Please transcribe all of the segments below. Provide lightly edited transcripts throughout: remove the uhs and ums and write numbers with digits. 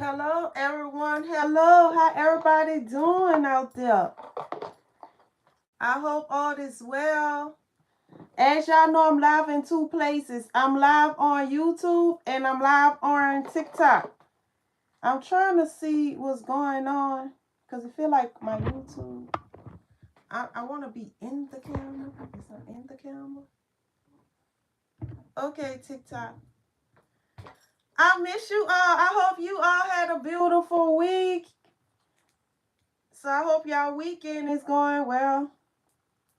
Hello, everyone. Hello. How everybody doing out there? I hope all is well. As y'all know, I'm live in two places. I'm live on YouTube and I'm live on TikTok. I'm trying to see what's going on because I feel like my YouTube. I want to be in the camera. Is I in the camera? Okay, TikTok. I miss you all. I hope you all had a beautiful week. So I hope y'all weekend is going well.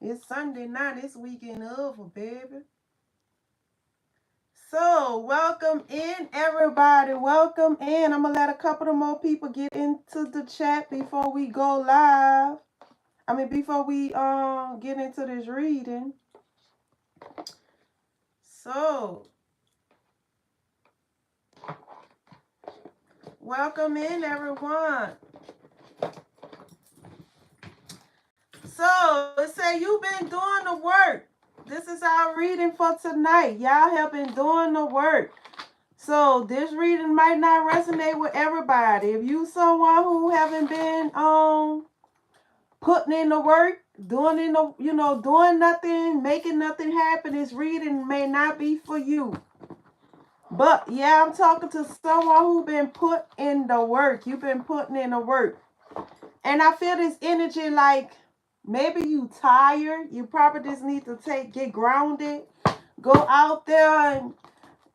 It's Sunday night. It's weekend over, baby. So welcome in, everybody. Welcome in. I'm gonna let a couple of more people get into the chat before we go live. Before we get into this reading. So welcome in, everyone. So it say you've been doing the work. This is our reading for tonight. Y'all have been doing the work. So this reading might not resonate with everybody. If you someone who haven't been putting in the work, doing nothing, making nothing happen, this reading may not be for you. But yeah, I'm talking to someone who's been put in the work. You've been putting in the work. And I feel this energy like maybe you tired. You probably just need to get grounded. Go out there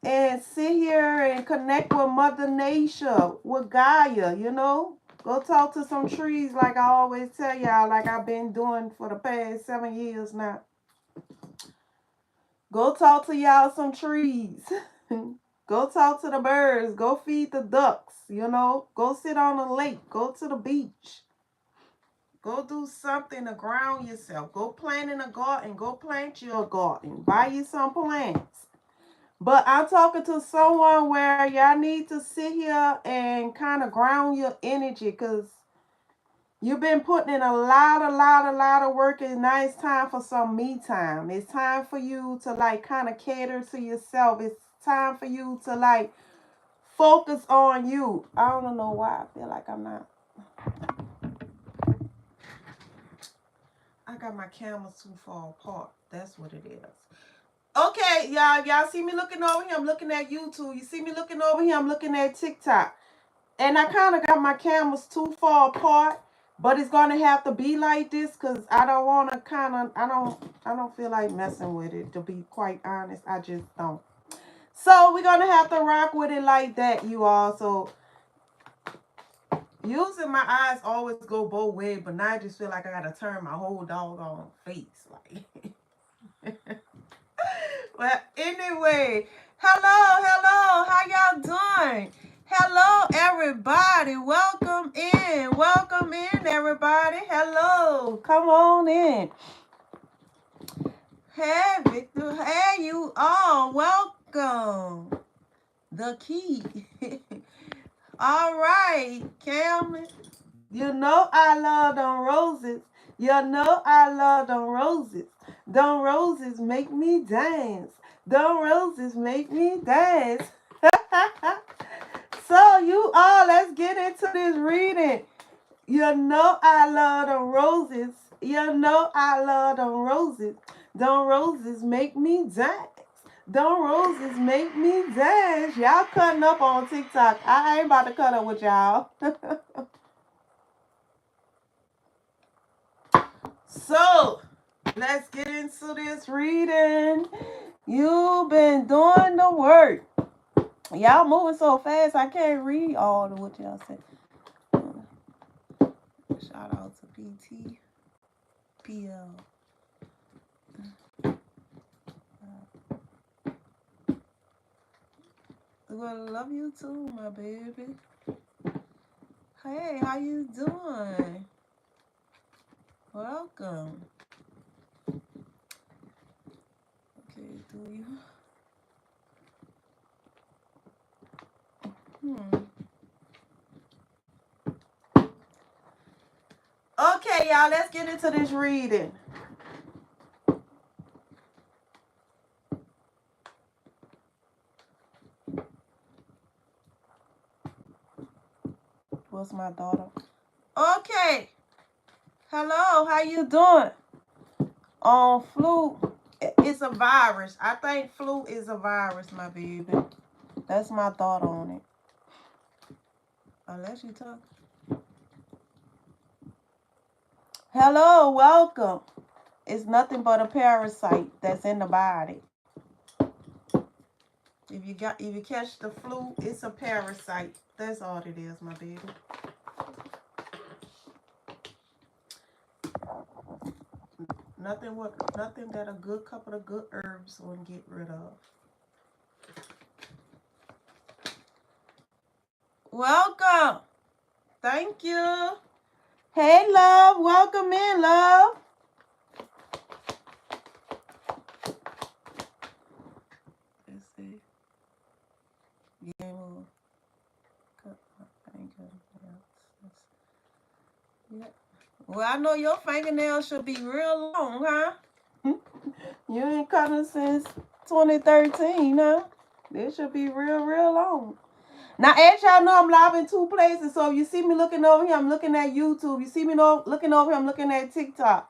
and sit here and connect with Mother Nature, with Gaia, Go talk to some trees like I always tell y'all, like I've been doing for the past 7 years now. Go talk to y'all some trees. Go talk to the birds. Go feed the ducks, Go sit on the lake. Go to the beach. Go do something to ground yourself. Go plant in a garden. Go plant your garden. Buy you some plants. But I'm talking to someone where y'all need to sit here and kind of ground your energy because you've been putting in a lot of work, and now it's time for some me time. It's time for you to kind of cater to yourself. It's time for you to focus on you. I don't know why I feel like I'm not. I got my cameras too far apart. That's what it is. Okay, y'all see me looking over here. I'm looking at YouTube. You see me looking over here. I'm looking at TikTok. And I kind of got my cameras too far apart, but it's going to have to be like this because I don't want to I don't feel like messing with it, to be quite honest. I just don't. So we're going to have to rock with it like that, you all. So usually my eyes always go both ways, but now I just feel like I got to turn my whole doggone face. Well, anyway, hello. How y'all doing? Hello, everybody. Welcome in, everybody. Hello. Come on in. Hey, Victor. Hey, you all. Welcome. The key. All right, Cameron. You know I love them roses. You know I love them roses. Them roses make me dance. Them roses make me dance. So you all, let's get into this reading. You know I love them roses. You know I love them roses. Them roses make me dance. Them roses make me dance. Y'all cutting up on TikTok. I ain't about to cut up with y'all. So, let's get into this reading. You've been doing the work. Y'all moving so fast, I can't read all of what y'all say. Shout out to PT. PL. Well, I love you too, my baby. Hey, how you doing? Welcome. Okay, do you? Okay, y'all, let's get into this reading. was my daughter. Okay. Hello, how you doing? Flu, it's a virus. I think flu is a virus, my baby. That's my thought on it. Unless you talk. Hello, welcome. It's nothing but a parasite that's in the body. If you catch the flu, it's a parasite. That's all it is, my baby. Nothing that a good couple of good herbs wouldn't get rid of. Welcome. Thank you. Hey, love. Welcome in, love. Let's see. Yeah. Well, I know your fingernails should be real long, huh? You ain't cutting since 2013, huh? They should be real long. Now, as y'all know, I'm live in 2 places, so if you see me looking over here, I'm looking at YouTube. You see me looking over here, I'm looking at TikTok.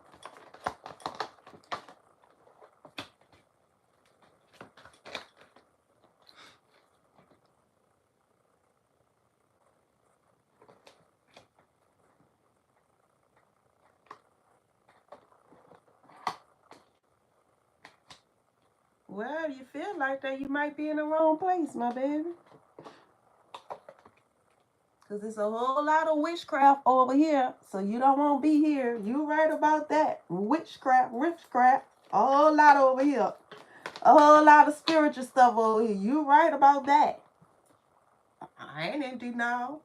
Well, you feel like that, you might be in the wrong place, my baby. Because there's a whole lot of witchcraft over here, so you don't want to be here. You right about that. Witchcraft, a whole lot over here. A whole lot of spiritual stuff over here. You right about that. I ain't in denial.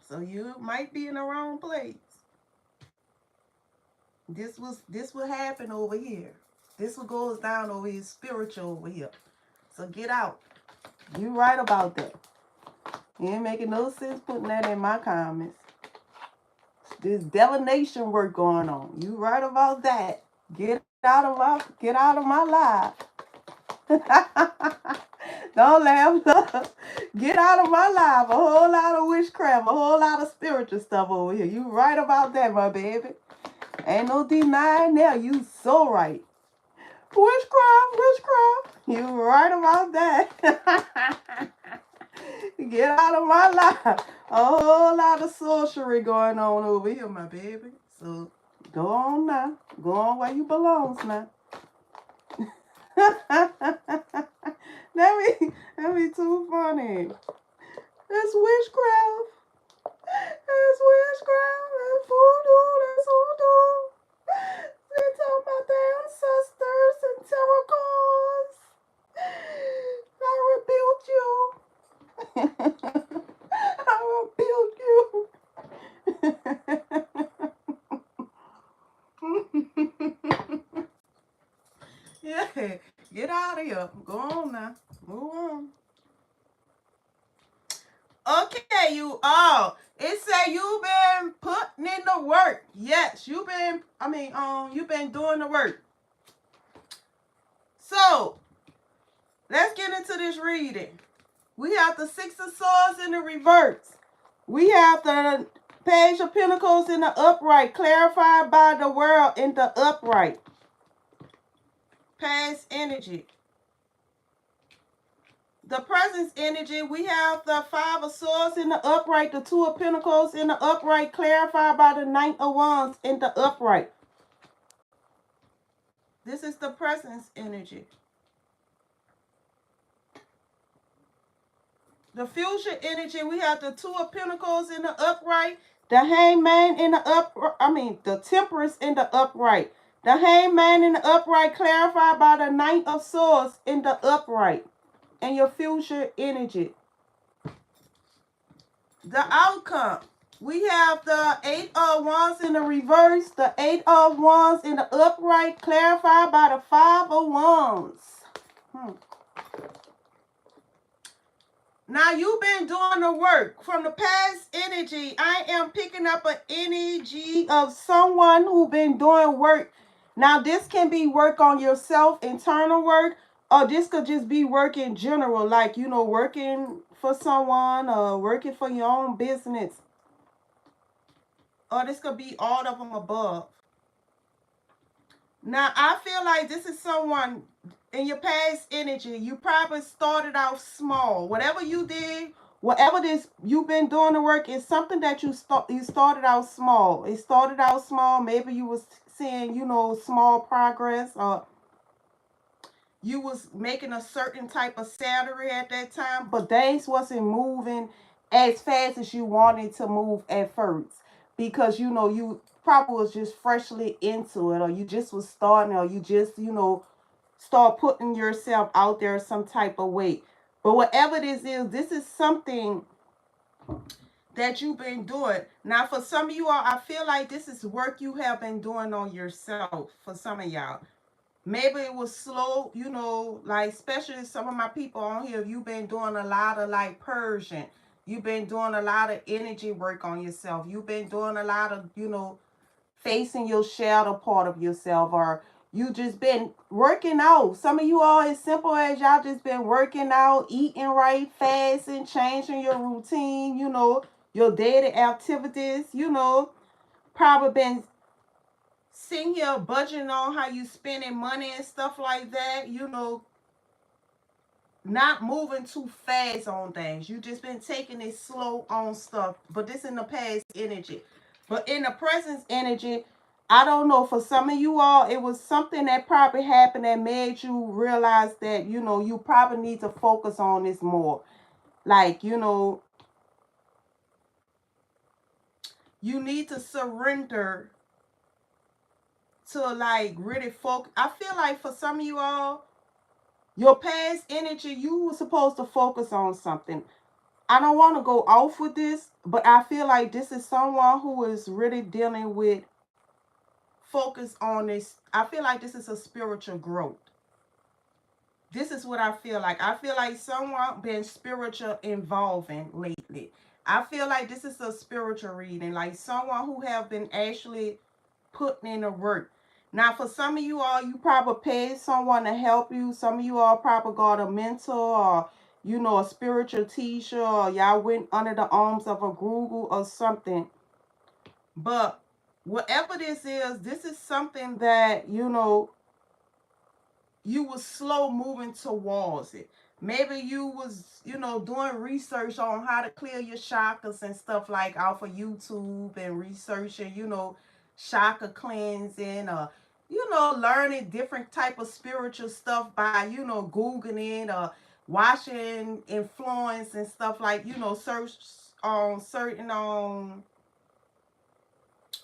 So you might be in the wrong place. This what happened over here. This what goes down over here, spiritual over here. So get out. You right about that. You ain't making no sense putting that in my comments. There's divination work going on. You right about that. Get out of my life. Don't laugh. Get out of my life. A whole lot of witchcraft, a whole lot of spiritual stuff over here. You right about that, my baby. Ain't no denying that. You so right. Witchcraft. You right about that. Get out of my life. A whole lot of sorcery going on over here, my baby. So go on now. Go on where you belong now. That be too funny. That's witchcraft. That's witchcraft. That's voodoo. That's hoodoo. They talk about their ancestors and tarot cards. I rebuilt you. I rebuilt you. Yeah, get out of here. Go on now. Move on. Okay, you all. It say you've been putting in the work. Yes, you've been doing the work. So, let's get into this reading. We have the Six of Swords in the reverse. We have the Page of Pentacles in the upright, clarified by the World in the upright. Past energy. The presence energy, we have the Five of Swords in the upright, the Two of Pentacles in the upright, clarified by the Knight of Wands in the upright. This is the presence energy. The future energy, we have the Two of Pentacles in the upright, the Hangman in the the Temperance in the upright. The Hangman in the upright, clarified by the Knight of Swords in the upright. And your future energy. The outcome. We have the Eight of Wands in the reverse, the Eight of Wands in the upright, clarified by the Five of Wands. Now you've been doing the work. From the past energy, I am picking up an energy of someone who's been doing work. Now this can be work on yourself, internal work, or this could just be work in general, like, working for someone or working for your own business. Or this could be all of them above. Now, I feel like this is someone in your past energy. You probably started out small. Whatever you did, whatever this you've been doing the work is something that you started out small. It started out small. Maybe you was seeing, small progress, or you was making a certain type of salary at that time, but things wasn't moving as fast as you wanted to move at first, because you probably was just freshly into it, or you just was starting, or you just start putting yourself out there some type of way. But whatever this is something that you've been doing. Now, for some of you all, I feel like this is work you have been doing on yourself. For some of y'all, maybe it was slow, like especially some of my people on here, you've been doing a lot of like purging. You've been doing a lot of energy work on yourself. You've been doing a lot of, facing your shadow part of yourself, or you just been working out. Some of you all, as simple as y'all just been working out, eating right, fasting, changing your routine, your daily activities, probably been sitting here budgeting on how you spending money and stuff like that, not moving too fast on things. You just been taking it slow on stuff. But this in the past energy. But in the present energy, I don't know. For some of you all, it was something that probably happened that made you realize that, you probably need to focus on this more. Like, you need to surrender to like really focus. I feel like for some of you all, your past energy, you were supposed to focus on something. I don't want to go off with this, but I feel like this is someone who is really dealing with focus on this. I feel like this is a spiritual growth. This is what I feel like. I feel like someone been spiritual involving lately. I feel like this is a spiritual reading, like someone who have been actually putting in the work. Now, for some of you all, you probably paid someone to help you. Some of you all probably got a mentor, or a spiritual teacher, or y'all went under the arms of a guru or something. But whatever this is something that, you was slow moving towards it. Maybe you was, doing research on how to clear your chakras and stuff like off of YouTube, and researching, chakra cleansing, or learning different type of spiritual stuff by, Googling, or watching influence and stuff like, search on certain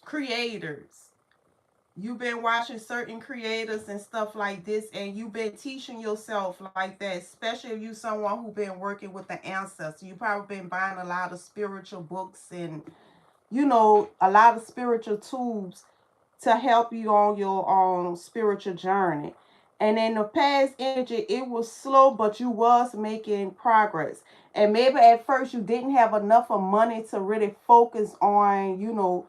creators. You've been watching certain creators and stuff like this, and you've been teaching yourself like that, especially if you someone who's been working with the ancestors. You've probably been buying a lot of spiritual books and, a lot of spiritual tools to help you on your own spiritual journey. And in the past energy, it was slow, but you was making progress. And maybe at first you didn't have enough of money to really focus on,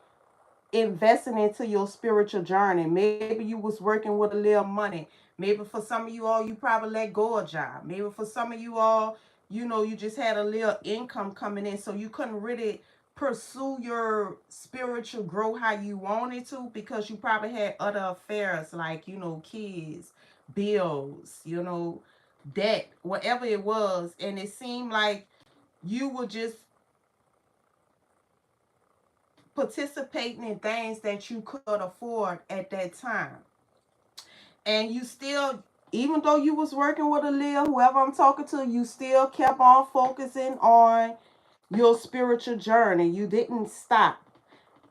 investing into your spiritual journey. Maybe you was working with a little money. Maybe for some of you all, you probably let go of a job. Maybe for some of you all, you just had a little income coming in, so you couldn't really pursue your spiritual growth how you wanted to, because you probably had other affairs like, kids, bills, debt, whatever it was. And it seemed like you were just participating in things that you could afford at that time. And you still, even though you was working with a Leo, whoever I'm talking to, you still kept on focusing on your spiritual journey. You didn't stop.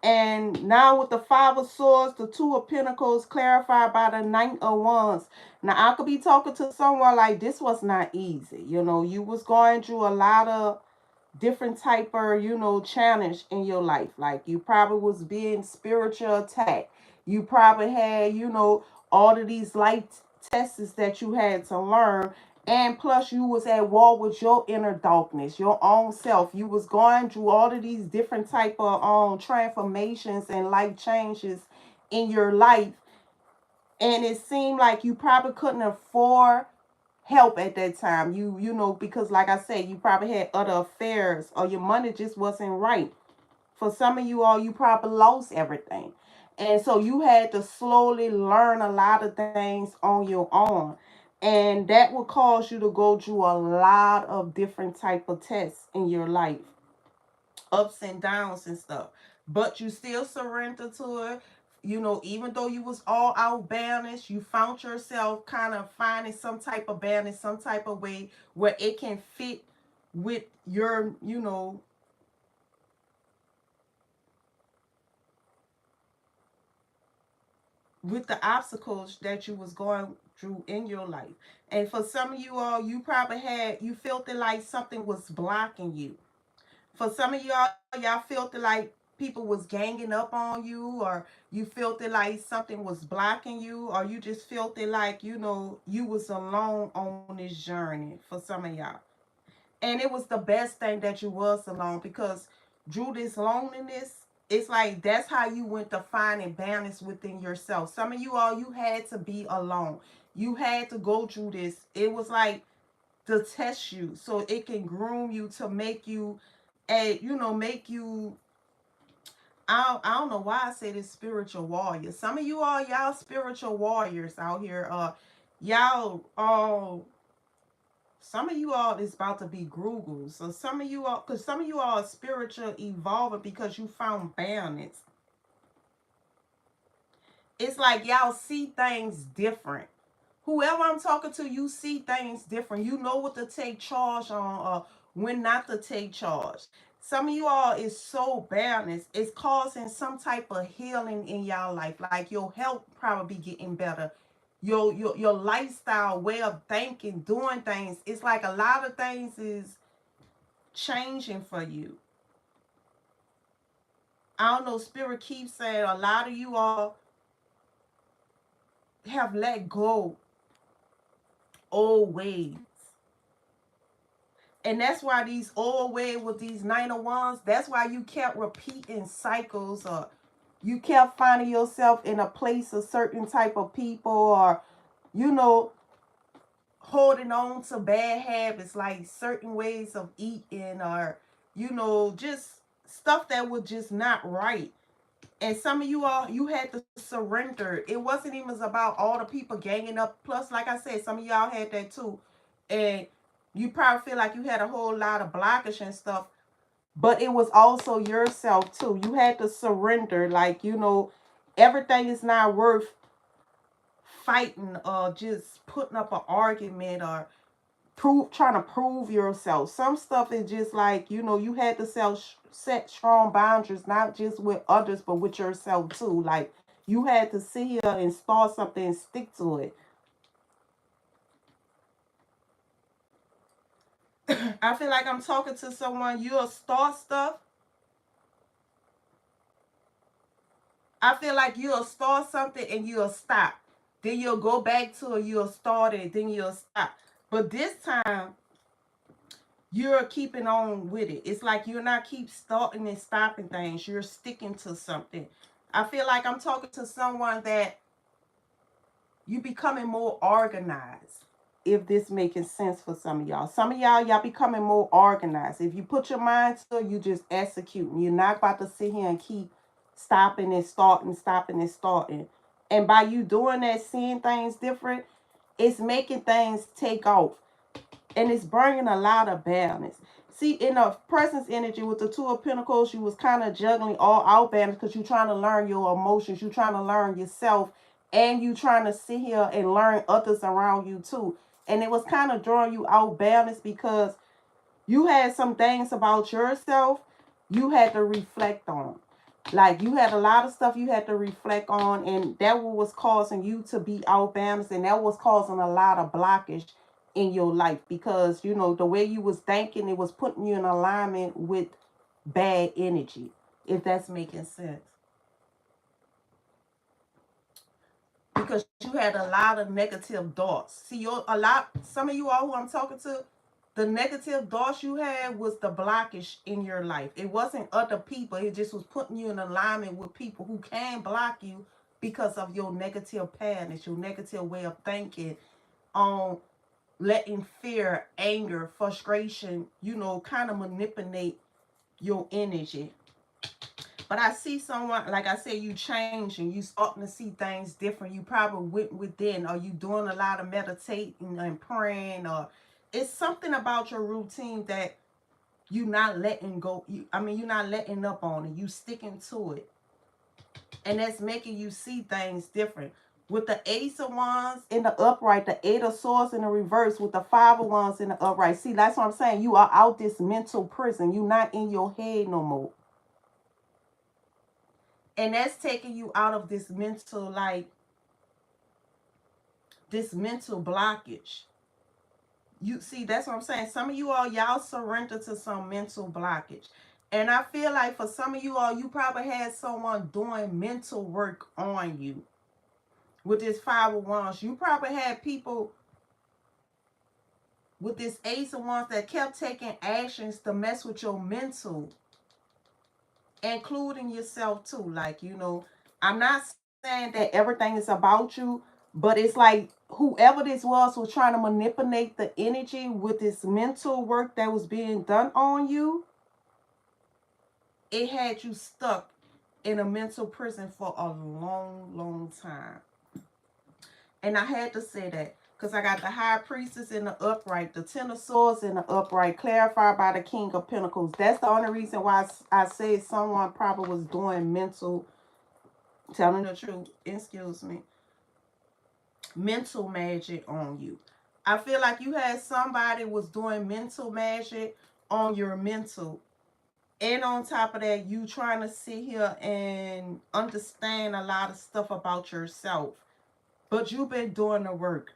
And now with the Five of Swords, the Two of Pentacles clarified by the Knight of Wands. Now I could be talking to someone like this was not easy. You was going through a lot of different type of, challenge in your life. Like you probably was being spiritual attacked. You probably had, all of these life tests that you had to learn. And plus you was at war with your inner darkness, your own self. You was going through all of these different type of transformations and life changes in your life. And it seemed like you probably couldn't afford help at that time. You know, because like I said, you probably had other affairs or your money just wasn't right. For some of you all, you probably lost everything. And so you had to slowly learn a lot of things on your own. And that will cause you to go through a lot of different type of tests in your life, ups and downs and stuff. But you still surrender to it. You know, even though you was all out banished, you found yourself kind of finding some type of balance, some type of way where it can fit with your, you know, with the obstacles that you was going through in your life. And for some of you all, you probably you felt it like something was blocking you. For some of y'all felt it like people was ganging up on you, or you felt it like something was blocking you, or you just felt it like, you know, you was alone on this journey for some of y'all. And it was the best thing that you was alone, because through this loneliness, it's like that's how you went to find and balance within yourself. Some of you all, you had to be alone. You had to go through this. It was like to test you so it can groom you to make you a, you know, make you, I don't know why I say this, spiritual warrior. Some of you all, y'all spiritual warriors out here. Y'all some of you all is about to be Googles. So some of you all, because some of you all are spiritual evolving because you found balance. It's like y'all see things different. Whoever I'm talking to, you see things different. You know what to take charge on, or when not to take charge. Some of you all is so balanced, it's causing some type of healing in y'all life. Like your health probably getting better. Your lifestyle, way of thinking, doing things. It's like a lot of things is changing for you. I don't know, Spirit keeps saying a lot of you all have let go old ways. And that's why these old ways with these 901s, that's why you kept repeating cycles, or you kept finding yourself in a place of certain type of people, or, you know, holding on to bad habits like certain ways of eating, or, you know, just stuff that was just not right. And some of you all, you had to surrender. It wasn't even about all the people ganging up. Plus, like I said, some of y'all had that too. And you probably feel like you had a whole lot of blockage and stuff. But it was also yourself too. You had to surrender. Like, you know, everything is not worth fighting or just putting up an argument, or trying to prove yourself. Some stuff is just like, you know, you had to set strong boundaries, not just with others but with yourself too. Like, you had to sit here and start something and stick to it. I feel like I'm talking to someone. You'll start stuff. I feel like you'll start something and you'll stop, then you'll go back to it, you'll start it, then you'll stop. But this time you're keeping on with it. It's like you're not keep starting and stopping things. You're sticking to something. I feel like I'm talking to someone that you becoming more organized. If this making sense for some of y'all. Some of y'all becoming more organized. If you put your mind to it, you just execute. You're not about to sit here and keep stopping and starting, stopping and starting. And by you doing that, seeing things different, it's making things take off. And it's bringing a lot of balance. See, in the presence energy with the Two of Pentacles, you was kind of juggling all out balance because you're trying to learn your emotions. You're trying to learn yourself. And you trying to sit here and learn others around you too. And it was kind of drawing you out balance because you had some things about yourself you had to reflect on. Like, you had a lot of stuff you had to reflect on, and that was causing you to be out balanced, and that was causing a lot of blockage in your life because, you know, the way you was thinking, it was putting you in alignment with bad energy, if that's making sense. Because you had a lot of negative thoughts. See, some of you all who I'm talking to, the negative thoughts you had was the blockage in your life. It wasn't other people. It just was putting you in alignment with people who can block you because of your negative patterns, your negative way of thinking. letting fear, anger, frustration, kind of manipulate your energy. But I see someone, like I said, you change and you starting to see things different. You probably went within, or you doing a lot of meditating and praying, or it's something about your routine that you not letting go. You're not letting up on it. You sticking to it. And that's making you see things different. With the Ace of Wands in the upright, the Eight of Swords in the reverse, with the Five of Wands in the upright. See, that's what I'm saying. You are out this mental prison. You're not in your head no more. And that's taking you out of this mental, this mental blockage. You see, that's what I'm saying. Some of you all, y'all surrender to some mental blockage. And I feel like for some of you all, you probably had someone doing mental work on you. With this Five of Wands, you probably had people with this Ace of Wands that kept taking actions to mess with your mental, including yourself too. I'm not saying that everything is about you, but it's like whoever this was trying to manipulate the energy with this mental work that was being done on you. It had you stuck in a mental prison for a long, long time. And I had to say that because I got the High Priestess in the upright, the Ten of Swords in the upright, clarified by the King of Pentacles. That's the only reason why I say someone probably was doing mental, telling the truth, excuse me, mental magic on you. I feel like you had somebody was doing mental magic on your mental. And on top of that, you trying to sit here and understand a lot of stuff about yourself. But you've been doing the work.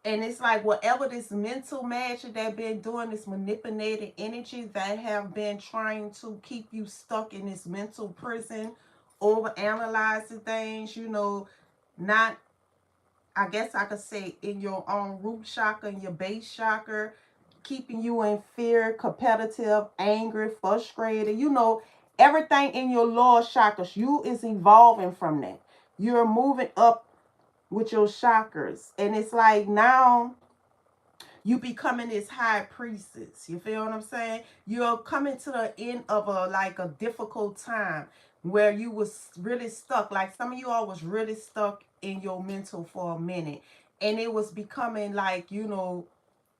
And it's like whatever this mental magic they've been doing, this manipulated energy that have been trying to keep you stuck in this mental prison, over analyzing things, not, I guess I could say, in your own root chakra and your base chakra, keeping you in fear, competitive, angry, frustrated, everything in your lower chakras, you is evolving from that. You're moving up with your chakras. And it's like now you becoming this high priestess. You feel what I'm saying? You're coming to the end of a difficult time where you was really stuck. Like some of you all was really stuck in your mental for a minute. And it was becoming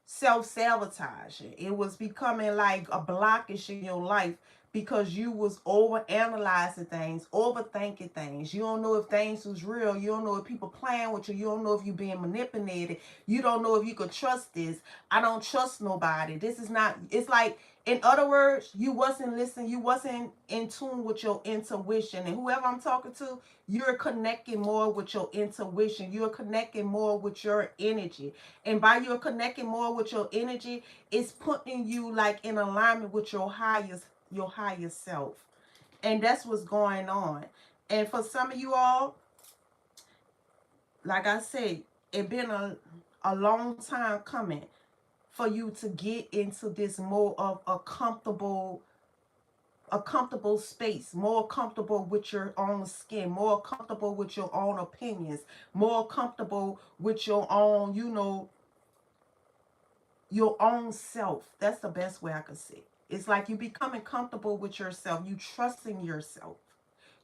self-sabotaging. It was becoming like a blockage in your life because you was over analyzing things, overthinking things. You don't know if things was real. You don't know if people playing with you. You don't know if you being manipulated. You don't know if you could trust this. I don't trust nobody. This is not, it's like, in other words, you wasn't listening. You wasn't in tune with your intuition. And whoever I'm talking to, you're connecting more with your intuition. You're connecting more with your energy. And by you're connecting more with your energy, it's putting you like in alignment with your higher self. And that's what's going on. And for some of you all, like I said, it been a long time coming for you to get into this more of a comfortable space, more comfortable with your own skin, more comfortable with your own opinions, more comfortable with your own, your own self. That's the best way I could say. It's like you becoming comfortable with yourself. You trusting yourself.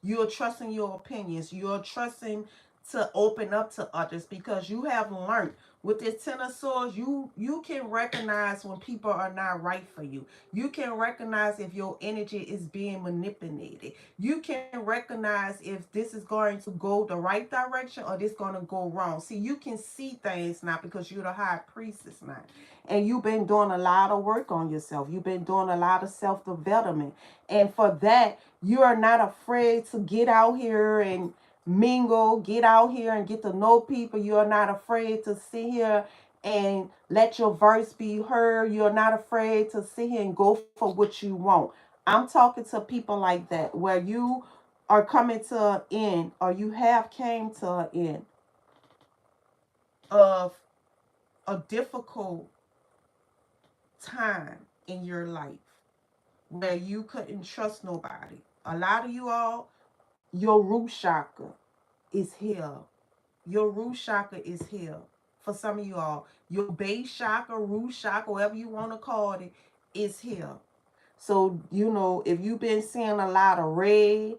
You're trusting your opinions. You're trusting to open up to others because you have learned with this Ten of Swords, you can recognize when people are not right for you. You can recognize if your energy is being manipulated. You can recognize if this is going to go the right direction or this going to go wrong. See, you can see things now because you're the high priestess now. And you've been doing a lot of work on yourself. You've been doing a lot of self-development. And for that, you are not afraid to get out here and mingle, get out here and get to know people. You're not afraid to sit here and let your voice be heard. You're not afraid to sit here and go for what you want. I'm talking to people like that, where you are coming to an end, or you have came to an end of a difficult time in your life where you couldn't trust nobody. A lot of you all, your root chakra is here. Your root chakra is here for some of you all. Your base chakra, root chakra, whatever you want to call it, is here. So, if you've been seeing a lot of red,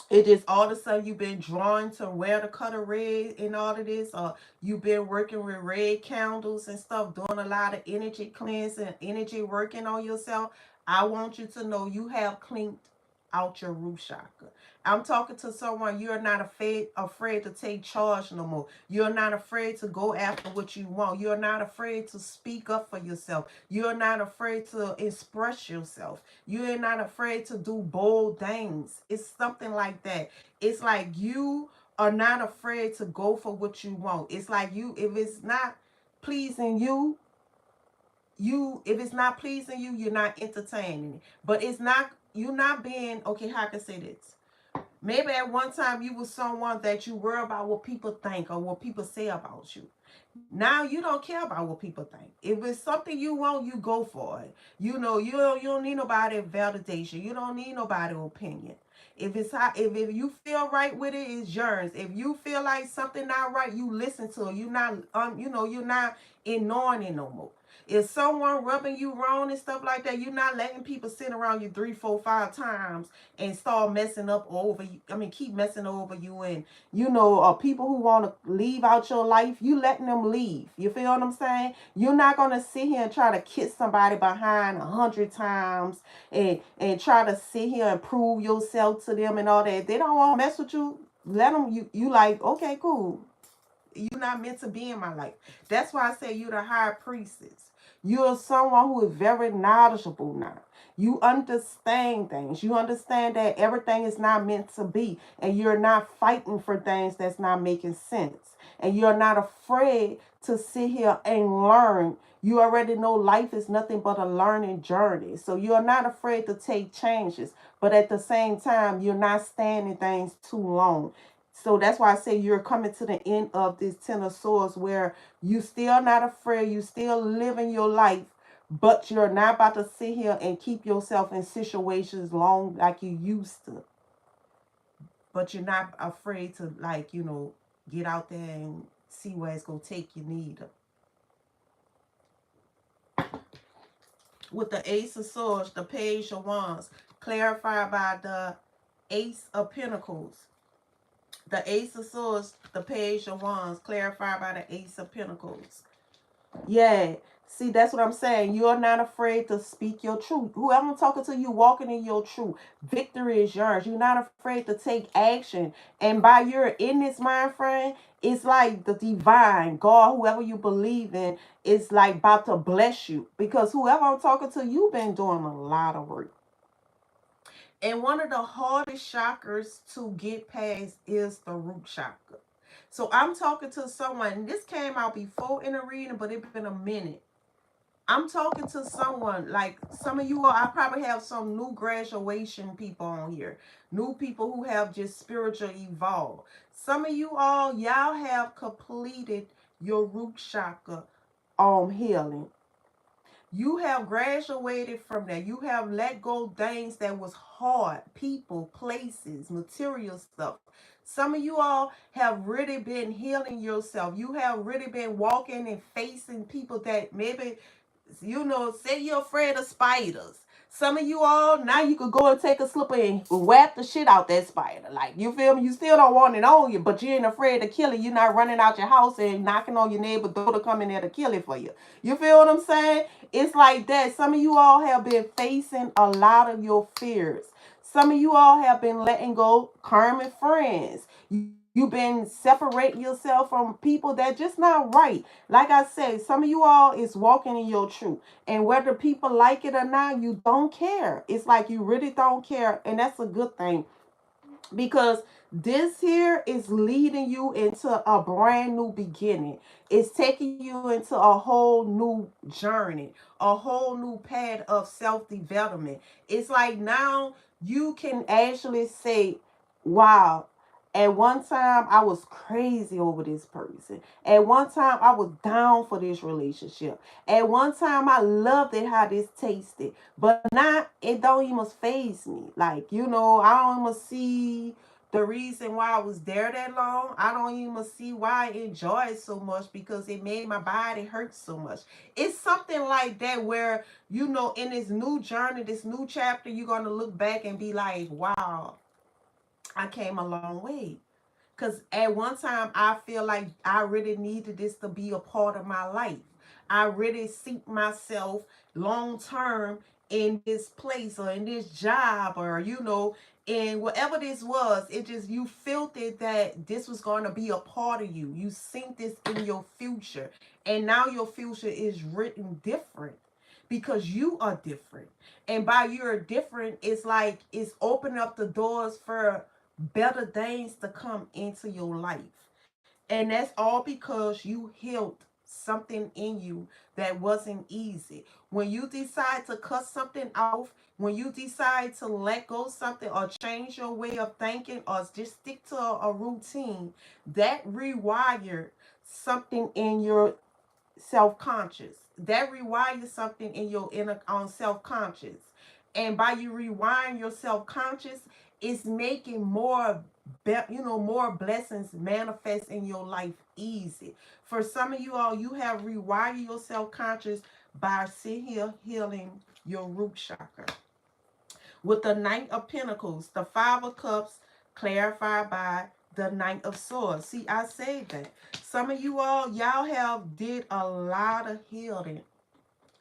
it is all of a sudden you've been drawn to wear the color red in all of this, or you've been working with red candles and stuff, doing a lot of energy cleansing, energy working on yourself. I want you to know you have cleaned out your root chakra. I'm talking to someone, you're not afraid to take charge no more. You're not afraid to go after what you want. You're not afraid to speak up for yourself. You're not afraid to express yourself. You're not afraid to do bold things. It's something like that. It's like you are not afraid to go for what you want. It's like if it's not pleasing you, if it's not pleasing you, you're not entertaining it. But you're not being, okay, how can I say this? Maybe at one time you were someone that you worry about what people think or what people say about you. Now you don't care about what people think. If it's something you want, you go for it. You don't need nobody validation. You don't need nobody opinion. If you feel right with it, it's yours. If you feel like something not right, you listen to it. You're not ignoring it no more. If someone rubbing you wrong and stuff like that, you're not letting people sit around you 3, 4, 5 times and start messing up over you. Keep messing over you, and people who want to leave out your life, you letting them leave. You feel what I'm saying? You're not gonna sit here and try to kiss somebody behind 100 times and try to sit here and prove yourself to them and all that. If they don't want to mess with you, let them. You like, okay, cool. You're not meant to be in my life. That's why I say you're the high priestess. You're someone who is very knowledgeable now. You understand things. You understand that everything is not meant to be. And you're not fighting for things that's not making sense. And you're not afraid to sit here and learn. You already know life is nothing but a learning journey. So you're not afraid to take changes. But at the same time, you're not standing things too long. So that's why I say you're coming to the end of this Ten of Swords, where you still not afraid, you still living your life, but you're not about to sit here and keep yourself in situations long like you used to. But you're not afraid to, get out there and see where it's going to take you neither. With the Ace of Swords, the Page of Wands, clarified by the Ace of Pentacles. The Ace of Swords, the Page of Wands, clarified by the Ace of Pentacles. Yeah. See, that's what I'm saying. You're not afraid to speak your truth. Whoever I'm talking to, you walking in your truth. Victory is yours. You're not afraid to take action. And by you're in this mind frame, it's like the divine, God, whoever you believe in, is like about to bless you. Because whoever I'm talking to, you've been doing a lot of work. And one of the hardest chakras to get past is the root chakra. So I'm talking to someone, this came out before in the reading, but it's been a minute. I'm talking to someone, like some of you all, I probably have some new graduation people on here. New people who have just spiritual evolved. Some of you all, y'all have completed your root chakra healing. You have graduated from that. You have let go things that was hard. People, places, material stuff. Some of you all have really been healing yourself. You have really been walking and facing people that maybe, say you're afraid of spiders. Some of you all, now you could go and take a slipper and whap the shit out that spider. Like, you feel me? You still don't want it on you, but you ain't afraid to kill it. You're not running out your house and knocking on your neighbor's door to come in there to kill it for you. You feel what I'm saying? It's like that. Some of you all have been facing a lot of your fears. Some of you all have been letting go karmic friends. You've been separating yourself from people that just not right. Like I said, some of you all is walking in your truth. And whether people like it or not, you don't care. It's like you really don't care. And that's a good thing. Because this here is leading you into a brand new beginning. It's taking you into a whole new journey, a whole new path of self-development. It's like now you can actually say, wow, at one time I was crazy over this person. At one time I was down for this relationship. At one time I loved it how this tasted. But now it don't even faze me. Like, I don't even see The reason why I was there that long, I don't even see why I enjoy it so much, because it made my body hurt so much. It's something like that where, in this new journey, this new chapter, you're going to look back and be like, wow, I came a long way. Because at one time, I feel like I really needed this to be a part of my life. I really see myself long term in this place or in this job, or, in whatever this was. It just, you felt it that this was going to be a part of you. You seen this in your future. And now your future is written different because you are different. And by you're different, it's like it's opening up the doors for better things to come into your life. And that's all because you healed something in you that wasn't easy. When you decide to cut something off, when you decide to let go of something or change your way of thinking or just stick to a routine, that rewired something in your self-conscious. That rewires something in your inner on self-conscious. And by you rewiring your self-conscious, it's making more blessings manifest in your life easy. For some of you all, you have rewired your self-conscious by sitting here healing your root chakra. With the Knight of Pentacles, the Five of Cups clarified by the Knight of Swords. See, I say that. Some of you all, y'all have did a lot of healing.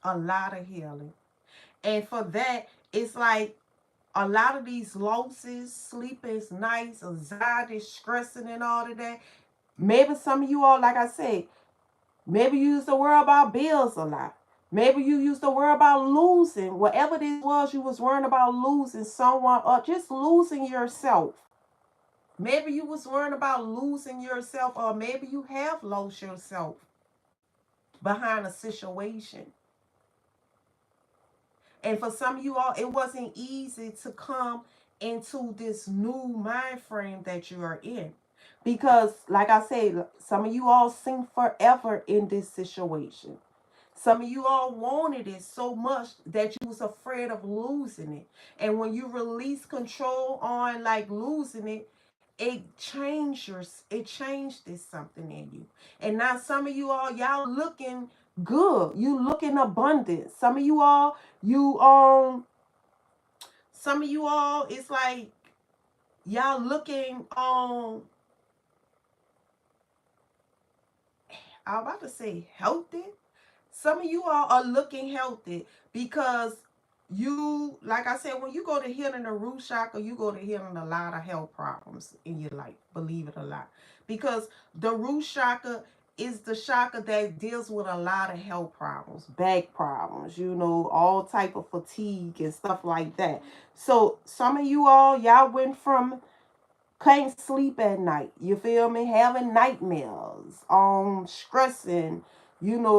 A lot of healing. And for that, it's like a lot of these losses, sleepless nights, anxiety, stressing and all of that. Maybe some of you all, like I said, maybe you used to worry about bills a lot. Maybe you used to worry about losing. Whatever this was, you was worrying about losing someone or just losing yourself. Maybe you was worrying about losing yourself, or maybe you have lost yourself behind a situation. And for some of you all, it wasn't easy to come into this new mind frame that you are in. Because, like I said, some of you all sink forever in this situation. Some of you all wanted it so much that you was afraid of losing it. And when you release control on like losing it, it changed this something in you. And now some of you all, y'all looking good. You looking abundant. Some of you all, it's like y'all looking I'm about to say healthy. Some of you all are looking healthy because you, like I said, when you go to healing the root chakra, you go to healing a lot of health problems in your life, believe it or not. Because the root chakra is the chakra that deals with a lot of health problems, back problems, all type of fatigue and stuff like that. So some of you all, y'all went from can't sleep at night. You feel me? Having nightmares, stressing,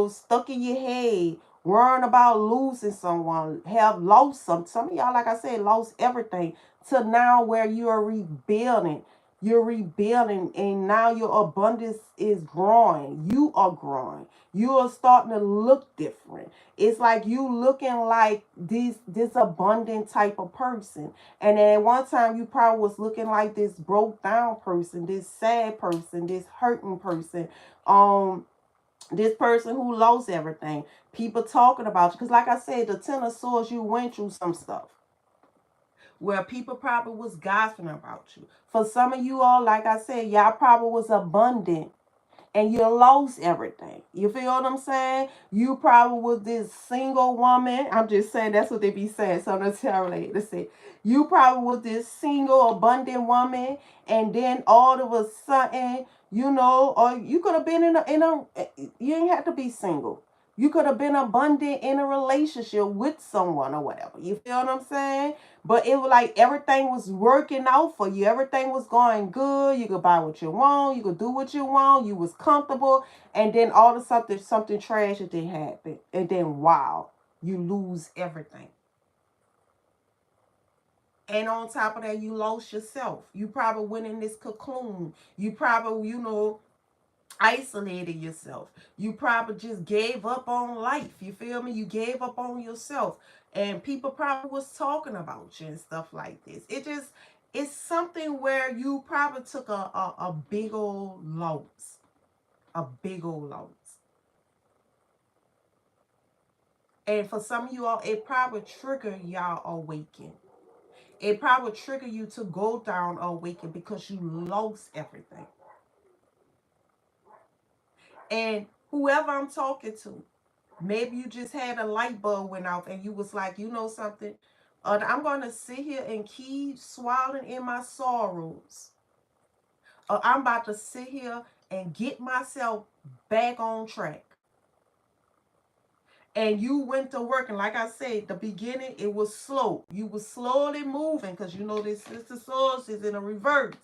stuck in your head, worrying about losing someone, have lost some of y'all, like I said, lost everything to now where you are rebuilding. You're rebuilding, and now your abundance is growing. You are growing. You are starting to look different. It's like you looking like this abundant type of person. And at one time, you probably was looking like this broke down person, this sad person, this hurting person, this person who lost everything. People talking about you. Because like I said, the Ten of Swords, you went through some stuff where people probably was gossiping about you. For some of you all, like I said, y'all probably was abundant and you lost everything. You feel what I'm saying? You probably was this single woman. I'm just saying that's what they be saying. So let's say you probably was this single, abundant woman, and then all of a sudden, or you could have been in a you didn't have to be single. You could have been abundant in a relationship with someone or whatever. You feel what I'm saying? But it was like everything was working out for you. Everything was going good. You could buy what you want. You could do what you want. You was comfortable. And then all of a sudden, something tragic did happen. And then, wow, you lose everything. And on top of that, you lost yourself. You probably went in this cocoon. You probably, isolated yourself. You probably just gave up on life. You feel me? You gave up on yourself. And people probably was talking about you and stuff like this. it's something where you probably took a big old loss. A big old loss. And for some of you all, it probably trigger y'all awaken. It probably trigger you to go down awaken because you lost everything. And whoever I'm talking to, maybe you just had a light bulb went off and you was like, you know something? I'm going to sit here and keep swallowing in my sorrows. I'm about to sit here and get myself back on track. And you went to work, and like I said, the beginning, it was slow. You were slowly moving because you know this Sister Source is in a reverse.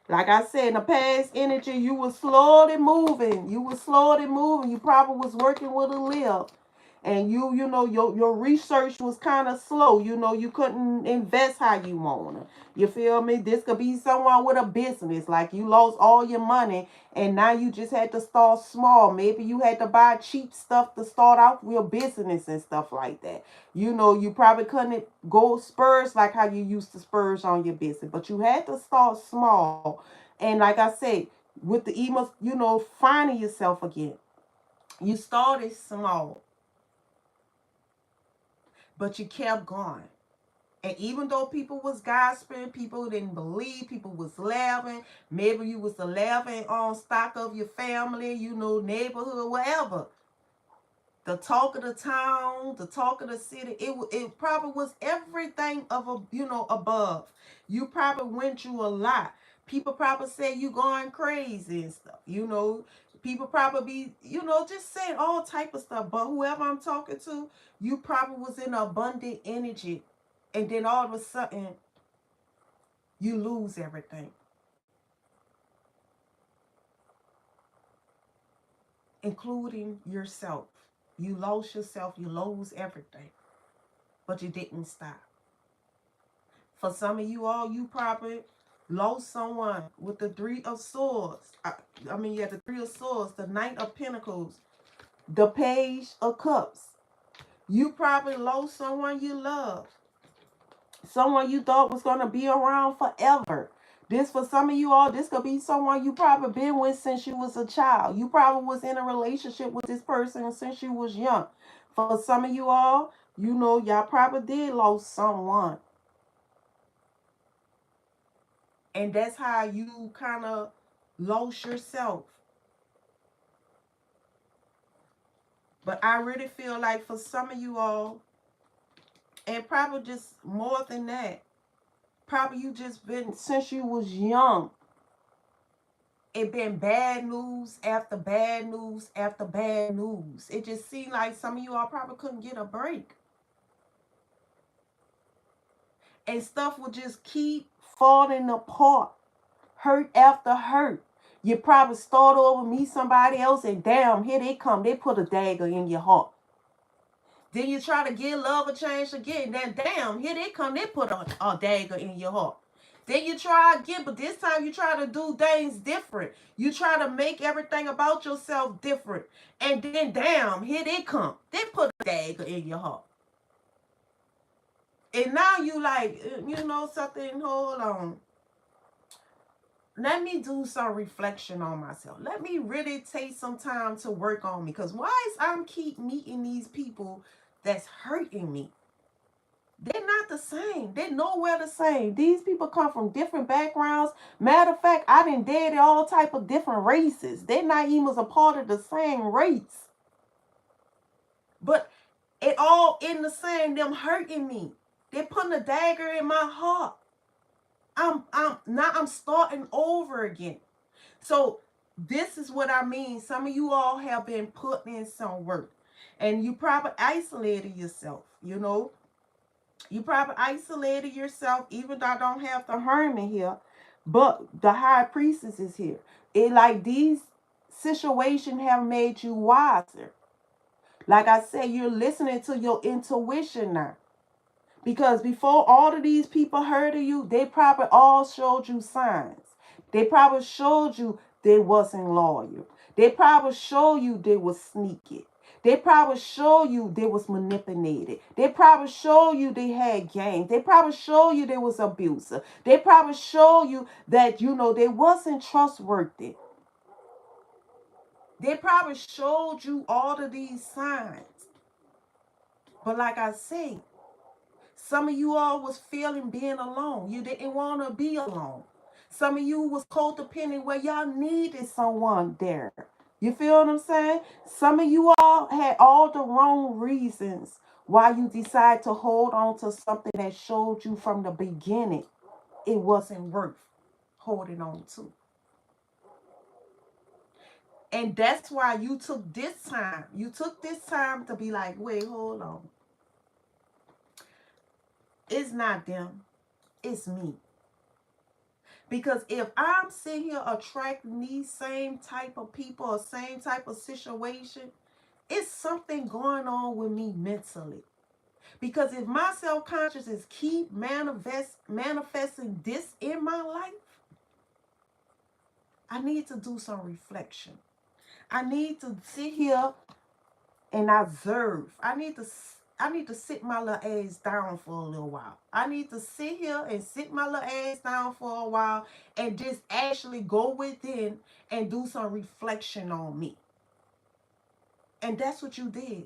Like I said, in the past energy, you were slowly moving. You were slowly moving. You probably was working with a lift. And you know, your research was kind of slow. You know, you couldn't invest how you wanna. You feel me? This could be someone with a business. Like you lost all your money and now you just had to start small. Maybe you had to buy cheap stuff to start out your business and stuff like that. You know, you probably couldn't go spurs like how you used to spurge on your business. But you had to start small. And like I said, with the emails, you know, finding yourself again. You started small, but you kept going. And even though people was gossiping, people didn't believe, people was laughing, maybe you was the laughing on stock of your family, you know, neighborhood, whatever. The talk of the town, the talk of the city, it probably was everything of a, you know, above. You probably went through a lot. People probably say you going crazy and stuff, you know. People probably be, you know, just saying all type of stuff. But whoever I'm talking to, you probably was in abundant energy. And then all of a sudden, you lose everything. Including yourself. You lost yourself, you lose everything. But you didn't stop. For some of you all, you probably lost someone with the Three of Swords. I mean, you had the Three of Swords, the Knight of Pentacles, the Page of Cups. You probably lost someone you loved. Someone you thought was going to be around forever. This, for some of you all, this could be someone you probably been with since you was a child. You probably was in a relationship with this person since you was young. For some of you all, you know, y'all probably did lose someone. And that's how you kind of lost yourself. But I really feel like for some of you all, and probably just more than that, probably you just been, since you was young, it been bad news after bad news after bad news. It just seemed like some of you all probably couldn't get a break. And stuff would just keep falling apart. Hurt after hurt. You probably start over, meet somebody else, and damn, here they come. They put a dagger in your heart. Then you try to give love a chance again. Then damn, here they come. They put a dagger in your heart. Then you try again, but this time you try to do things different. You try to make everything about yourself different. And then damn, here they come. They put a dagger in your heart. And now you like, you know something, hold on. Let me do some reflection on myself. Let me really take some time to work on me. Because why is I'm keep meeting these people that's hurting me? They're not the same. They're nowhere the same. These people come from different backgrounds. Matter of fact, I done dated all type of different races. They're not even a part of the same race. But it all in the same, them hurting me. They're putting a dagger in my heart. I'm starting over again. So this is what I mean. Some of you all have been putting in some work. And you probably isolated yourself, you know. You probably isolated yourself, even though I don't have the hermit here. But the high priestess is here. It like these situations have made you wiser. Like I said, you're listening to your intuition now. Because before all of these people heard of you, they probably all showed you signs. They probably showed you they wasn't loyal. They probably showed you they was sneaky. They probably show you they was manipulated. They probably show you they had games. They probably show you they was abusive. They probably show you that, they wasn't trustworthy. They probably showed you all of these signs. But like I say, some of you all was feeling being alone. You didn't want to be alone. Some of you was codependent where y'all needed someone there. You feel what I'm saying? Some of you all had all the wrong reasons why you decide to hold on to something that showed you from the beginning it wasn't worth holding on to. And that's why you took this time. You took this time to be like, wait, hold on. It's not them. It's me. Because if I'm sitting here attracting these same type of people or same type of situation, it's something going on with me mentally. Because if my self-consciousness keep manifesting this in my life, I need to do some reflection. I need to sit here and observe. I need to sit my little ass down for a little while. I need to sit here and sit my little ass down for a while and just actually go within and do some reflection on me. And that's what you did.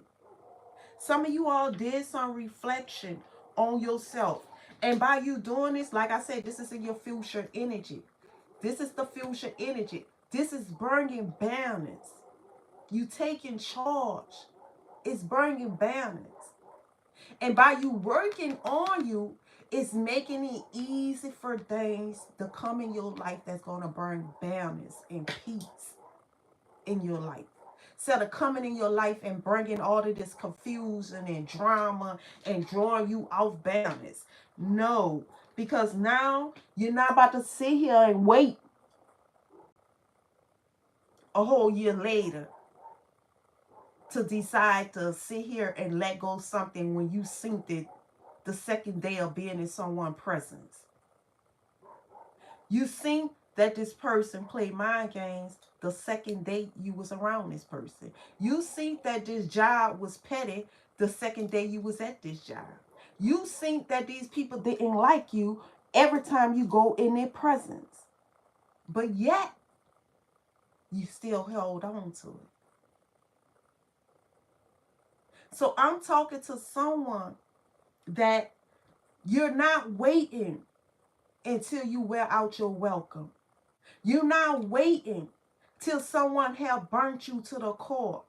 Some of you all did some reflection on yourself. And by you doing this, like I said, this is in your future energy. This is the future energy. This is bringing balance. You taking charge. It's bringing balance. And by you working on you, it's making it easy for things to come in your life that's going to bring balance and peace in your life. Instead of coming in your life and bringing all of this confusion and drama and drawing you off balance. No, because now you're not about to sit here and wait a whole year later to decide to sit here and let go of something when you synced it the second day of being in someone's presence. You think that this person played mind games the second day you was around this person. You think that this job was petty the second day you was at this job. You think that these people didn't like you every time you go in their presence. But yet, you still held on to it. So I'm talking to someone that you're not waiting until you wear out your welcome. You're not waiting till someone have burnt you to the core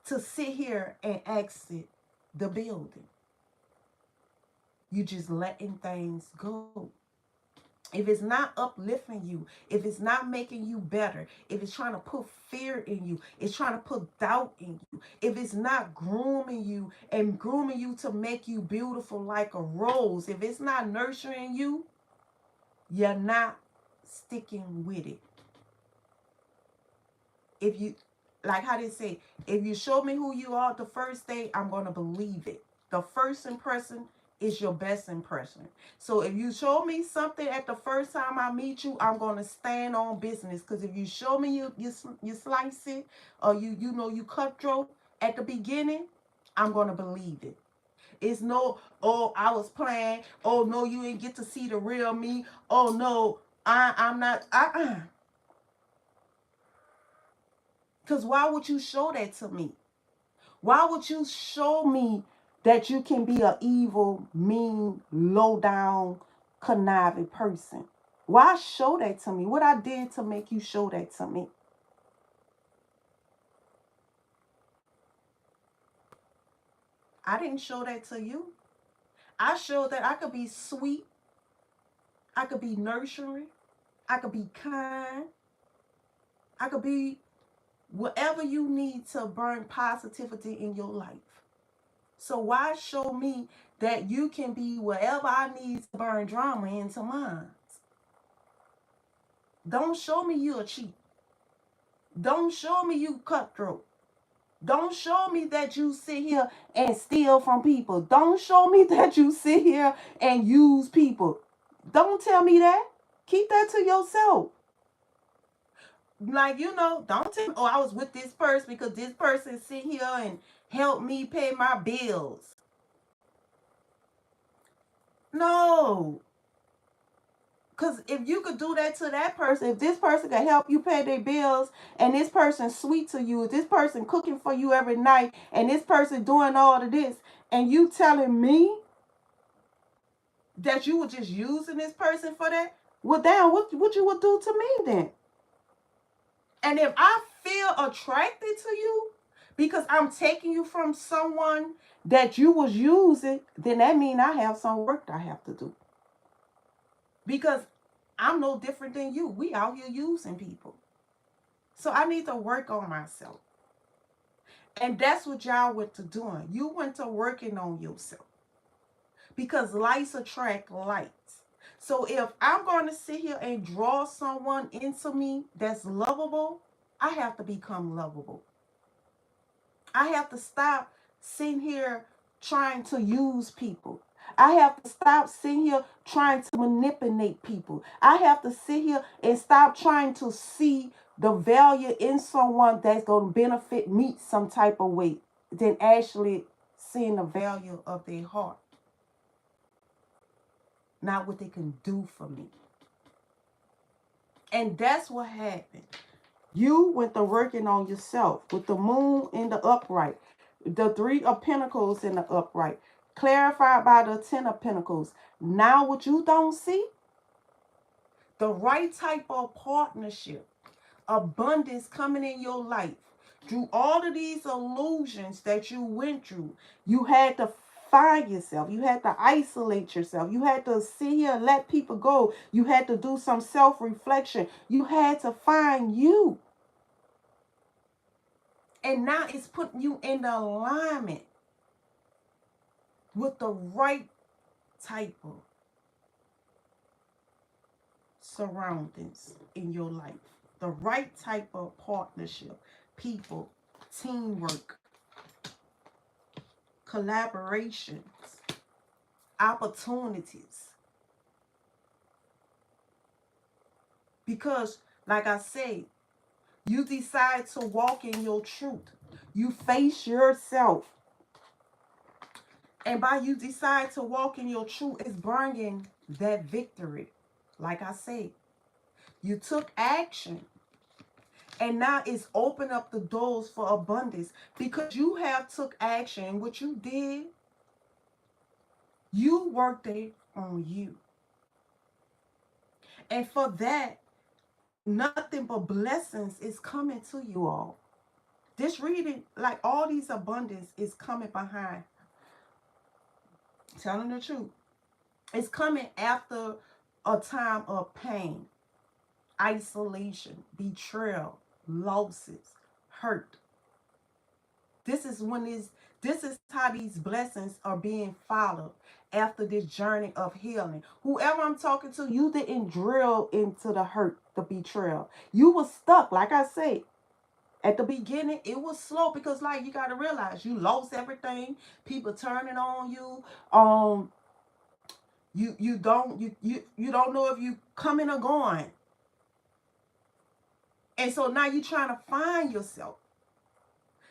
to sit here and exit the building. You just letting things go. If it's not uplifting you, if it's not making you better, if it's trying to put fear in you, it's trying to put doubt in you, if it's not grooming you and grooming you to make you beautiful like a rose, if it's not nurturing you, you're not sticking with it. If you, like how they say, if you show me who you are the first day, I'm going to believe it. The first impression is your best impression. So if you show me something at the first time I meet you, I'm going to stand on business. Because if you show me you slice it, or you cutthroat at the beginning, I'm going to believe it. It's no, oh, I was playing. Oh, no, you didn't get to see the real me. Oh, no, I'm not. Because why would you show that to me? Why would you show me that you can be an evil, mean, low-down, conniving person? Why show that to me? What I did to make you show that to me? I didn't show that to you. I showed that I could be sweet. I could be nurturing. I could be kind. I could be whatever you need to bring positivity in your life. So why show me that you can be whatever I need to burn drama into mine? Don't show me you a cheat. Don't show me you cutthroat. Don't show me that you sit here and steal from people. Don't show me that you sit here and use people. Don't tell me that. Keep that to yourself. Like, don't tell me, oh, I was with this person because this person sit here and help me pay my bills. No. Because if you could do that to that person, if this person could help you pay their bills, and this person sweet to you, this person cooking for you every night, and this person doing all of this, and you telling me that you were just using this person for that, well, damn, what you would do to me then? And if I feel attracted to you because I'm taking you from someone that you was using, then that means I have some work I have to do. Because I'm no different than you. We out here using people. So I need to work on myself. And that's what y'all went to doing. You went to working on yourself. Because lights attract lights. So if I'm going to sit here and draw someone into me that's lovable, I have to become lovable. I have to stop sitting here trying to use people. I have to stop sitting here trying to manipulate people. I have to sit here and stop trying to see the value in someone that's going to benefit me some type of way than actually seeing the value of their heart. Not what they can do for me. And that's what happened. You went to working on yourself with the moon in the upright, the 3 of Pentacles in the upright, clarified by the 10 of Pentacles. Now what you don't see, the right type of partnership, abundance coming in your life. Through all of these illusions that you went through, you had to find yourself. You had to isolate yourself. You had to sit here and let people go. You had to do some self-reflection. You had to find you. And now it's putting you in alignment with the right type of surroundings in your life. The right type of partnership, people, teamwork, collaborations, opportunities. Because, like I say, you decide to walk in your truth. You face yourself. And by you decide to walk in your truth, it's bringing that victory. Like I say, you took action. And now it's opened up the doors for abundance. Because you have took action. What you did, you worked it on you. And for that, nothing but blessings is coming to you all. This reading, like all these abundance is coming behind. Telling the truth. It's coming after a time of pain, isolation, betrayal, losses, hurt. This is how these blessings are being followed after this journey of healing. Whoever I'm talking to, you didn't drill into the hurt, the betrayal. You were stuck, like I said. At the beginning, it was slow because, like, you got to realize you lost everything. People turning on you. You don't know if you coming or going. And so now you're trying to find yourself.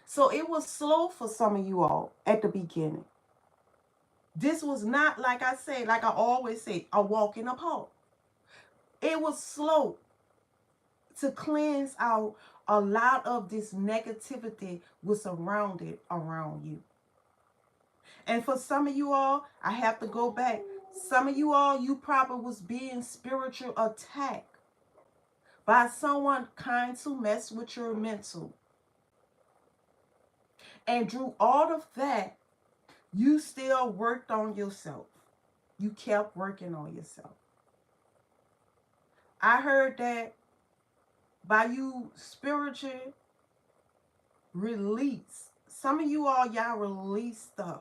So it was slow for some of you all at the beginning. This was not, like I say, like I always say, a walk in a park. It was slow to cleanse out a lot of this negativity was surrounded around you. And for some of you all, I have to go back. Some of you all, you probably was being spiritual attacked by someone trying to mess with your mental. And through all of that, you still worked on yourself. You kept working on yourself. I heard that by you spiritual release. Some of you all, y'all release stuff.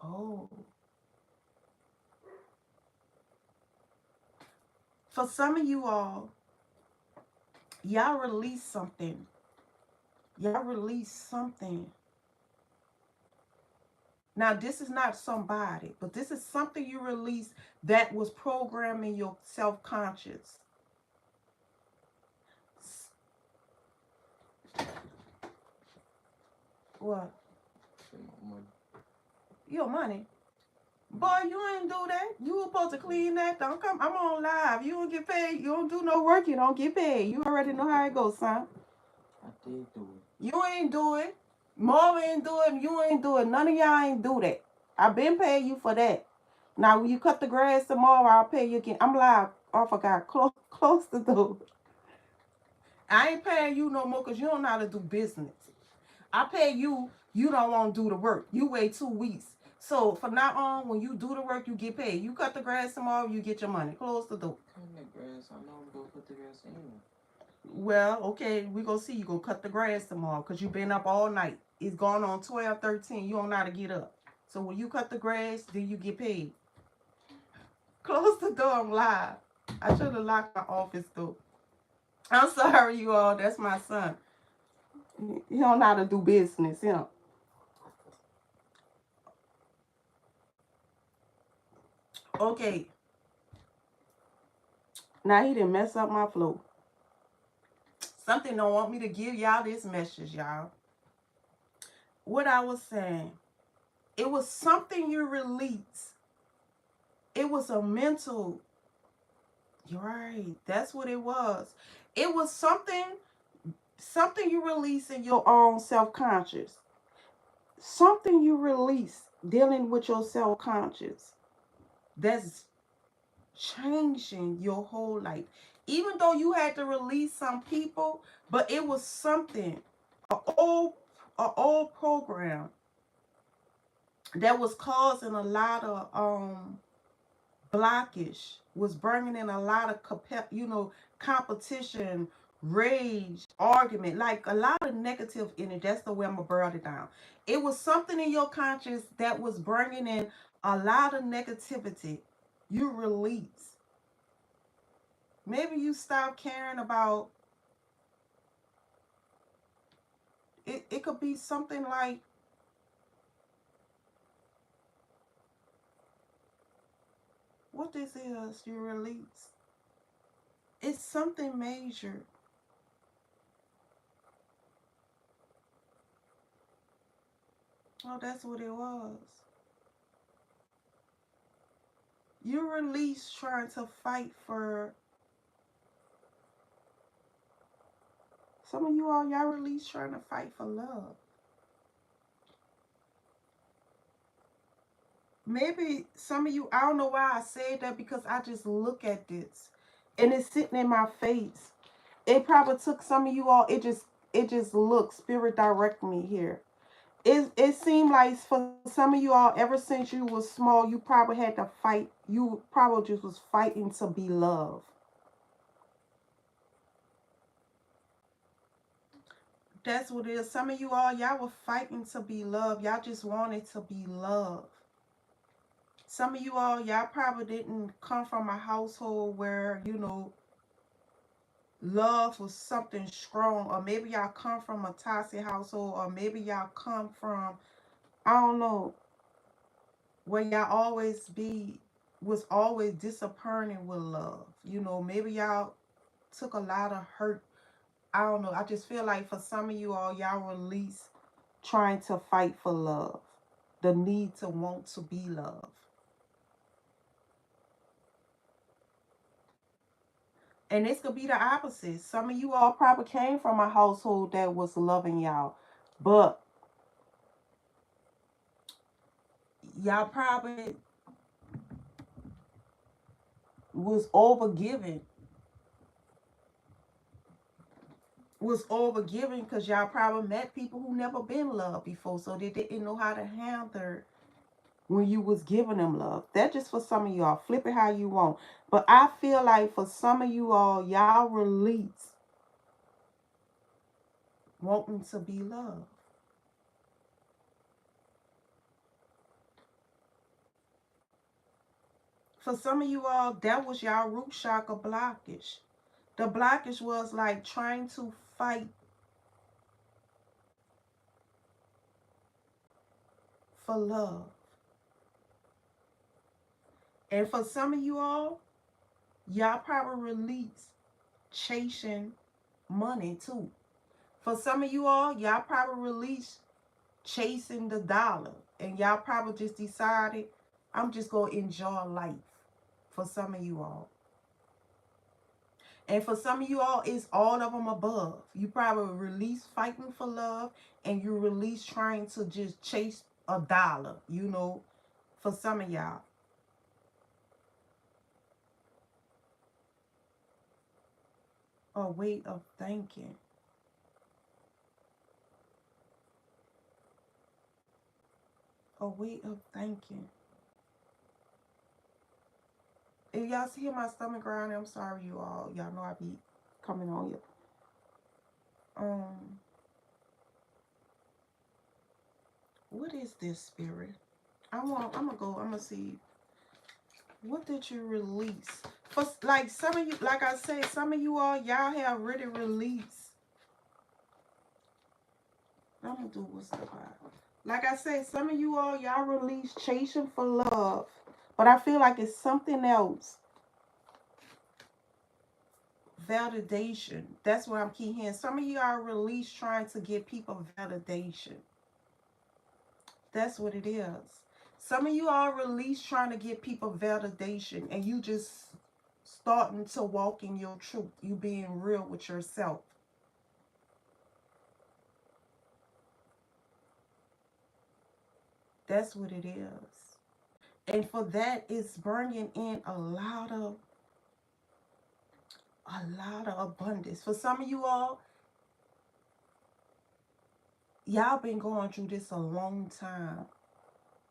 Oh. For some of you all, y'all release something. Y'all release something. Now, this is not somebody, but this is something you release that was programming your self-conscious. What? My money. Your money? Boy, you ain't do that. You were supposed to clean that. Don't come. I'm on live. You don't get paid. You don't do no work. You don't get paid. You already know how it goes, son. I did do it. You ain't do it. Marvin ain't do it. You ain't do it. None of y'all ain't do that. I been paying you for that. Now, when you cut the grass tomorrow, I'll pay you again. I'm live. Oh, I forgot. Close the door. I ain't paying you no more because you don't know how to do business. I pay you. You don't want to do the work. You wait 2 weeks. So, from now on, when you do the work, you get paid. You cut the grass tomorrow, you get your money. Close the door. Cutting the grass. I know I'm going to cut the grass anyway. Well, okay, we gonna see you gonna cut the grass tomorrow because you been up all night. It's gone on 12, 13. You don't know how to get up. So when you cut the grass, then you get paid. Close the door, I'm live. I should have locked my office door. I'm sorry, you all. That's my son. He don't know how to do business, you know. Okay. Now he didn't mess up my flow. Something don't want me to give y'all this message, y'all. What I was saying, it was something you release. It was a mental. You're right. That's what it was. It was something you release in your own self-conscious. Something you release dealing with your self-conscious. That's changing your whole life. Even though you had to release some people, but it was something, an old program that was causing a lot of blockage, was bringing in a lot of competition, rage, argument, like a lot of negative energy. That's the way I'm gonna burn it down. It was something in your conscience that was bringing in a lot of negativity. You release. Maybe you stop caring about it. It could be something like, what this is, you release. It's something major. Oh, that's what it was. You release trying to fight for. Some of you all, y'all release trying to fight for love. Maybe some of you, I don't know why I said that, because I just look at this and it's sitting in my face. It probably took some of you all, it just looked, spirit direct me here. It seemed like for some of you all, ever since you was small, you probably had to fight. You probably just was fighting to be loved. That's what it is. Some of you all, y'all were fighting to be loved. Y'all just wanted to be loved. Some of you all, y'all probably didn't come from a household where, love was something strong. Or maybe y'all come from a toxic household. Or maybe y'all come from, I don't know, where y'all was always disappointed with love. Maybe y'all took a lot of hurt. I don't know. I just feel like for some of you all, y'all release trying to fight for love. The need to want to be loved. And this could be the opposite. Some of you all probably came from a household that was loving y'all. But y'all probably was overgiving. Because y'all probably met people who never been loved before. So they didn't know how to handle when you was giving them love. That's just for some of y'all. Flip it how you want. But I feel like for some of you all, y'all release wanting to be loved. For some of you all, that was y'all root chakra blockage. The blockage was like trying to fight for love. And for some of you all, y'all probably release chasing money too. For some of you all, y'all probably release chasing the dollar. And y'all probably just decided, I'm just going to enjoy life. For some of you all. And for some of you all, it's all of them above. You probably release fighting for love, and you release trying to just chase a dollar, you know, for some of y'all. A weight of thinking. A weight of thinking. If y'all see my stomach growling, I'm sorry, you all. Y'all know I be coming on you. What is this, spirit? I'm gonna see. What did you release? For like some of you, like I said, some of you all, y'all have already released. I'm gonna do what's the Bible. Like I said, some of you all, y'all release chasing for love, but I feel like it's something else. Validation. That's what I'm keep hearing. Some of you are release trying to get people validation. That's what it is. Some of you are release trying to get people validation, and you just starting to walk in your truth. You being real with yourself. That's what it is. And for that, it's bringing in a lot of abundance. For some of you all, y'all been going through this a long time,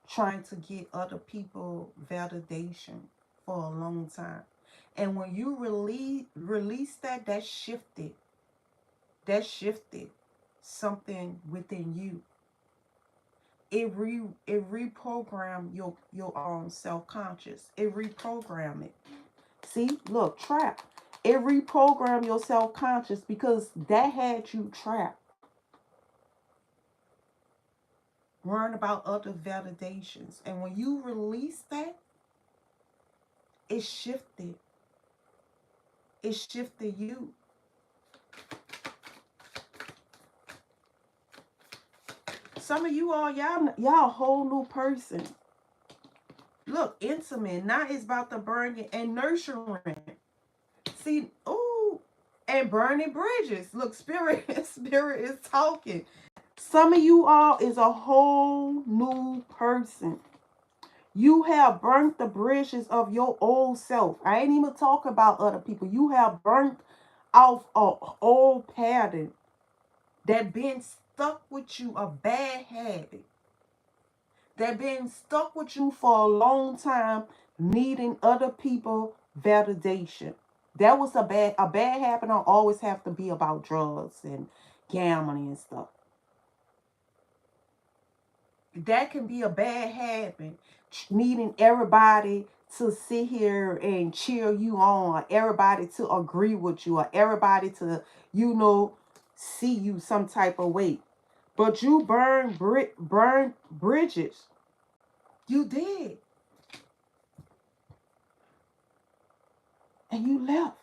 trying to get other people validation for a long time. And when you release that shifted. That shifted something within you. It reprogrammed your own self-conscious. It reprogrammed it. See, look, trap. It reprogrammed your self-conscious because that had you trapped. Worrying about other validations. And when you release that, it shifted. It shifted you. Some of you all, y'all a whole new person. Look, intimate. Now it's about the burning and nurturing. See, ooh, and burning bridges. Look, spirit is talking. Some of you all is a whole new person. You have burnt the bridges of your old self. I ain't even talking about other people. You have burnt off an old pattern that been stuck with you, a bad habit that been stuck with you for a long time, needing other people validation. That was a bad habit. Don't always have to be about drugs and gambling and stuff. That can be a bad habit, needing everybody to sit here and cheer you on, or everybody to agree with you, or everybody to, see you some type of way. But you burn bridges. You did. And you left.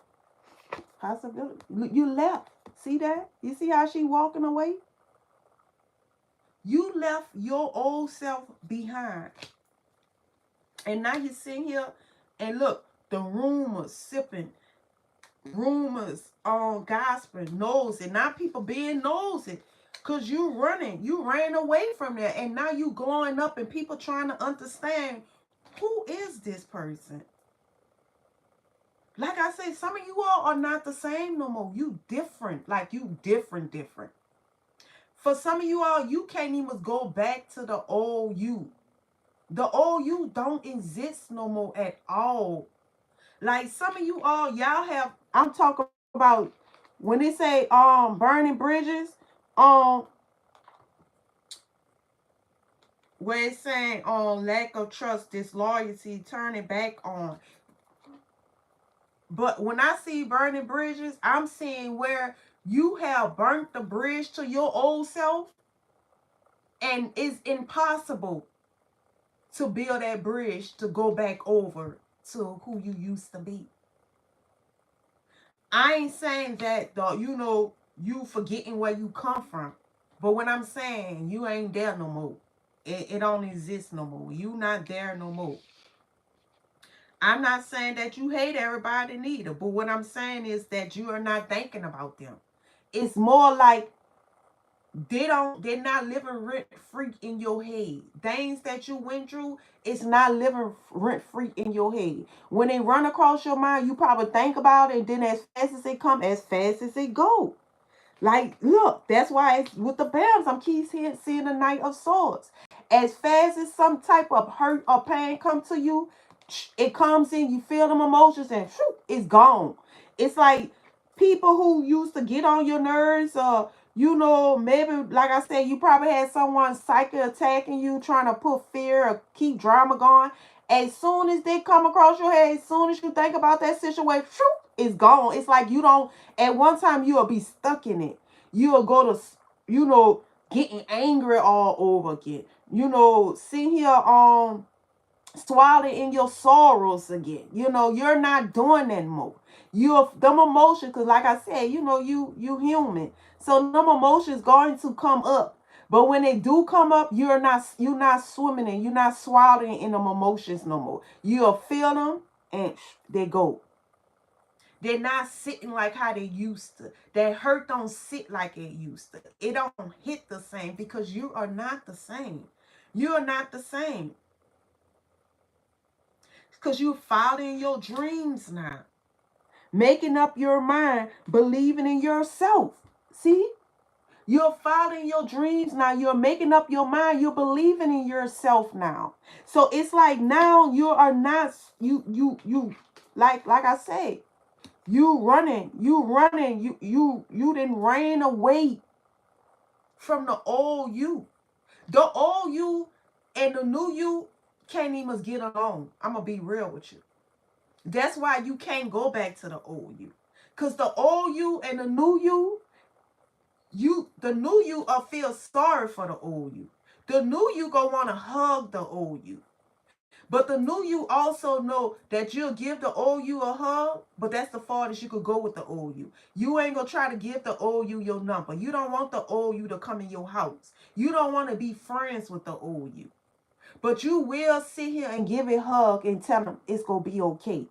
Possibility. You left. See that? You see how she walking away? You left your old self behind. And now you're sitting here and look, the rumors sipping, rumors on gossiping, nosy. Now people being nosy. Because you running. You ran away from there. And now you glowing up and people trying to understand, who is this person? Like I say, some of you all are not the same no more. You different. Like you different. For some of you all, you can't even go back to the old you. The old you don't exist no more at all. Like some of you all, y'all have, I'm talking about when they say burning bridges, where it's saying lack of trust, disloyalty, turning back on. But when I see burning bridges, I'm seeing where you have burnt the bridge to your old self, and it's impossible to build that bridge to go back over to who you used to be. I ain't saying that, though, you forgetting where you come from. But when I'm saying you ain't there no more, it don't exist no more. You not there no more. I'm not saying that you hate everybody neither, but what I'm saying is that you are not thinking about them. It's more like they're not living rent free in your head. Things that you went through, it's not living rent free in your head. When they run across your mind, you probably think about it, and then as fast as it come, as fast as it go. Like, look, that's why it's with the Bams, I'm keep seeing the Knight of Swords. As fast as some type of hurt or pain come to you, it comes in, you feel them emotions, and it's gone. It's like people who used to get on your nerves, or maybe like I said, you probably had someone psychic attacking you, trying to put fear or keep drama going. As soon as they come across your head, as soon as you think about that situation, it's gone. It's like you don't, at one time you'll be stuck in it. You'll go to, getting angry all over again. Sitting here swallowing in your sorrows again. You're not doing that more. You're them emotions, because like I said, you human. So them emotions going to come up. But when they do come up, you're not swimming in, you're not swallowing in them emotions no more. You'll feel them and they go. They're not sitting like how they used to. That hurt don't sit like it used to. It don't hit the same because you are not the same. You are not the same. Because you're following your dreams now. Making up your mind, believing in yourself. See? You're following your dreams now. You're making up your mind. You're believing in yourself now. So it's like now you are not you like I say, you didn't ran away from the old you. The old you and the new you can't even get along. I'm gonna be real with you. That's why you can't go back to the old you. Cause the old you and the new the new you feel sorry for the old you. The new you gonna wanna hug the old you. But the new you also know that you'll give the old you a hug, but that's the farthest you could go with the old you. You ain't gonna try to give the old you your number. You don't want the old you to come in your house. You don't want to be friends with the old you. But you will sit here and give a hug and tell them it's gonna be okay.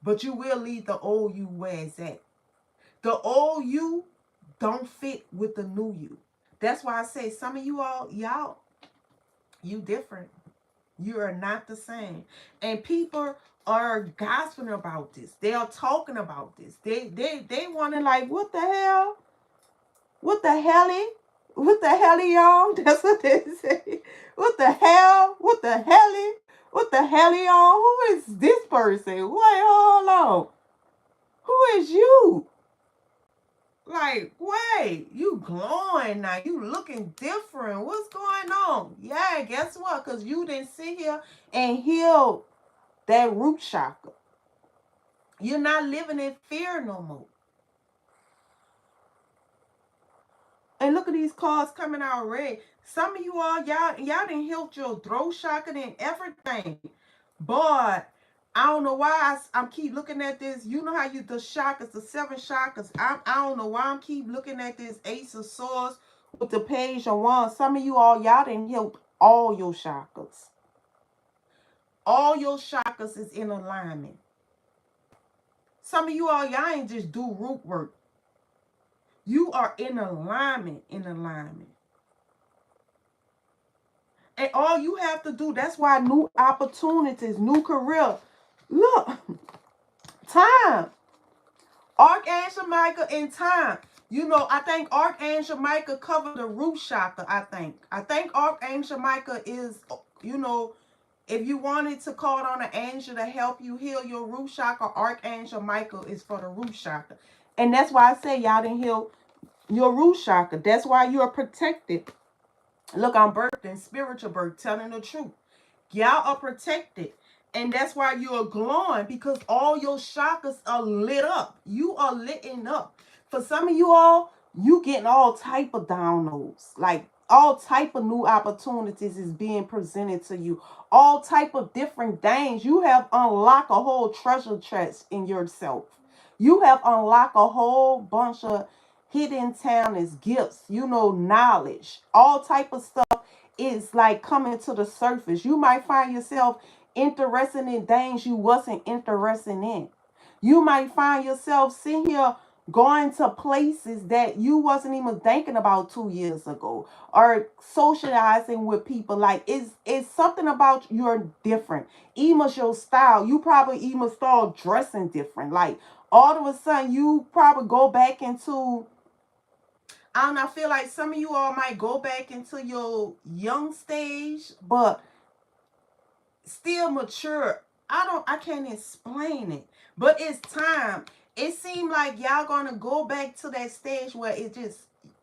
But you will leave the old you where it's at. The old you don't fit with the new you. That's why I say some of you all, y'all, you different. You are not the same. And people are gossiping about this. They are talking about this. They wonder like, what the hell? What the helly? What the helly, y'all? That's what they say. What the hell? What the helly? What the helly, y'all? Who is this person? Wait, hold on. Who is you? Like, wait, you glowing now. You looking different. What's going on? Yeah, guess what? Because you didn't sit here and heal that root chakra. You're not living in fear no more. And look at these cards coming out red. Some of you all, y'all didn't heal your throat chakra and everything. But I don't know why I'm keep looking at this. You know how the chakras, the 7 chakras. I don't know why I'm keep looking at this Ace of Swords with the page of wands. Some of you all, y'all didn't heal all your chakras. All your chakras is in alignment. Some of you all, y'all ain't just do root work. You are in alignment, And all you have to do, that's why new opportunities, new career. Look, time. Archangel Michael in time. I think Archangel Michael covered the root chakra, I think. I think Archangel Michael is, if you wanted to call on an angel to help you heal your root chakra, Archangel Michael is for the root chakra. And that's why I say y'all didn't heal your root chakra. That's why you are protected. Look, I'm birthed in spiritual birth, telling the truth. Y'all are protected. And that's why you're glowing, because all your chakras are lit up. You are lit up. For some of you all, you getting all type of downloads. Like all type of new opportunities is being presented to you. All type of different things. You have unlocked a whole treasure chest in yourself. You have unlocked a whole bunch of hidden talents, gifts, knowledge, all type of stuff is like coming to the surface. You might find yourself interested in things you wasn't interested in. You might find yourself sitting here going to places that you wasn't even thinking about 2 years ago, or socializing with people. Like it's something about you're different. Even your style, you probably even start dressing different. Like all of a sudden you probably go back into, I don't know, I feel like some of you all might go back into your young stage, but still mature. I can't explain it. But it's time. It seemed like y'all gonna go back to that stage where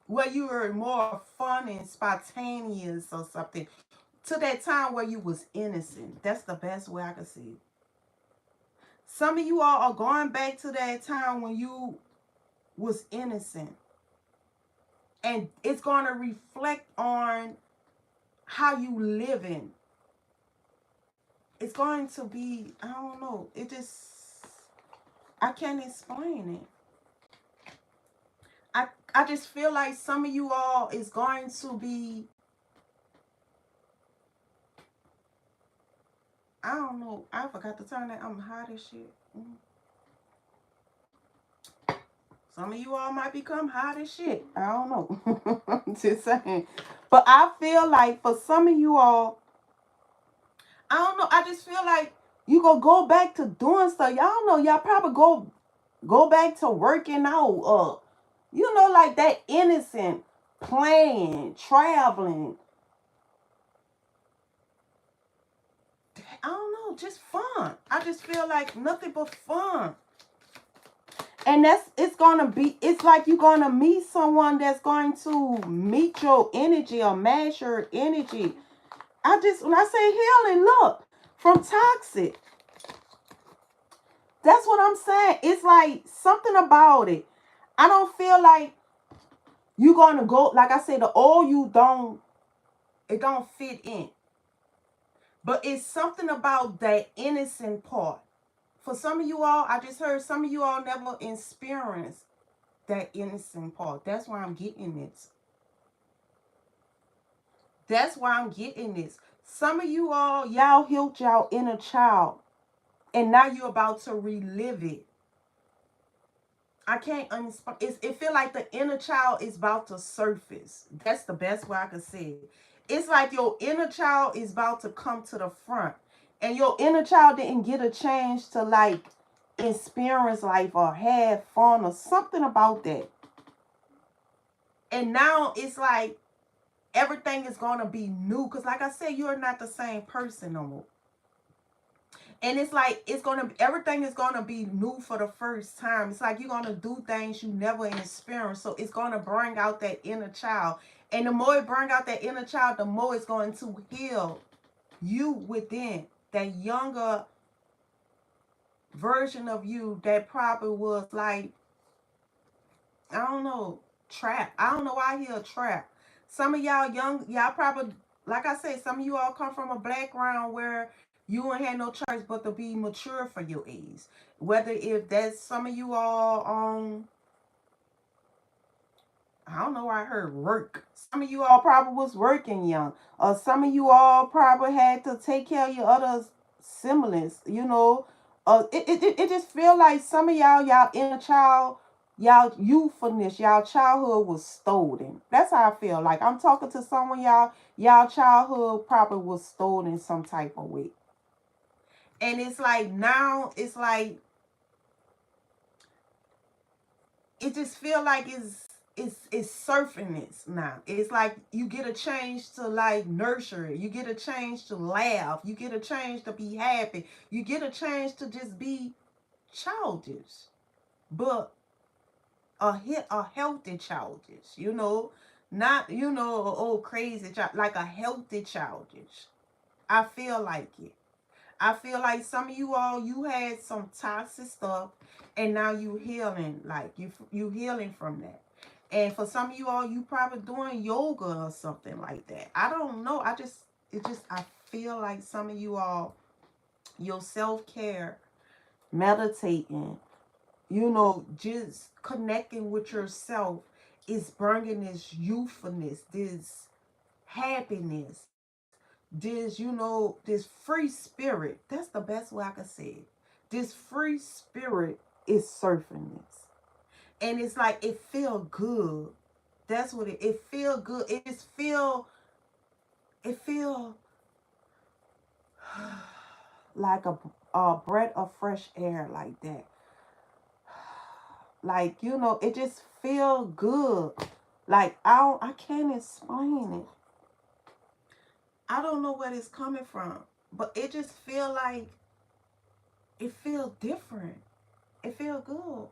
where you were more fun and spontaneous or something. To that time where you was innocent. That's the best way I can see it. Some of you all are going back to that time when you was innocent. And it's gonna reflect on how you living. It's going to be, I don't know. I can't explain it. I just feel like some of you all is going to be, I don't know. I forgot to turn that. I'm hot as shit. Some of you all might become hot as shit. I don't know. I'm just saying. But I feel like for some of you all, I don't know. I just feel like you gonna go back to doing stuff. Y'all know. Y'all probably go back to working out. Like that innocent playing, traveling. I don't know, just fun. I just feel like nothing but fun. And it's like you're gonna meet someone that's going to meet your energy or match your energy. When I say healing, look, from toxic. That's what I'm saying. It's like something about it. I don't feel like you're gonna go, like I said, the oil it don't fit in. But it's something about that innocent part. For some of you all, I just heard some of you all never experienced that innocent part. That's why I'm getting this. That's why I'm getting this. Some of you all, y'all healed y'all inner child. And now you're about to relive it. I can't understand. It feel like the inner child is about to surface. That's the best way I could say it. It's like your inner child is about to come to the front. And your inner child didn't get a chance to like experience life or have fun or something about that. And now it's like everything is going to be new. Because like I said, you're not the same person no more. And it's like everything is gonna be new for the first time. It's like you're gonna do things you never experienced. So it's gonna bring out that inner child. And the more it brings out that inner child, the more it's going to heal you within. That younger version of you that probably was like, I don't know, trapped. I don't know why I hear trap. Some of y'all probably, like I said, some of you all come from a background where you ain't had no choice but to be mature for your age. Whether if that's some of you all I don't know why I heard work. Some of you all probably was working young. Or some of you all probably had to take care of your other siblings, it just feel like some of y'all inner child, y'all youthfulness, y'all childhood was stolen. That's how I feel. Like I'm talking to someone, y'all childhood probably was stolen some type of way. And it's like now it's like it just feel like it's surfing this now. It's like you get a change to like nurture it. You get a change to laugh. You get a change to be happy. You get a change to just be childish. But a healthy childish, not old crazy child, like a healthy childish. I feel like it. I feel like some of you all, you had some toxic stuff, and now you healing, like you healing from that. And for some of you all, you probably doing yoga or something like that. I don't know. I feel like some of you all, your self-care, meditating, just connecting with yourself is bringing this youthfulness, this happiness, this free spirit. That's the best way I could say it. This free spirit is surfing this. And it's like it feel good. That's what it feel good. It just feel like a breath of fresh air like that. Like, it just feel good. Like I can't explain it. I don't know where it's coming from, but it just feel like it feel different. It feel good.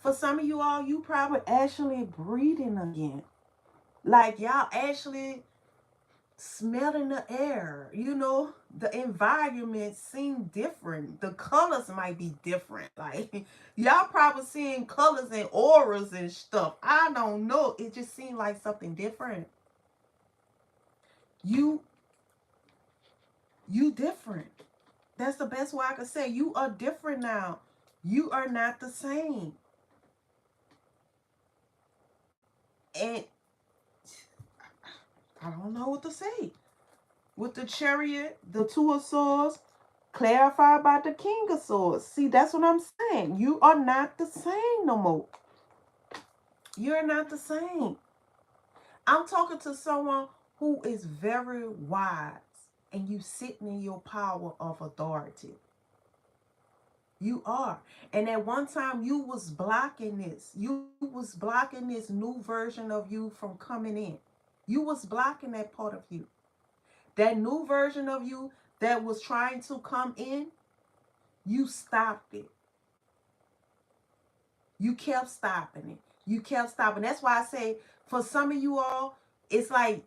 For some of you all, you probably actually breathing again. Like y'all actually smelling the air. The environment seem different. The colors might be different. Like y'all probably seeing colors and auras and stuff. I don't know. It just seemed like something different. You different. That's the best way I could say. You are different now. You are not the same. And I don't know what to say. With the chariot, the two of swords, clarified by the king of swords. See, that's what I'm saying. You are not the same no more. You're not the same. I'm talking to someone who is very wise and you sitting in your power of authority. You are. And at one time you was blocking this. You was blocking this new version of you from coming in. You was blocking that part of you. That new version of you that was trying to come in, you stopped it. You kept stopping it. You kept stopping. That's why I say for some of you all, it's like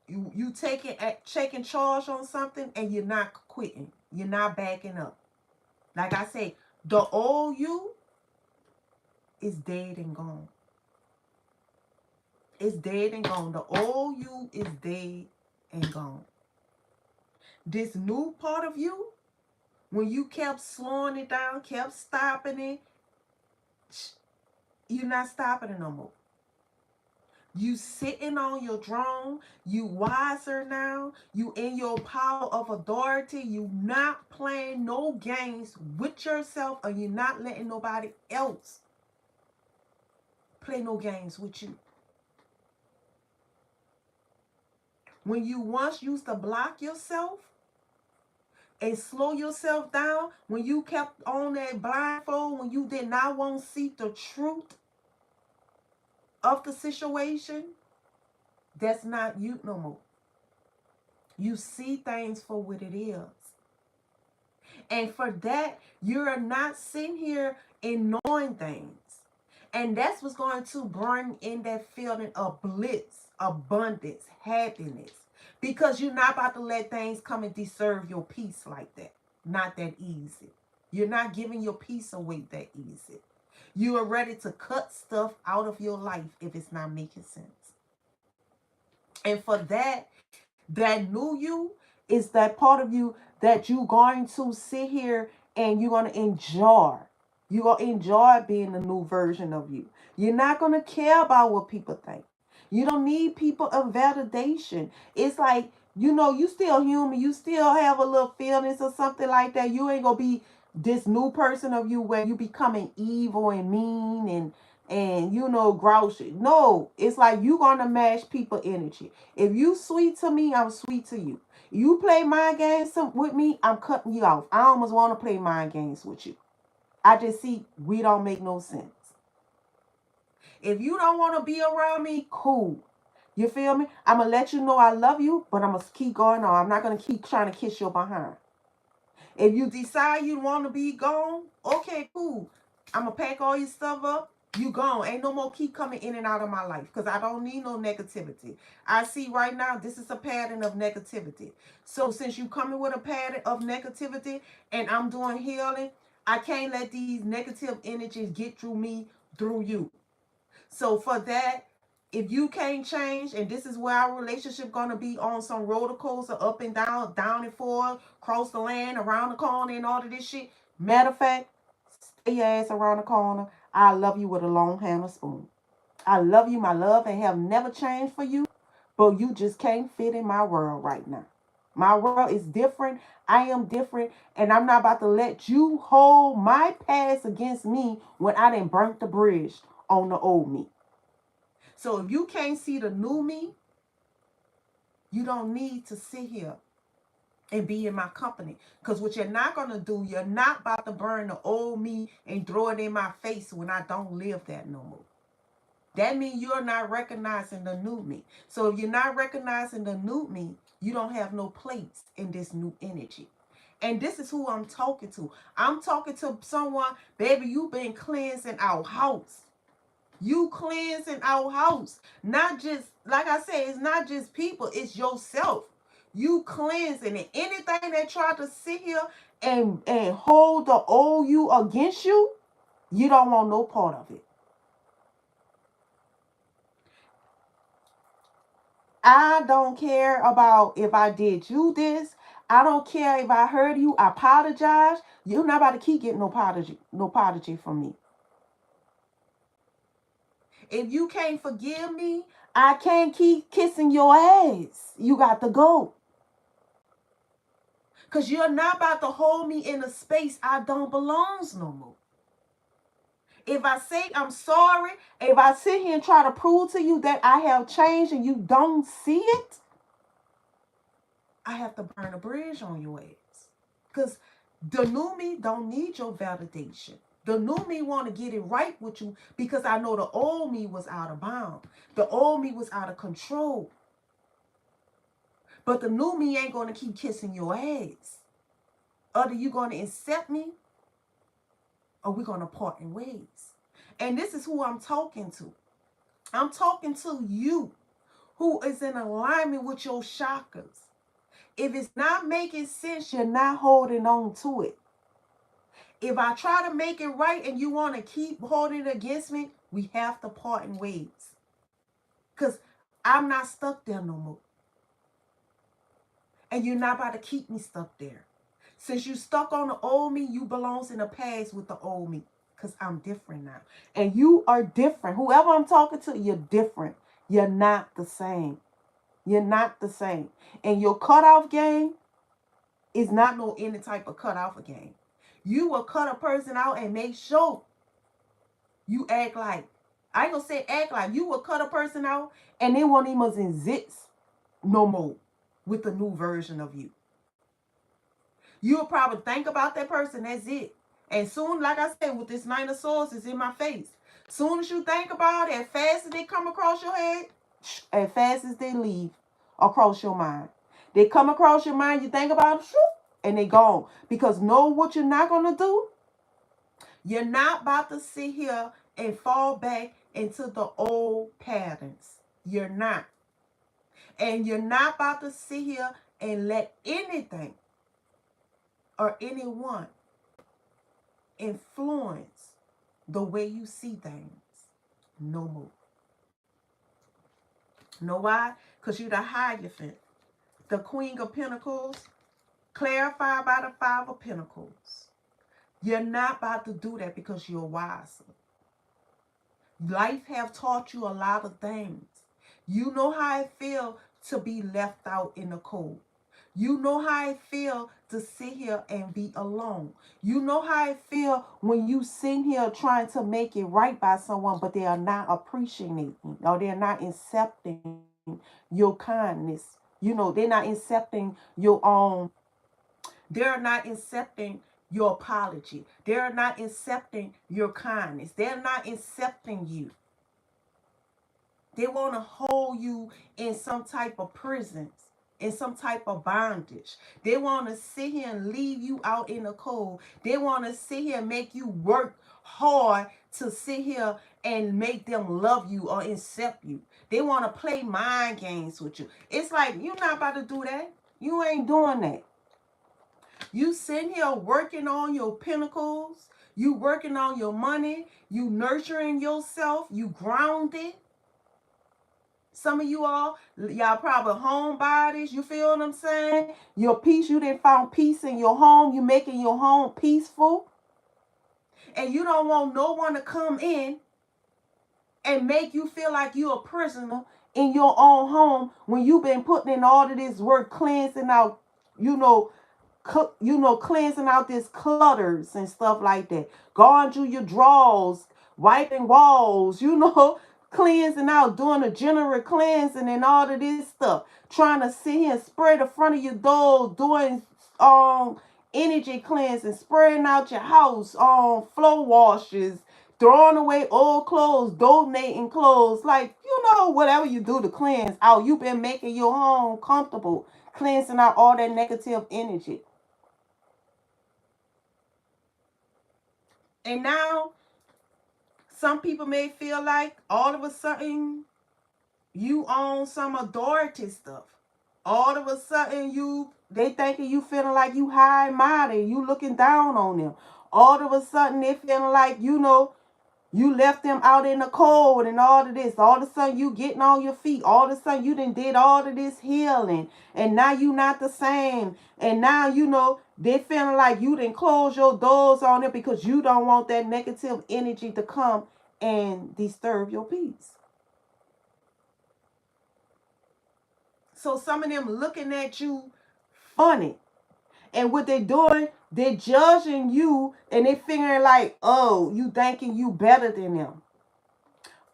you taking charge on something and you're not quitting. You're not backing up. Like I say, the old you is dead and gone. It's dead and gone. The old you is dead and gone. This new part of you, when you kept slowing it down, kept stopping it, you're not stopping it no more. You sitting on your throne. You wiser now. You in your power of authority. You not playing no games with yourself, or you not letting nobody else play no games with you. When you once used to block yourself and slow yourself down, when you kept on that blindfold, when you did not want to see the truth of the situation, that's not you no more. You see things for what it is. And for that, you're not sitting here ignoring things. And that's what's going to bring in that feeling of bliss, abundance, happiness. Because you're not about to let things come and disturb your peace like that. Not that easy. You're not giving your peace away that easy. You are ready to cut stuff out of your life if it's not making sense. And for that new you is that part of you that you're going to sit here and you're going to enjoy. You're going to enjoy being the new version of you. You're not going to care about what people think. You don't need people of validation. It's like, you still human. You still have a little feelings or something like that. You ain't going to be this new person of you where you becoming evil and mean and grouchy. No, it's like you gonna match people energy. If you sweet to me, I'm sweet to you. You play mind games with me, I'm cutting you off. I almost want to play mind games with you. I just see we don't make no sense. If you don't want to be around me, cool. You feel me? I'm gonna let you know I love you, but I'm gonna keep going on. I'm not gonna keep trying to kiss your behind. If you decide you want to be gone, okay, cool. I'm gonna pack all your stuff up. You gone. Ain't no more keep coming in and out of my life because I don't need no negativity. I see right now this is a pattern of negativity. So since you coming with a pattern of negativity and I'm doing healing, I can't let these negative energies get through me through you. So for that, if you can't change, and this is where our relationship gonna be on some roller coaster, up and down, down and forward, cross the land, around the corner, and all of this shit. Matter of fact, stay your ass around the corner. I love you with a long handle spoon. I love you, my love, and have never changed for you, but you just can't fit in my world right now. My world is different. I am different, and I'm not about to let you hold my past against me when I done burnt the bridge on the old me. So if you can't see the new me, you don't need to sit here and be in my company. Because what you're not going to do, you're not about to burn the old me and throw it in my face when I don't live that no more. That means you're not recognizing the new me. So if you're not recognizing the new me, you don't have no place in this new energy. And this is who I'm talking to. I'm talking to someone, baby, you've been cleansing our house. You cleansing our house. Not just, like I said, it's not just people, it's yourself. You cleansing it. Anything that tried to sit here and hold the old you against you, you don't want no part of it. I don't care about if I did you this. I don't care if I hurt you. I apologize. You're not about to keep getting no apology from me. If you can't forgive me, I can't keep kissing your ass. You got to go. Because you're not about to hold me in a space I don't belong no more. If I say I'm sorry, if I sit here and try to prove to you that I have changed and you don't see it, I have to burn a bridge on your ass. Because the new me don't need your validation. The new me want to get it right with you because I know the old me was out of bounds. The old me was out of control. But the new me ain't going to keep kissing your ass. Either you going to accept me or we're going to part in ways. And this is who I'm talking to. I'm talking to you who is in alignment with your chakras. If it's not making sense, you're not holding on to it. If I try to make it right and you want to keep holding it against me, we have to part in ways. Because I'm not stuck there no more. And you're not about to keep me stuck there. Since you stuck on the old me, you belongs in the past with the old me. Because I'm different now. And you are different. Whoever I'm talking to, you're different. You're not the same. You're not the same. And your cutoff game is not no any type of cutoff game. You will cut a person out and make sure you act like, I ain't gonna say act like, you will cut a person out and they won't even exist no more with the new version of you. You'll probably think about that person, that's it. And soon, like I said, with this Nine of Swords is in my face. Soon as you think about it, as fast as they come across your head, as fast as they leave across your mind. They come across your mind, you think about it, and they gone. Because know what you're not going to do? You're not about to sit here and fall back into the old patterns. You're not. And you're not about to sit here and let anything or anyone influence the way you see things. No more. Know why? Because you're the Hierophant. The Queen of Pentacles, clarified by the Five of Pentacles. You're not about to do that because you're wiser. Life have taught you a lot of things. You know how it feels to be left out in the cold. You know how it feels to sit here and be alone. You know how it feels when you sit here trying to make it right by someone, but they are not appreciating or they're not accepting your kindness. You know, they're not accepting your own. They're not accepting your apology. They're not accepting your kindness. They're not accepting you. They want to hold you in some type of prisons, in some type of bondage. They want to sit here and leave you out in the cold. They want to sit here and make you work hard to sit here and make them love you or accept you. They want to play mind games with you. It's like, you're not about to do that. You ain't doing that. You sitting here working on your pinnacles. You working on your money. You nurturing yourself. You grounded. Some of you all, y'all probably homebodies. You feel what I'm saying? Your peace, you didn't find peace in your home. You making your home peaceful. And you don't want no one to come in and make you feel like you're a prisoner in your own home when you've been putting in all of this work cleansing out, cleansing out this clutters and stuff like that. Going through your drawers, wiping walls, cleansing out, doing a general cleansing and all of this stuff. Trying to sit here and spray the front of your door, doing energy cleansing, spraying out your house, floor washes, throwing away old clothes, donating clothes, like, whatever you do to cleanse out. You've been making your home comfortable, cleansing out all that negative energy. And now, some people may feel like all of a sudden you own some authority stuff. All of a sudden they thinking you feeling like you high and mighty, you looking down on them. All of a sudden they feeling like, you left them out in the cold and all of this. All of a sudden you getting on your feet. All of a sudden you done did all of this healing. And now you not the same. And now, they feeling like you didn't close your doors on it because you don't want that negative energy to come and disturb your peace. So some of them looking at you funny. And what they doing, they're judging you and they figuring like, oh, you thinking you better than them.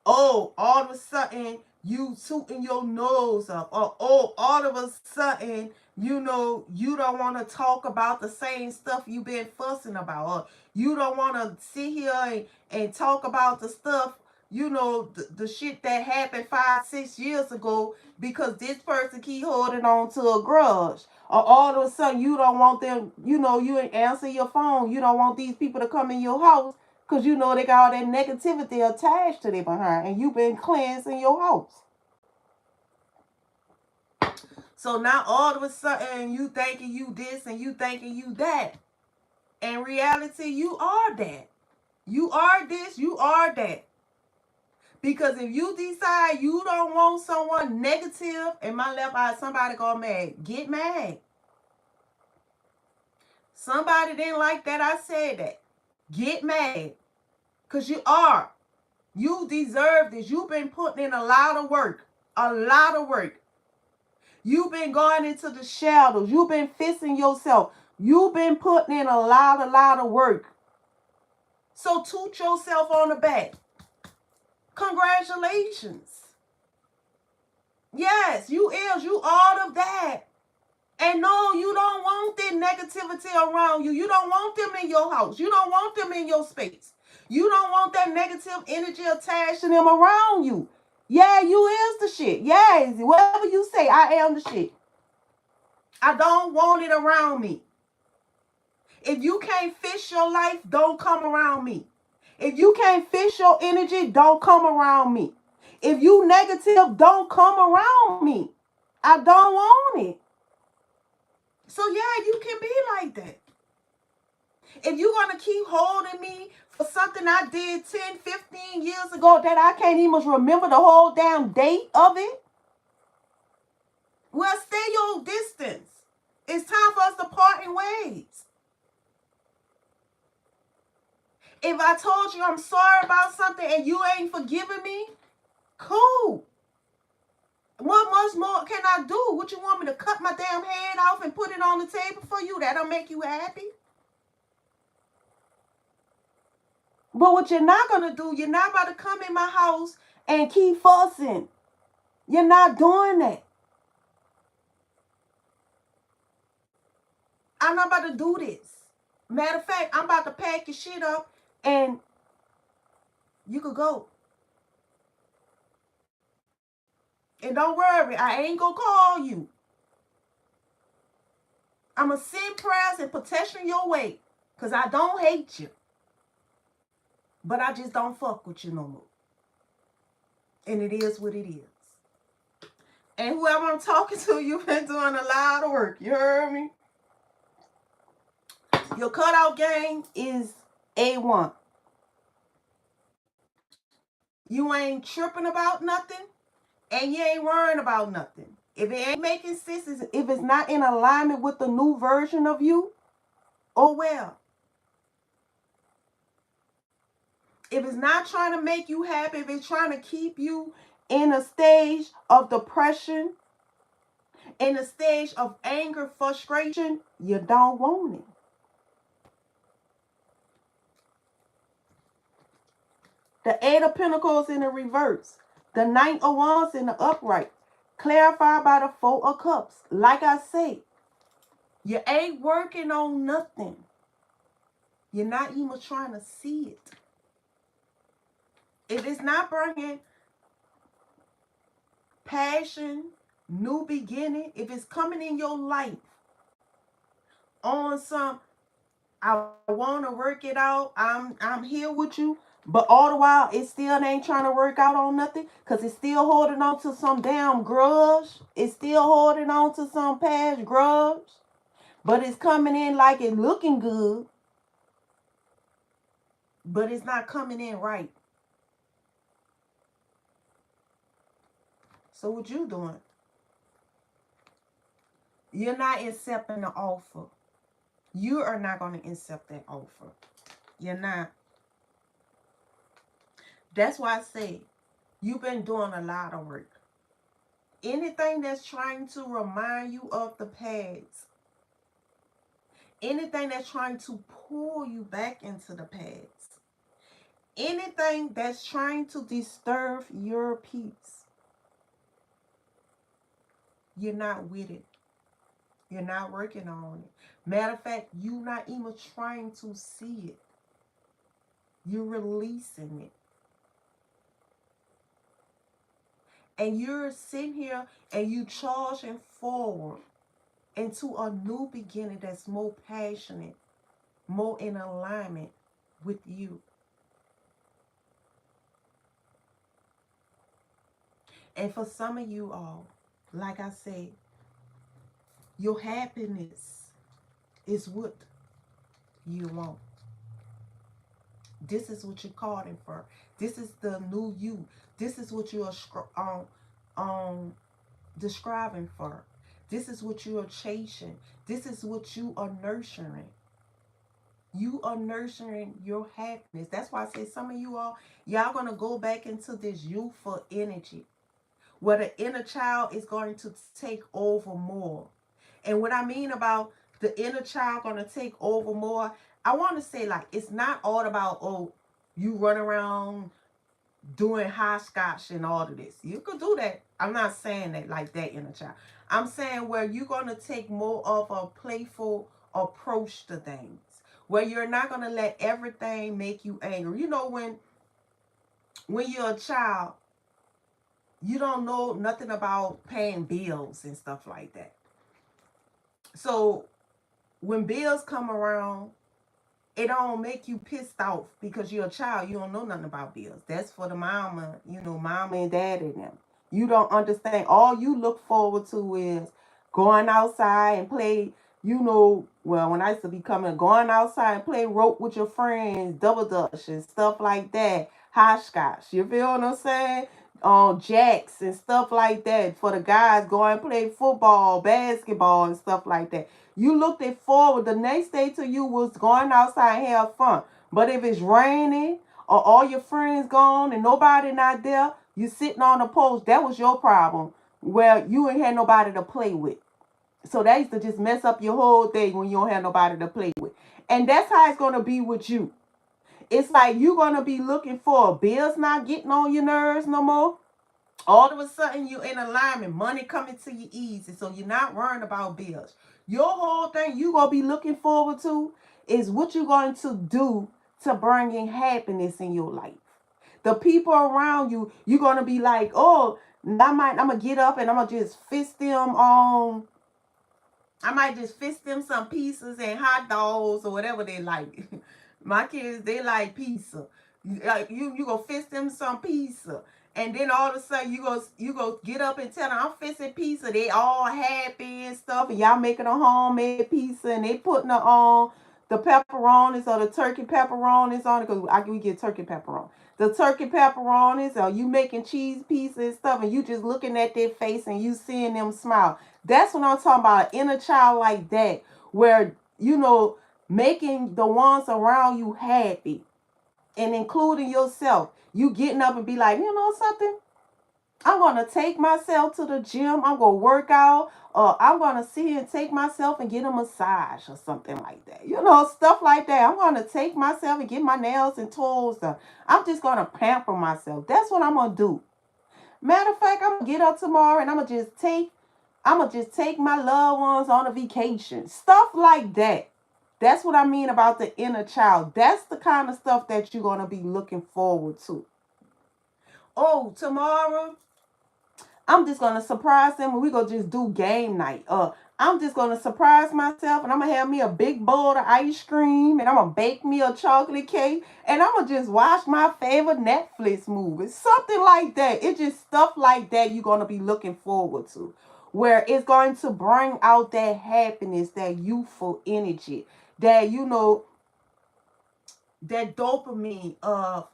Oh, all of a sudden you tooting your nose up. Or, oh, all of a sudden, you don't want to talk about the same stuff you've been fussing about. Or you don't want to sit here and talk about the stuff, the shit that happened 5-6 years ago because this person keep holding on to a grudge. Or all of a sudden you don't want them, you ain't answer your phone. You don't want these people to come in your house because they got all that negativity attached to their behind. And you've been cleansing your house. So now all of a sudden you thinking you this and you thinking you that. In reality, you are that. You are this, you are that. Because if you decide you don't want someone negative, in my left eye, somebody got mad. Get mad. Somebody didn't like that I said that. Get mad. Because you are. You deserve this. You've been putting in a lot of work. A lot of work. You've been going into the shadows. You've been fixing yourself. You've been putting in a lot of work. So toot yourself on the back. Congratulations. Yes, you all of that. And no, you don't want that negativity around you. You don't want them in your house. You don't want them in your space. You don't want that negative energy attached to them around you. Yeah, you is the shit. Yes, whatever you say, I am the shit. I don't want it around me. If you can't fix your life, don't come around me. If you can't fix your energy, don't come around me. If you negative, don't come around me. I don't want it. So yeah, you can be like that. If you're going to keep holding me for something I did 10, 15 years ago that I can't even remember the whole damn date of it, well, stay your distance. It's time for us to part in ways. If I told you I'm sorry about something and you ain't forgiving me, cool. What much more can I do? What you want me to cut my damn head off and put it on the table for you? That'll make you happy? But what you're not going to do, you're not about to come in my house and keep fussing. You're not doing that. I'm not about to do this. Matter of fact, I'm about to pack your shit up and you could go. And don't worry, I ain't going to call you. I'm going to send prayers and protection your way because I don't hate you. But I just don't fuck with you no more. And it is what it is. And whoever I'm talking to, you've been doing a lot of work. You heard me? Your cutout game is A1. You ain't tripping about nothing, and you ain't worrying about nothing. If it ain't making sense, if it's not in alignment with the new version of you, oh well. If it's not trying to make you happy, if it's trying to keep you in a stage of depression, in a stage of anger, frustration, you don't want it. The Eight of Pentacles in the reverse. The Knight of Wands in the upright. Clarified by the Four of Cups. Like I say, you ain't working on nothing. You're not even trying to see it. If it's not bringing passion, new beginning, if it's coming in your life on some, I want to work it out, I'm here with you, but all the while it still ain't trying to work out on nothing because it's still holding on to some damn grudge. It's still holding on to some past grudge, but it's coming in like it's looking good, but it's not coming in right. So what you doing? You're not accepting the offer. You are not going to accept that offer. You're not. That's why I say you've been doing a lot of work. Anything that's trying to remind you of the past, anything that's trying to pull you back into the past, anything that's trying to disturb your peace, you're not with it. You're not working on it. Matter of fact, you're not even trying to see it. You're releasing it. And you're sitting here and you charging forward into a new beginning that's more passionate, more in alignment with you. And for some of you all, like I said, your happiness is what you want. This is what you're calling for. This is the new you. This is what you're describing for. This is what you are chasing. This is what you are nurturing. You are nurturing your happiness. That's why I say some of you all, y'all going to go back into this youthful energy where the inner child is going to take over more. And what I mean about the inner child going to take over more, I want to say, like, it's not all about, oh, you run around doing hopscotch and all of this. You could do that. I'm not saying that like that, inner child. I'm saying where you're going to take more of a playful approach to things, where you're not going to let everything make you angry. You know, when you're a child, you don't know nothing about paying bills and stuff like that. So when bills come around, it don't make you pissed off because you're a child. You don't know nothing about bills. That's for the mama, mama and dad and them. You don't understand. All you look forward to is going outside and play, well, when I used to be coming, going outside and play rope with your friends, double dutch and stuff like that, hopscotch. You feel what I'm saying? Jacks and stuff like that. For the guys, go and play football, basketball and stuff like that. You looked it forward. The next day to you was going outside and have fun. But if it's raining or all your friends gone and nobody not there, you sitting on the post, that was your problem. Where you ain't had nobody to play with. So that used to just mess up your whole day when you don't have nobody to play with. And that's how it's going to be with you. It's like you're going to be looking for bills not getting on your nerves no more. All of a sudden, you're in alignment. Money coming to you easy. So you're not worrying about bills. Your whole thing you're going to be looking forward to is what you're going to do to bring in happiness in your life. The people around you, you're going to be like, oh, I'm going to get up and I'm going to just fist them on. I might just fist them some pizzas and hot dogs or whatever they like. My kids, they like pizza. You go fist them some pizza. And then all of a sudden you go get up and tell them I'm fisting pizza. They all happy and stuff. And y'all making a homemade pizza and they putting it on the pepperonis or the turkey pepperonis on it because we get turkey pepperoni. The turkey pepperonis, or you making cheese pizza and stuff, and you just looking at their face and you seeing them smile. That's what I'm talking about, an inner child like that, where, making the ones around you happy. and including yourself. You getting up and be like, you know something? I'm going to take myself to the gym. I'm going to work out. Or I'm going to sit here and take myself and get a massage or something like that. You know, stuff like that. I'm going to take myself and get my nails and toes done. I'm just going to pamper myself. That's what I'm going to do. Matter of fact, I'm going to get up tomorrow and I'm going to just take my loved ones on a vacation. Stuff like that. That's what I mean about the inner child. That's the kind of stuff that you're going to be looking forward to. Oh, tomorrow I'm just gonna surprise them and we gonna just do game night. I'm just gonna surprise myself and I'm gonna have me a big bowl of ice cream and I'm gonna bake me a chocolate cake and I'm gonna just watch my favorite Netflix movie. Something like that. It's just stuff like that you're gonna be looking forward to. Where it's going to bring out that happiness, that youthful energy, that that dopamine of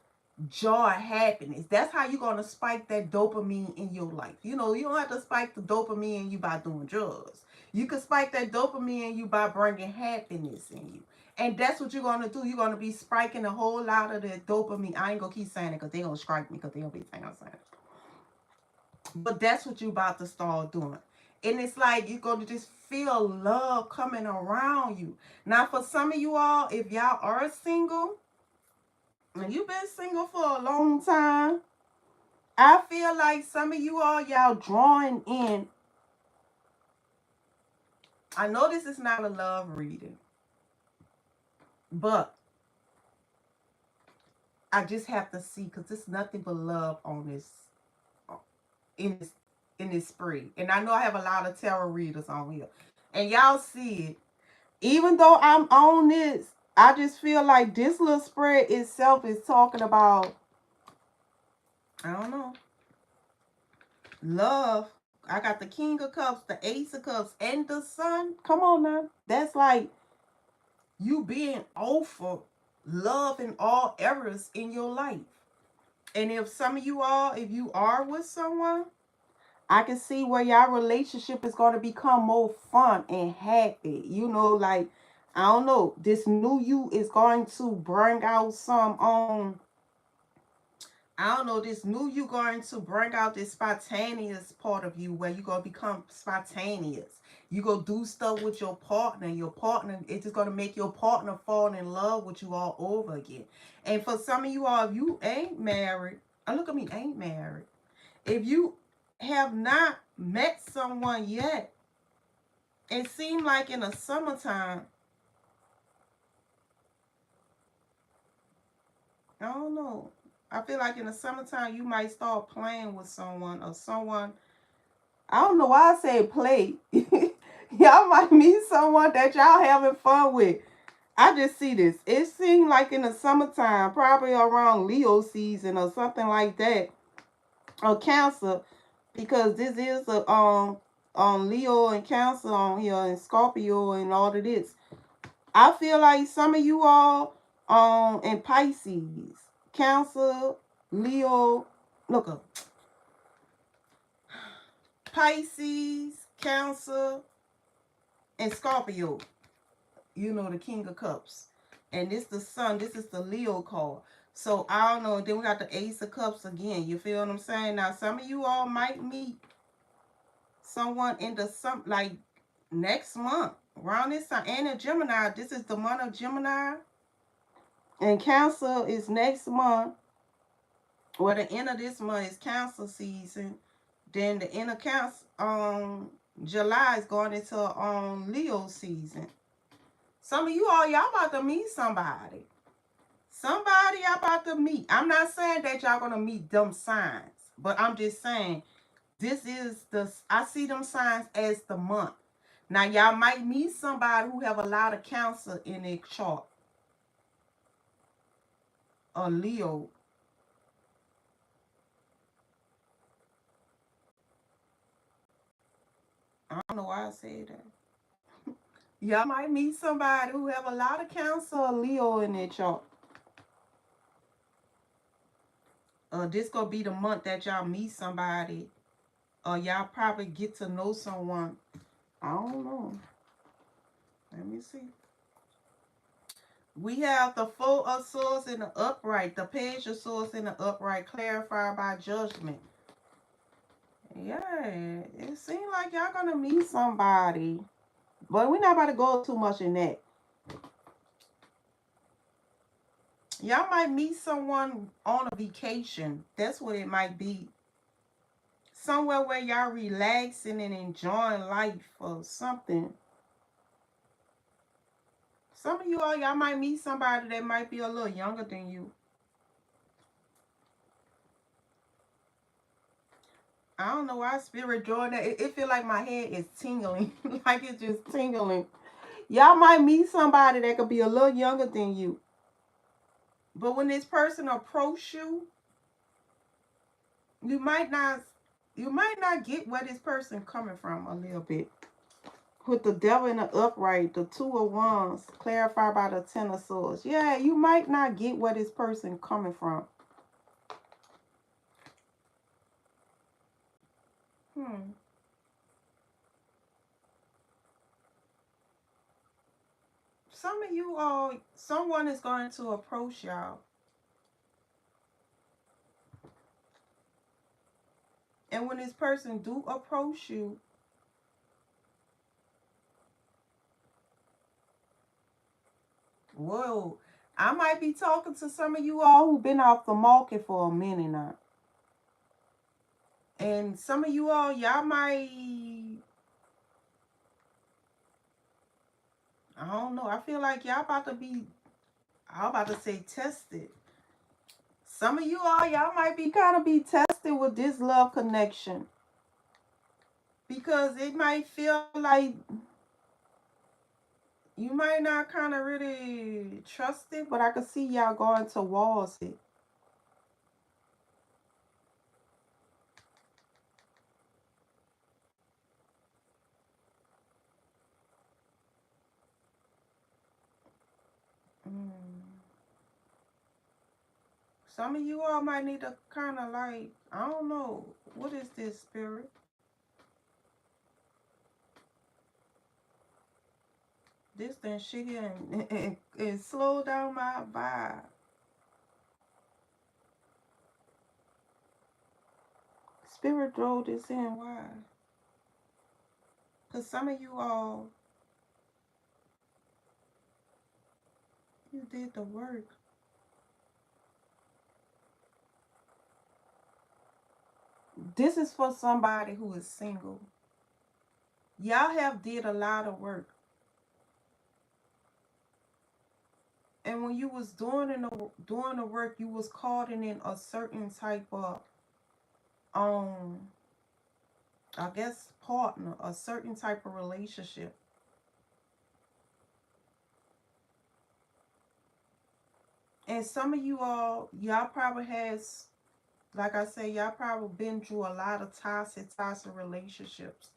joy, happiness. That's how you're going to spike that dopamine in your life. You know, you don't have to spike the dopamine in you by doing drugs. You can spike that dopamine in you by bringing happiness in you. And that's what you're going to do. You're going to be spiking a whole lot of that dopamine. I ain't going to keep saying it because they're going to strike me because they're going to be saying I'm saying it. But that's what you're about to start doing. And it's like you're going to just feel love coming around you. Now, for some of you all, if y'all are single, and you've been single for a long time, I feel like some of you all, y'all drawing in. I know this is not a love reading, but I just have to see because there's nothing but love on this, in this, in this spree. And I know I have a lot of tarot readers on here, and y'all see it. Even though I'm on this, I just feel like this little spread itself is talking about, I don't know, love. I got the King of Cups, the Ace of Cups, and the Sun. Come on now. That's like you being offered love in all areas in your life. And if some of you all, if you are with someone, I can see where your relationship is going to become more fun and happy. You know, like, I don't know, this new you is going to bring out some I don't know, this new you going to bring out this spontaneous part of you where you're going to become spontaneous. You go do stuff with your partner. Your partner, it's just going to make your partner fall in love with you all over again. And for some of you all, if you ain't married, look at me, ain't married. If you have not met someone yet, it seems like in the summertime, I don't know. I feel like in the summertime, you might start playing with someone or someone. I don't know why I say play. Y'all might meet someone that y'all having fun with. I just see this. It seems like in the summertime, probably around Leo season or something like that, or Cancer, because this is a Leo and Cancer on here and Scorpio and all of this. I feel like some of you all in Pisces, Cancer, Leo, look up. Pisces, Cancer, and Scorpio. You know, the King of Cups. And this the Sun. This is the Leo card. So, I don't know. Then we got the Ace of Cups again. You feel what I'm saying? Now, some of you all might meet someone in the like next month. Around this time. And in Gemini. This is the month of Gemini. And Cancer is next month. Well, the end of this month is Cancer season. Then the end of Cancer, July is going into Leo season. Some of you all, y'all about to meet somebody. Somebody y'all about to meet. I'm not saying that y'all going to meet them signs. But I'm just saying, this is I see them signs as the month. Now, y'all might meet somebody who have a lot of Cancer in their chart. Or Leo. I don't know why I said that. Y'all might meet somebody who have a lot of Cancer or Leo in their chart. This gonna be the month that y'all meet somebody. Y'all probably get to know someone. I don't know. Let me see. We have the Four of Swords in the upright, the Page of Swords in the upright, clarified by judgment. Yeah, it seems like y'all gonna meet somebody. But we're not about to go too much in that. Y'all might meet someone on a vacation. That's what it might be. Somewhere where y'all relaxing and enjoying life or something. Some of you all, y'all might meet somebody that might be a little younger than you. I don't know why spirit drawing that. It feel like my head is tingling. Like it's just tingling. Y'all might meet somebody that could be a little younger than you. But when this person approach you, you might not get where this person coming from a little bit. With the devil in the upright, the Two of Wands, clarified by the Ten of Swords. Yeah, you might not get where this person coming from. Some of you all, someone is going to approach y'all. And when this person do approach you, whoa, I might be talking to some of you all who've been off the market for a minute now. And some of you all, y'all might, I don't know, I feel like y'all about to be, I'm about to say tested. Some of you all, y'all might be kind of be tested with this love connection. Because it might feel like you might not kind of really trust it, but I can see y'all going towards it. Some of you all might need to kind of like, I don't know, what is this, spirit? This thing shit here and slow down my vibe. Spirit drove this in. Why? Because some of you all, you did the work. This is for somebody who is single. Y'all have did a lot of work. And when you was doing the work, you was caught in a certain type of I guess partner, a certain type of relationship. And some of you all, y'all probably has, like I say, y'all probably been through a lot of toxic relationships.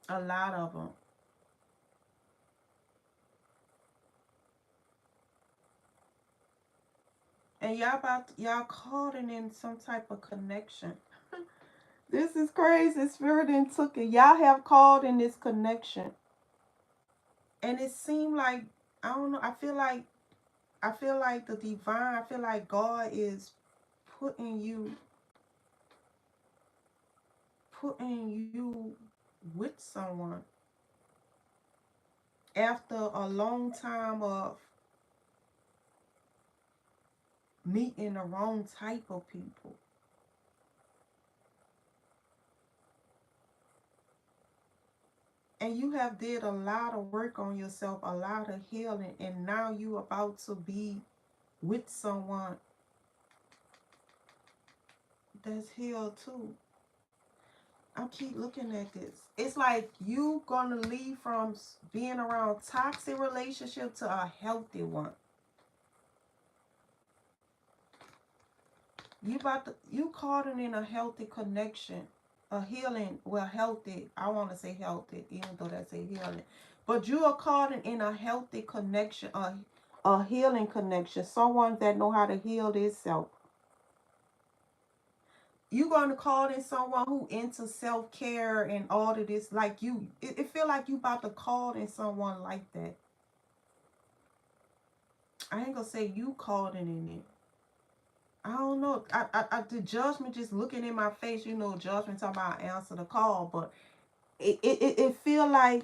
A lot of them. And y'all caught in some type of connection. This is crazy. Spirit and took it. Y'all have called in this connection. And it seemed like, I don't know, I feel like the divine, I feel like God is putting you with someone after a long time of meeting the wrong type of people. And you have did a lot of work on yourself, a lot of healing, and now you about to be with someone that's healed too. I keep looking at this. It's like you gonna leave from being around toxic relationship to a healthy one. You caught in a healthy connection, a healing. Well, healthy. I want to say healthy, even though that's a healing. But you are caught in a healthy connection, a healing connection. Someone that know how to heal themselves. You gonna call in someone who into self-care and all of this, like you, it feel like you about to call in someone like that. I ain't gonna say you called it in it. I don't know. The judgment just looking in my face, judgment talking about answer the call, but it feel like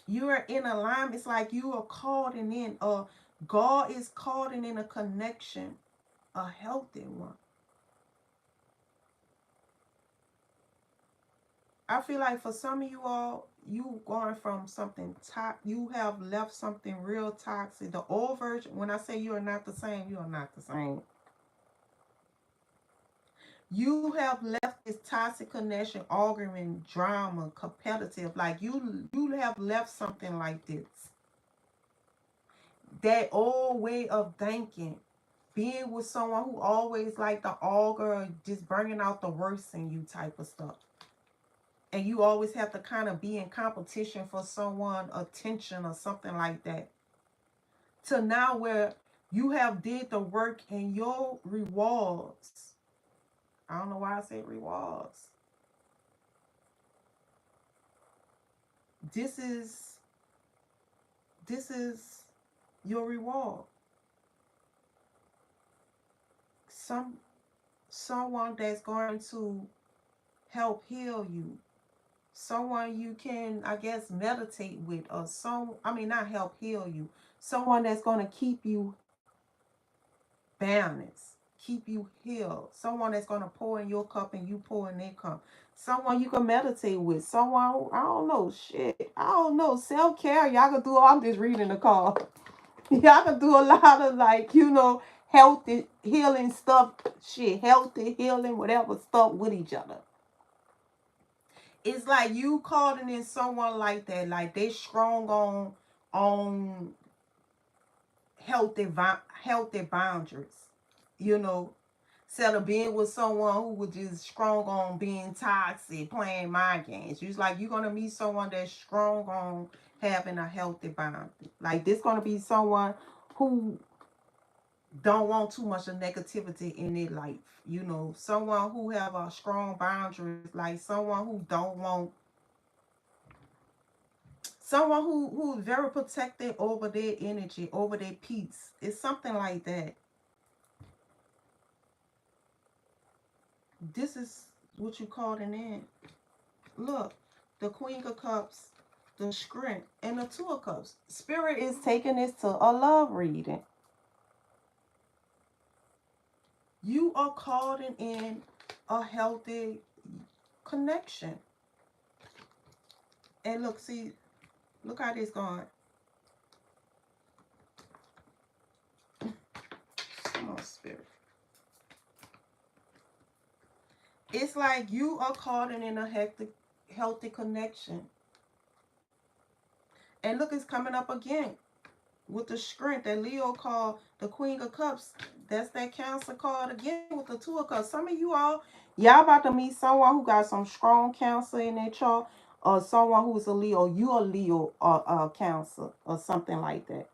you are in alignment. It's like you are calling in, God is calling in a connection, a healthy one. I feel like for some of you all, you going from something you have left something real toxic. The old version, when I say you are not the same, you are not the same. You have left this toxic connection, arguing, drama, competitive. Like you have left something like this. That old way of thinking, being with someone who always like the auger, just bringing out the worst in you type of stuff. And you always have to kind of be in competition for someone attention or something like that. To now where you have did the work and your rewards. I don't know why I said rewards. This is your reward. Someone that's going to help heal you, someone you can, I guess, meditate with, or not help heal you, someone that's going to keep you balanced, keep you healed, someone that's going to pour in your cup and you pour in their cup, someone you can meditate with, someone, I don't know, self-care, y'all can do, I'm just reading the call. Y'all can do a lot of healthy healing stuff, healthy healing, whatever stuff with each other. It's like you calling in someone like that, like they strong on healthy boundaries, instead of being with someone who was just strong on being toxic, playing mind games. It's like you're gonna meet someone that's strong on having a healthy boundary. Like this gonna be someone who don't want too much of negativity in their life. Someone who have a strong boundaries, like someone who don't want, someone who's very protected over their energy, over their peace. It's something like that. This is what you called in. Look, the Queen of Cups, the Strength, and the Two of Cups. Spirit is taking this to a love reading. You are calling in a healthy connection. And look how this going. Come on, Spirit. It's like you are calling in a healthy connection. And look, it's coming up again with the Strength that Leo called the Queen of Cups. That's that Cancer card again with the Two of Cups. Some of y'all about to meet someone who got some strong Cancer in their chart, or someone who's a Leo. You a Leo or Cancer or something like that.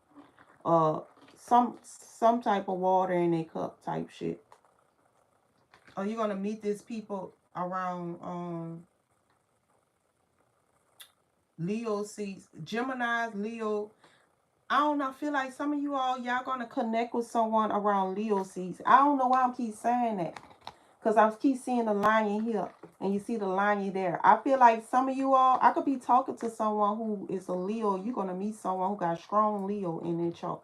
Some type of water in their cup type shit. Or you're gonna meet these people around Leo seeds, Gemini's, Leo. I don't know. I feel like some of y'all gonna connect with someone around Leo seeds. I don't know why I keep saying that, because I keep seeing the lion here, and you see the lion there. I feel like some of I could be talking to someone who is a Leo. You're gonna meet someone who got strong Leo in their chart.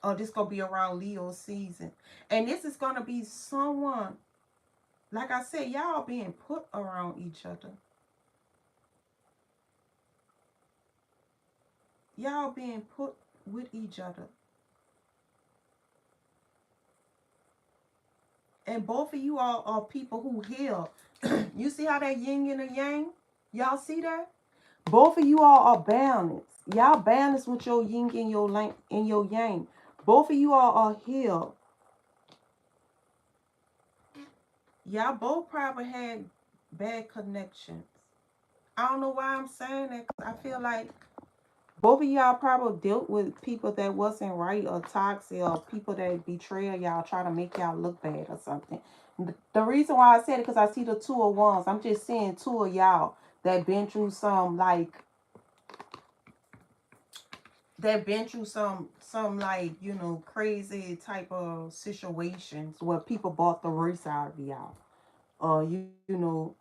Or this gonna be around Leo season, and this is gonna be someone. Like I said, y'all being put around each other. Y'all being put with each other. And both of you all are people who heal. You see how that yin and the yang? Y'all see that? Both of you all are balanced. Y'all balanced with your yin and your yang. Both of you all are healed. Y'all both probably had bad connections. I don't know why I'm saying that, because I feel like both of y'all probably dealt with people that wasn't right, or toxic, or people that betray y'all, try to make y'all look bad or something. The reason why I said it, because I see the Two of Wands. I'm just seeing two of y'all that been through some, like, that been through some like, you know, crazy type of situations where people bought the worst out of y'all. You know,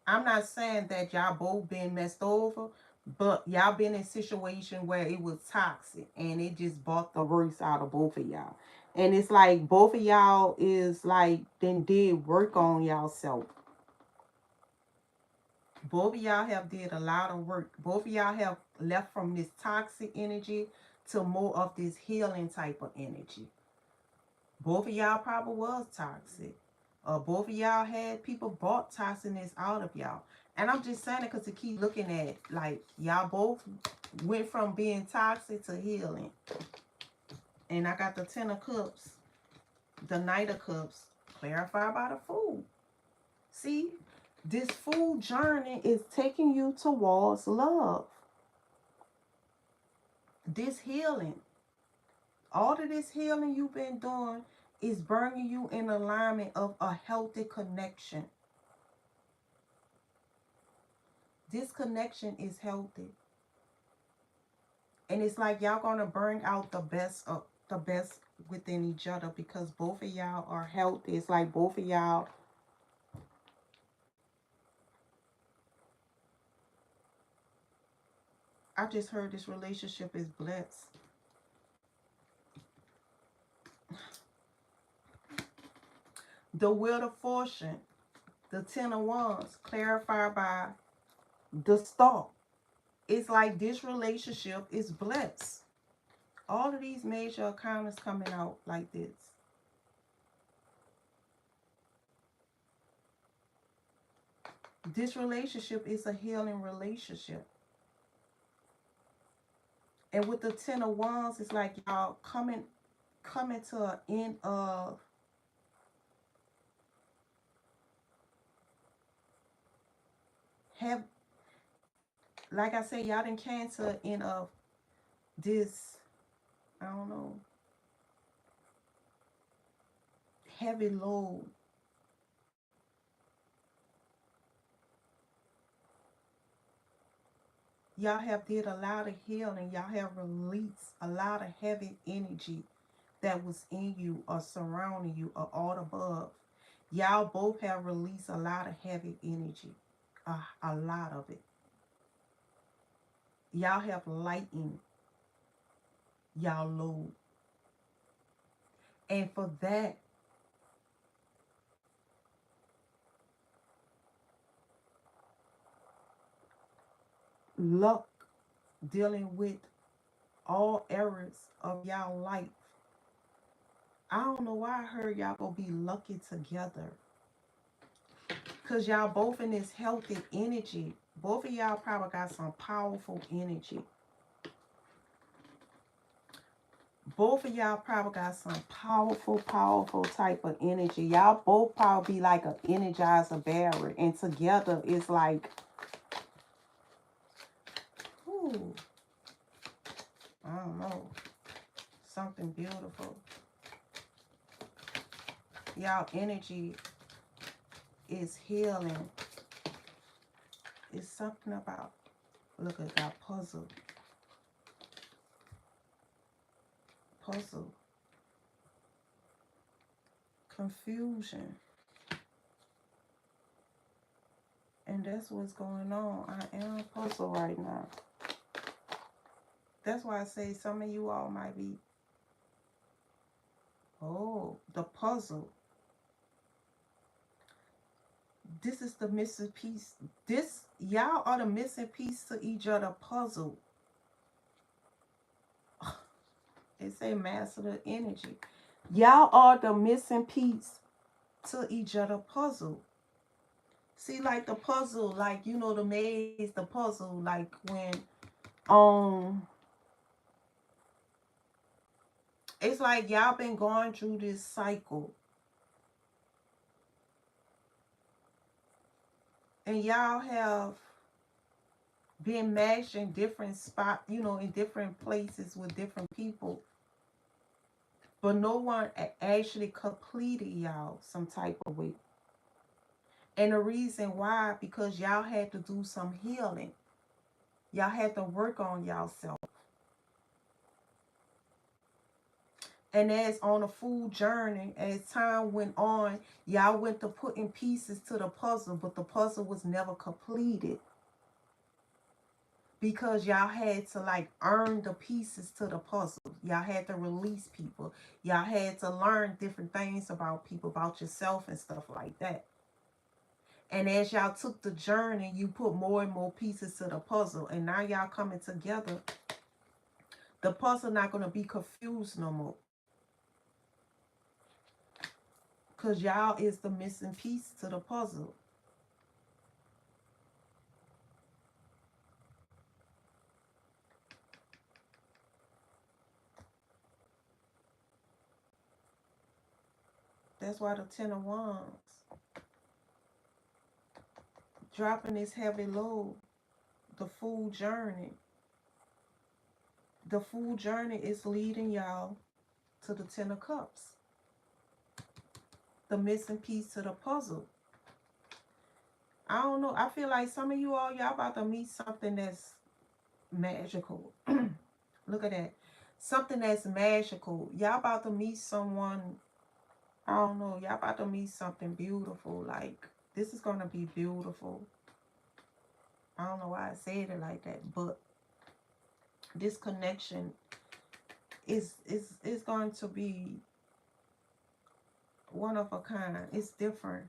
I'm not saying that y'all both been messed over, but y'all been in a situation where it was toxic and it just brought the worst out of both of y'all. And it's like both of y'all is like then did work on y'all self. Both of y'all have did a lot of work. Both of y'all have left from this toxic energy to more of this healing type of energy. Both of y'all probably was toxic. Both of y'all had people brought toxicness out of y'all. And I'm just saying it because to keep looking at like y'all both went from being toxic to healing. And I got the 10 of Cups, the Knight of Cups, clarified by the Fool. See, this Fool journey is taking you towards love. This healing, all of this healing you've been doing is bringing you in alignment of a healthy connection. This connection is healthy. And it's like y'all gonna bring out the best within each other because both of y'all are healthy. It's like both of y'all I just heard this relationship is blessed. The Wheel of Fortune, the 10 of Wands, clarified by the Star. It's like this relationship is blessed. All of these major encounters coming out like this. This relationship is a healing relationship. And with the 10 of Wands, it's like y'all coming to an end of have, like I said, y'all didn't came to an end of this, I don't know, heavy load. Y'all have did a lot of healing. Y'all have released a lot of heavy energy that was in you or surrounding you or all above. Y'all both have released a lot of heavy energy. A lot of it. Y'all have lightened y'all load. And for that, luck dealing with all errors of y'all life. I don't know why I heard y'all gonna be lucky together. Cause y'all both in this healthy energy. Both of y'all probably got some powerful energy. Both of y'all probably got some powerful type of energy. Y'all both probably be like an energizer barrier. And together it's like, ooh, I don't know. Something beautiful. Y'all energy is healing. It's something about, look at that puzzle. Puzzle. Confusion. And that's what's going on. I am puzzled right now. That's why I say some of you all might be, oh, the puzzle. This is the missing piece. This, y'all are the missing piece to each other puzzle. They say master the energy. Y'all are the missing piece to each other puzzle. See, like the puzzle, like, you know, the maze, the puzzle, like when, um, it's like y'all been going through this cycle. And y'all have been matched in different spots, you know, in different places with different people. But no one actually completed y'all some type of way. And the reason why, because y'all had to do some healing. Y'all had to work on y'allself. And as on a full journey, as time went on, y'all went to putting pieces to the puzzle, but the puzzle was never completed. Because y'all had to like earn the pieces to the puzzle. Y'all had to release people. Y'all had to learn different things about people, about yourself and stuff like that. And as y'all took the journey, you put more and more pieces to the puzzle. And now y'all coming together. The puzzle not going to be confused no more. Because y'all is the missing piece to the puzzle. That's why the Ten of Wands. Dropping this heavy load. The full journey. The full journey is leading y'all to the Ten of Cups. The missing piece to the puzzle. I don't know. I feel like some of you all, y'all about to meet something that's magical. Look at that. Something that's magical. Y'all about to meet someone, I don't know. Y'all about to meet something beautiful. Like, this is going to be beautiful. I don't know why I said it like that, but this connection is going to be one of a kind. It's different.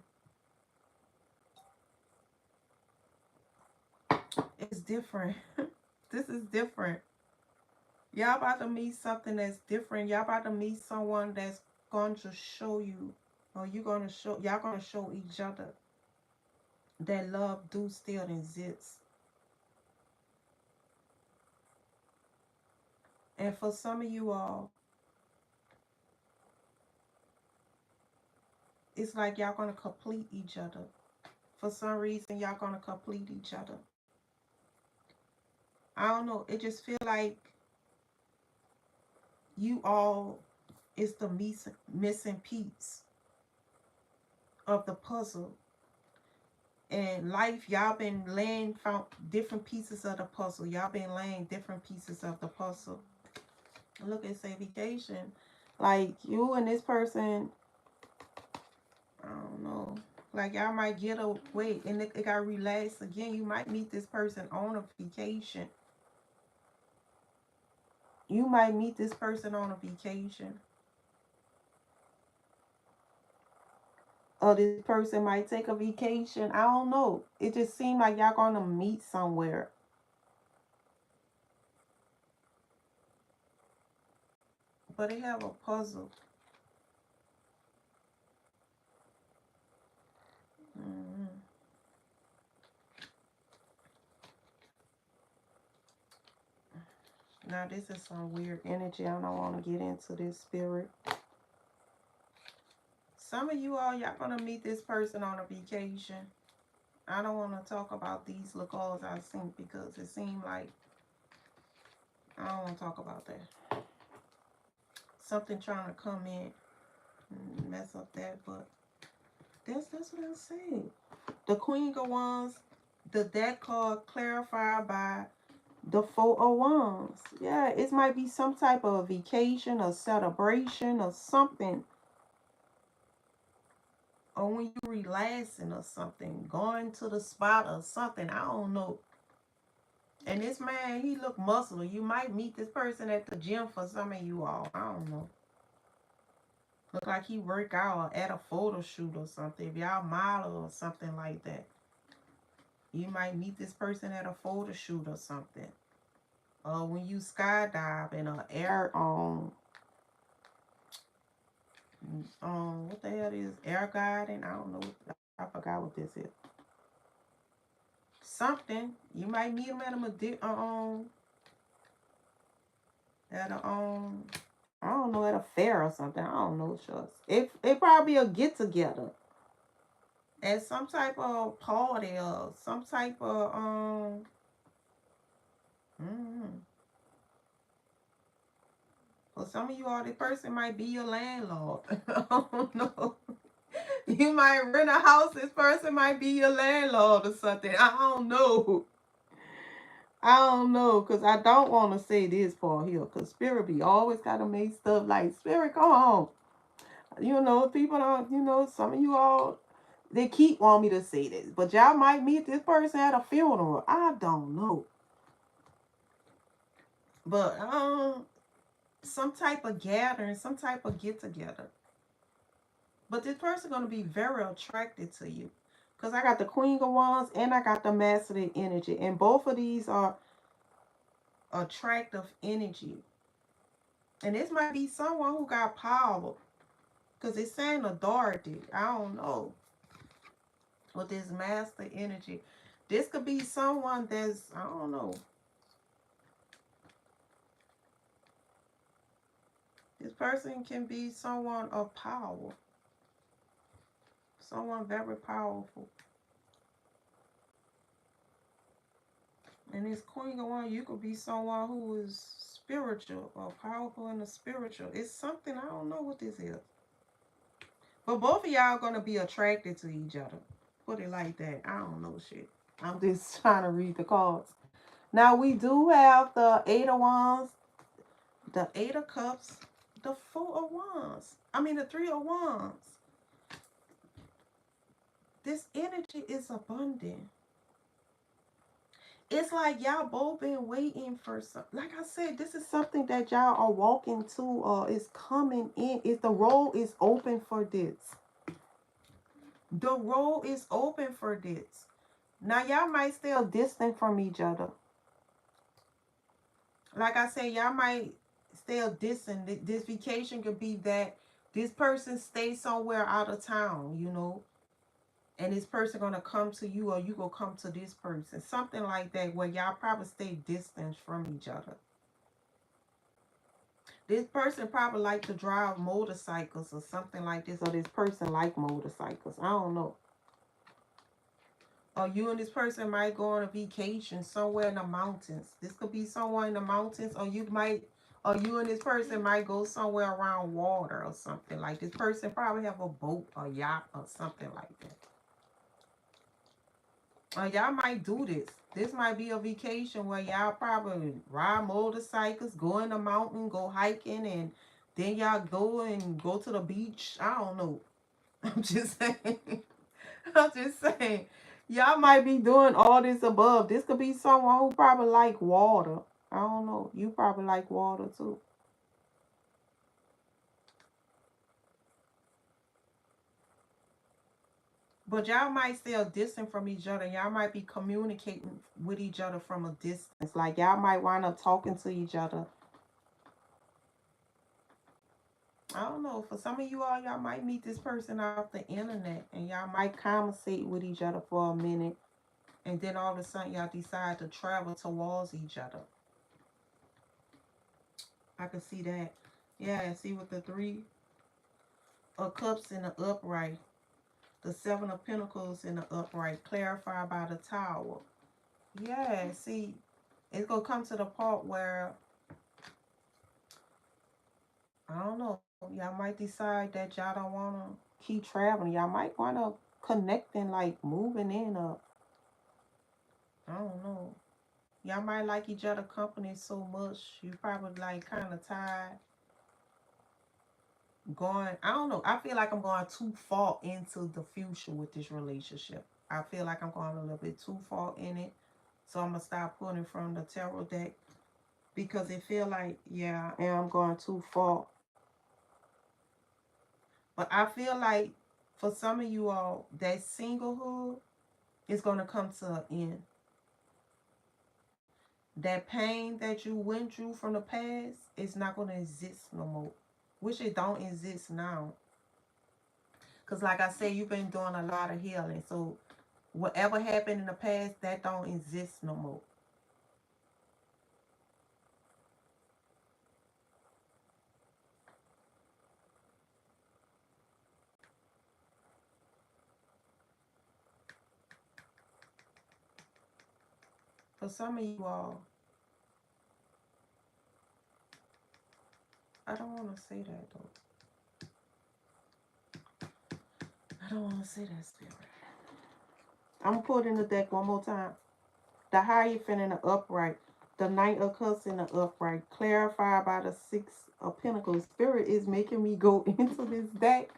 It's different. This is different. Y'all about to meet something that's different. Y'all about to meet someone that's going to show you, or y'all going to show each other that love do still exists. And for some of you all, it's like y'all going to complete each other. For some reason, y'all going to complete each other. I don't know. It just feel like you all is the missing piece of the puzzle. And life, y'all been laying different pieces of the puzzle. Y'all been laying different pieces of the puzzle. Look at say vacation. Like you and this person, I don't know. Like y'all might get away and it got relaxed again. You might meet this person on a vacation. You might meet this person on a vacation. Or this person might take a vacation. I don't know. It just seemed like y'all gonna meet somewhere. But they have a puzzle. Now this is some weird energy. I don't want to get into this spirit. Some of you all, y'all gonna meet this person on a vacation. I don't want to talk about these little calls I've seen because it seemed like I don't want to talk about that. Something trying to come in and mess up that, but that's what I'm saying. The Queen of Wands, the deck card clarified by the Four of Wands. Yeah, it might be some type of vacation or celebration or something. Or when you relaxing or something, going to the spot or something, I don't know. And this man, he look muscular. You might meet this person at the gym for some of you all. I don't know. Look like he work out at a photo shoot or something. If y'all model or something like that. You might meet this person at a photo shoot or something. Or when you skydive in an air what the hell is air guiding? I don't know. I forgot what this is. Something. You might meet him at I don't know, at a fair or something. I don't know, shucks. It probably a get together. At some type of party or some type of For some of you all, the person might be your landlord. I don't know. You might rent a house. This person might be your landlord or something. I don't know. I don't know, because I don't want to say this part here, because Spirit be always got to make stuff like, Spirit, come on. People don't, some of you all, they keep wanting me to say this, but y'all might meet this person at a funeral. I don't know. But some type of gathering, some type of get together. But this person gonna be very attracted to you. Because I got the Queen of Wands and I got the Master energy. And both of these are attractive energy. And this might be someone who got power. Because it's saying authority. I don't know. With this Master energy. This could be someone that's, I don't know. This person can be someone of power. Someone very powerful. And this Queen of Wands, you could be someone who is spiritual or powerful in the spiritual. It's something, I don't know what this is. But both of y'all going to be attracted to each other. Put it like that. I don't know shit. I'm just trying to read the cards. Now we do have the Eight of Wands, the Eight of Cups, the Four of Wands. The Three of Wands. This energy is abundant. It's like y'all both been waiting for something. Like I said, this is something that y'all are walking to or is coming in. The road is open for this. The road is open for this. Now y'all might still distant from each other. Like I said, y'all might still distant. This vacation could be that this person stays somewhere out of town, and this person gonna come to you or you gonna come to this person. Something like that where y'all probably stay distant from each other. This person probably like to drive motorcycles or something like this, or this person like motorcycles. I don't know. Or you and this person might go on a vacation somewhere in the mountains. This could be somewhere in the mountains, or you and this person might go somewhere around water or something. Like this person probably have a boat or yacht or something like that. Y'all might do this. This might be a vacation where y'all probably ride motorcycles, go in the mountain, go hiking, and then y'all go to the beach. I don't know. I'm just saying. I'm just saying. Y'all might be doing all this above. This could be someone who probably like water. I don't know. You probably like water too. But y'all might still distant from each other. Y'all might be communicating with each other from a distance. Like y'all might wind up talking to each other. I don't know. For some of you all, y'all might meet this person off the internet. And y'all might conversate with each other for a minute. And then all of a sudden, y'all decide to travel towards each other. I can see that. Yeah, see with the Three of Cups in the upright. The Seven of Pentacles in the upright. Clarified by the Tower. Yeah, see, it's going to come to the part where, I don't know, y'all might decide that y'all don't want to keep traveling. Y'all might want to connect and like moving in up. I don't know. Y'all might like each other company so much. You probably like kind of tired. I don't know. I feel like I'm going too far into the future with this relationship. I feel like I'm going a little bit too far in it. So I'm going to start pulling from the tarot deck. Because it feel like, yeah, I am going too far. But I feel like for some of you all, that singlehood is going to come to an end. That pain that you went through from the past is not going to exist no more. Which it don't exist now. Because like I said, you've been doing a lot of healing. So whatever happened in the past, that don't exist no more. For some of you all, I don't want to say that though. I don't want to say that, Spirit. I'm going to put in the deck one more time. the Hierophant in the upright, the Knight of Cups in the upright, clarified by the Six of Pentacles. Spirit is making me go into this deck.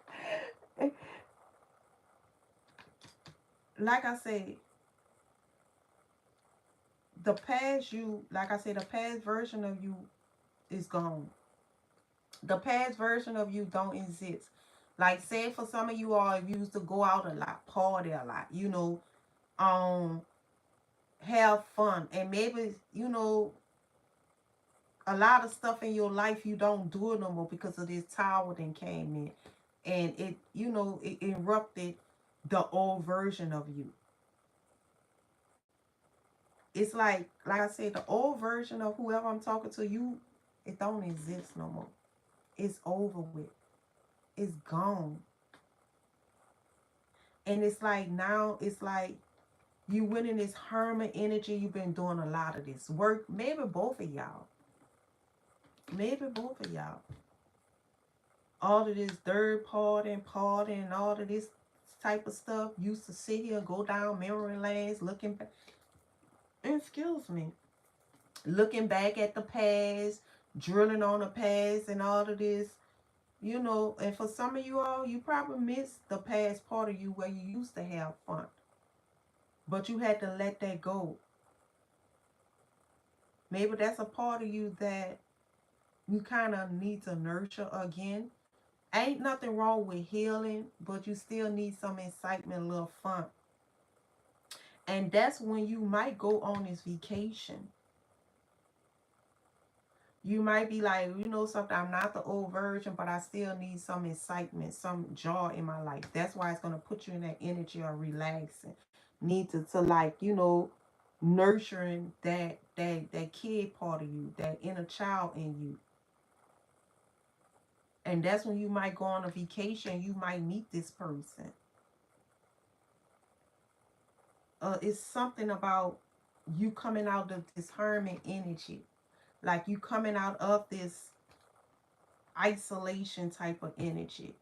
Like I said, the past you, like I said, the past version of you is gone. The past version of you don't exist. Like, say for some of you all, if you used to go out a lot, party a lot, have fun, and maybe, a lot of stuff in your life you don't do it no more because of this tower that came in, and it interrupted the old version of you. It's like I said, the old version of whoever I'm talking to, you, it don't exist no more. It's over with. It's gone. And it's like now, it's like you went in this hermit energy. You've been doing a lot of this work. Maybe both of y'all. Maybe both of y'all. All of this third party and all of this type of stuff. Used to sit here, go down memory lanes, looking back. Excuse me. Looking back at the past, drilling on the past and all of this. And for some of you all, you probably missed the past part of you where you used to have fun. But you had to let that go. Maybe that's a part of you that you kind of need to nurture again. Ain't nothing wrong with healing, but you still need some excitement, a little fun. And that's when you might go on this vacation. You might be like, something, I'm not the old version, but I still need some excitement, some joy in my life. That's why it's going to put you in that energy of relaxing. Need to like, nurturing that kid part of you, that inner child in you. And that's when you might go on a vacation. You might meet this person. It's something about you coming out of this hermit energy. Like you coming out of this isolation type of energy.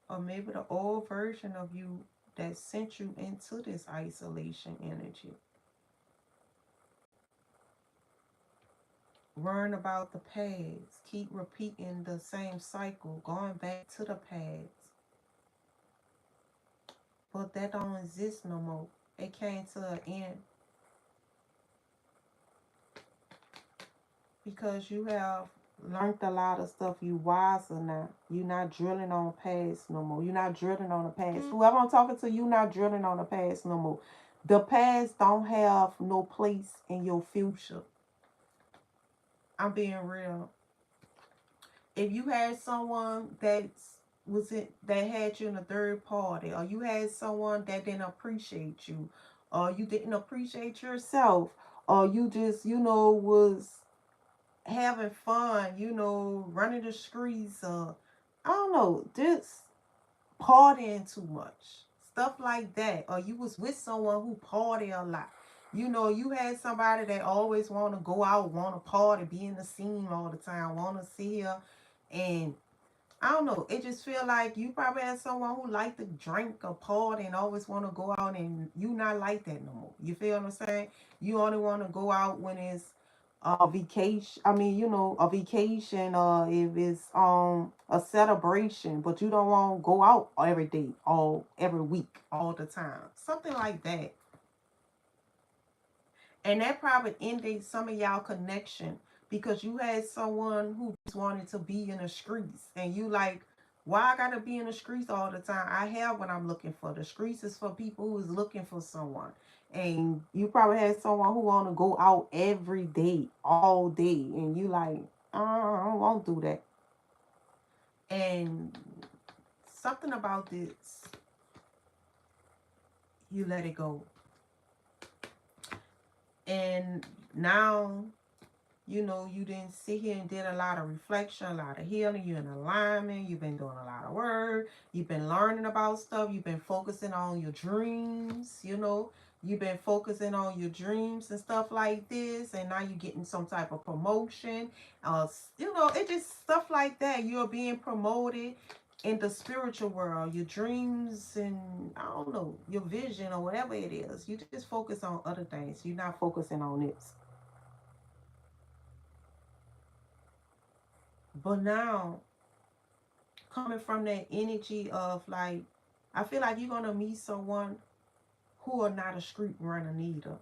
Or maybe the old version of you that sent you into this isolation energy. Learn about the past. Keep repeating the same cycle, going back to the past. But that don't exist no more. It came to an end. Because you have learned a lot of stuff. You wiser now. You're not drilling on past no more. You're not drilling on the past. Whoever I'm talking to, you not drilling on the past no more. The past don't have no place in your future. I'm being real. If you had someone that had you in a third party, or you had someone that didn't appreciate you, or you didn't appreciate yourself, or you just, was having fun, running the streets, I don't know, just partying too much, stuff like that, or you was with someone who party a lot. You had somebody that always want to go out, want to party, be in the scene all the time, want to see her, and I don't know, it just feel like you probably had someone who liked to drink or party and always want to go out, and you not like that no more. You feel what I'm saying? You only want to go out when it's a vacation. I mean, a vacation, or if it's a celebration, but you don't want to go out every day, all every week, all the time. Something like that. And that probably ended some of y'all connection because you had someone who just wanted to be in the streets. And you like, why I gotta be in the streets all the time? I have what I'm looking for. The streets is for people who is looking for someone. And you probably had someone who want to go out every day, all day. And you like, I don't want to do that. And something about this, you let it go. And now, you didn't sit here and did a lot of reflection, a lot of healing. You're in alignment. You've been doing a lot of work. You've been learning about stuff. You've been focusing on your dreams, You've been focusing on your dreams and stuff like this, and now you're getting some type of promotion. It just stuff like that. You're being promoted in the spiritual world, your dreams, and I don't know, your vision or whatever it is. You just focus on other things. You're not focusing on this. But now, coming from that energy of like, I feel like you're gonna meet someone who are not a street runner neither.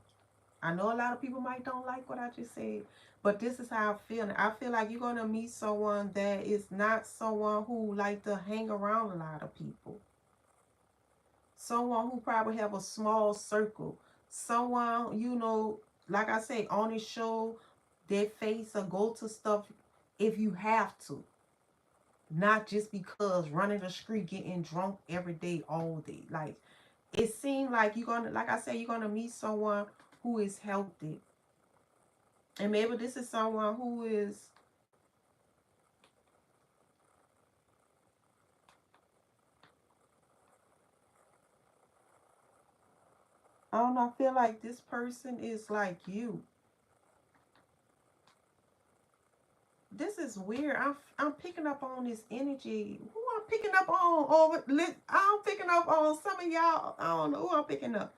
I know a lot of people might don't like what I just said, but this is how I feel. I feel like you're gonna meet someone that is not someone who like to hang around a lot of people. Someone who probably have a small circle. Someone, like I say, on his show, their face or go to stuff if you have to. Not just because running the street getting drunk every day, all day. Like it seems like you're gonna, like I said, you're gonna meet someone who is healthy. And maybe this is someone who is, I don't know, I feel like this person is like you. This is weird. I'm picking up on this energy. Who I'm picking up on? I'm picking up on some of y'all. I don't know who I'm picking up.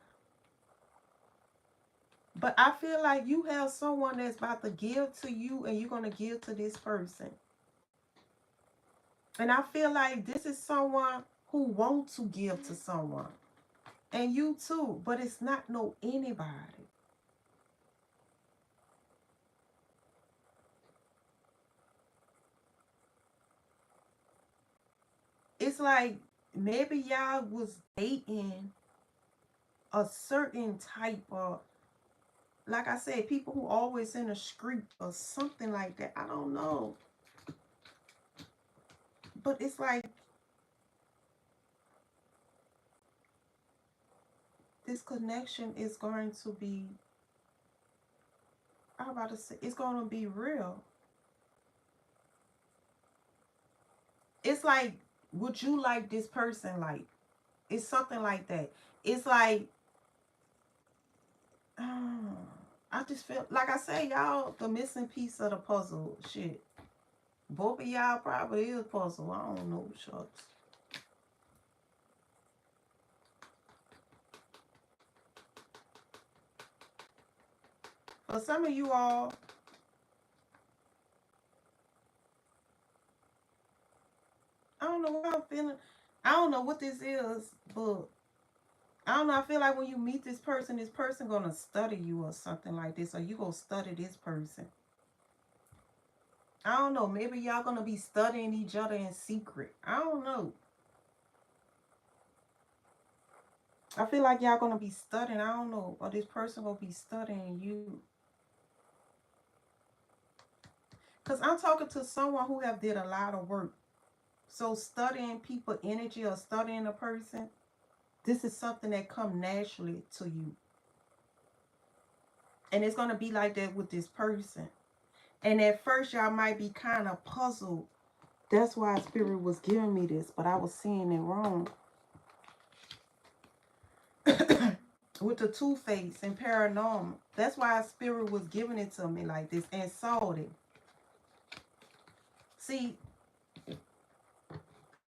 But I feel like you have someone that's about to give to you and you're going to give to this person. And I feel like this is someone who wants to give to someone. And you too. But it's not no anybody. It's like maybe y'all was dating a certain type of, like I said, people who always in the street or something like that. I don't know. But it's like this connection is going to be, I'm about to say, it's going to be real. It's like, would you like this person? Like, it's something like that. It's like, I just feel, like I say, y'all, the missing piece of the puzzle. Shit. Both of y'all probably is a puzzle. I don't know, shucks. For some of you all, I don't know what I'm feeling. I don't know what this is, but I don't know. I feel like when you meet this person gonna study you or something like this, or you gonna study this person. I don't know. Maybe y'all gonna be studying each other in secret. I don't know. I feel like y'all gonna be studying. I don't know, or this person gonna be studying you. Cause I'm talking to someone who have did a lot of work. So studying people energy or studying a person, this is something that come naturally to you. And it's gonna be like that with this person. And at first y'all might be kind of puzzled. That's why Spirit was giving me this, but I was seeing it wrong. With the two-face and paranormal. That's why Spirit was giving it to me like this and saw it. See,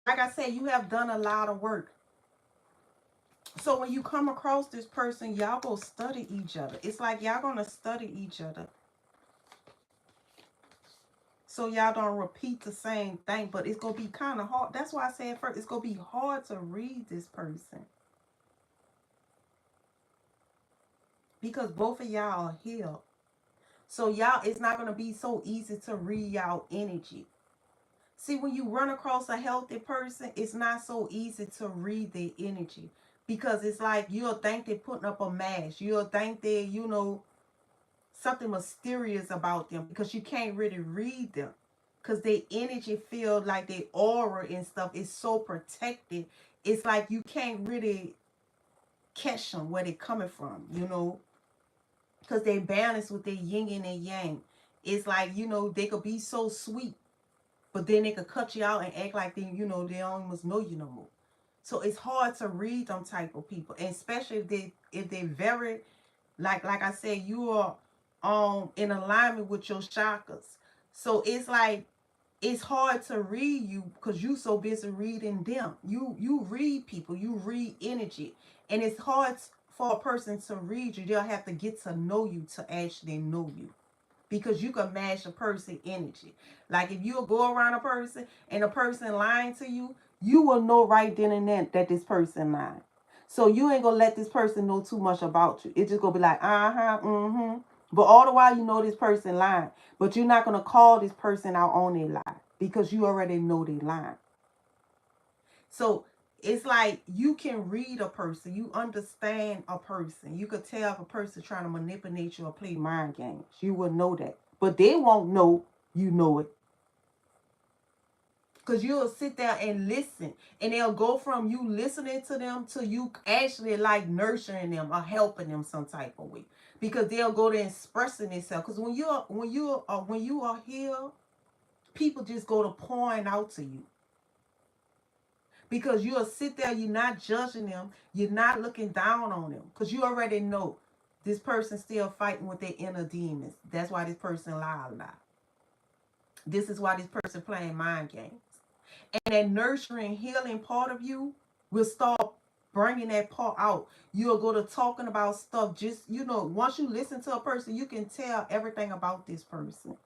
like I said, you have done a lot of work. So when you come across this person, y'all go study each other. It's like y'all gonna study each other. So y'all don't repeat the same thing, but it's gonna be kind of hard. That's why I said first, it's gonna be hard to read this person. Because both of y'all are healed. So y'all, it's not gonna be so easy to read y'all energy. See, when you run across a healthy person, it's not so easy to read their energy. Because it's like you'll think they're putting up a mask. You'll think they're, something mysterious about them because you can't really read them. Because their energy feel like their aura and stuff is so protected. It's like you can't really catch them where they're coming from. Because they balance with their yin and their yang. It's like, they could be so sweet, but then they could cut you out and act like they don't almost know you no more. So it's hard to read them type of people, and especially if they very, like I said, you are in alignment with your chakras. So it's like it's hard to read you because you so busy reading them. You read people, you read energy, and it's hard for a person to read you. They'll have to get to know you to actually know you, because you can match a person energy. Like if you go around a person and a person lying to you, you will know right then and then that this person lying. So you ain't gonna let this person know too much about you. It's just gonna be like, uh-huh, mm-hmm. But all the while you know this person lying. But you're not gonna call this person out on their lie because you already know they lying. So it's like you can read a person, you understand a person. You could tell if a person trying to manipulate you or play mind games. You will know that. But they won't know you know it. Because you'll sit there and listen. And they'll go from you listening to them to you actually like nurturing them or helping them some type of way. Because they'll go there expressing themselves. Because when you are healed, people just go to pouring out to you. Because you'll sit there, you're not judging them, you're not looking down on them, because you already know this person still fighting with their inner demons. That's why this person lie a lot. This is why this person playing mind games. And that nurturing, healing part of you will start bringing that part out. You'll go to talking about stuff. Just, once you listen to a person, you can tell everything about this person,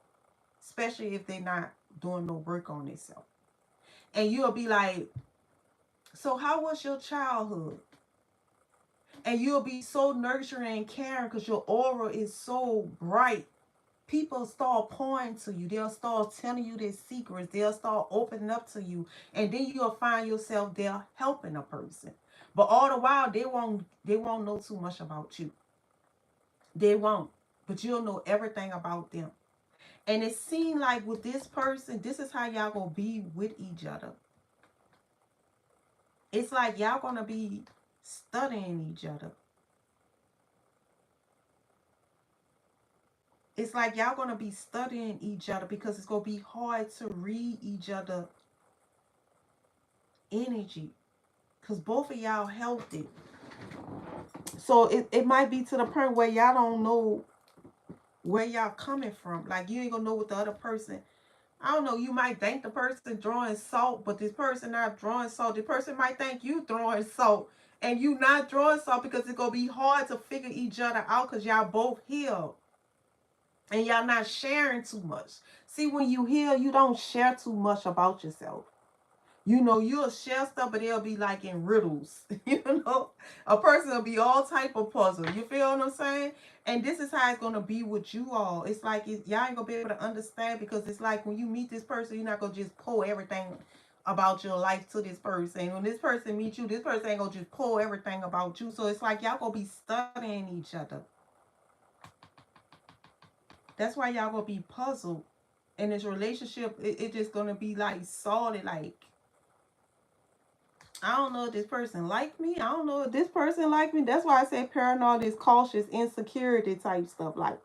especially if they're not doing no work on themselves. And you'll be like, so how was your childhood? And you'll be so nurturing and caring because your aura is so bright. People start pouring to you. They'll start telling you their secrets. They'll start opening up to you. And then you'll find yourself there helping a person. But all the while, they won't know too much about you. They won't. But you'll know everything about them. And it seems like with this person, this is how y'all gonna be with each other. It's like y'all gonna be studying each other. It's like y'all gonna be studying each other because it's gonna be hard to read each other energy, because both of y'all healthy. So it might be to the point where y'all don't know where y'all coming from. Like you ain't gonna know what the other person, I don't know, you might think the person drawing salt, but this person not drawing salt. The person might think you throwing salt and you not drawing salt, because it's gonna be hard to figure each other out because y'all both healed. And y'all not sharing too much. See, when you heal, you don't share too much about yourself. You'll share stuff, but it'll be like in riddles. A person will be all type of puzzle. You feel what I'm saying? And this is how it's gonna be with you all. It's like y'all ain't gonna be able to understand, because it's like when you meet this person, you're not gonna just pull everything about your life to this person. When this person meets you, this person ain't gonna just pull everything about you. So it's like y'all gonna be studying each other. That's why y'all gonna be puzzled. In this relationship, it just gonna be like solid. Like, I don't know if this person like me. I don't know if this person like me. That's why I say paranoid is cautious, insecurity type stuff. Like,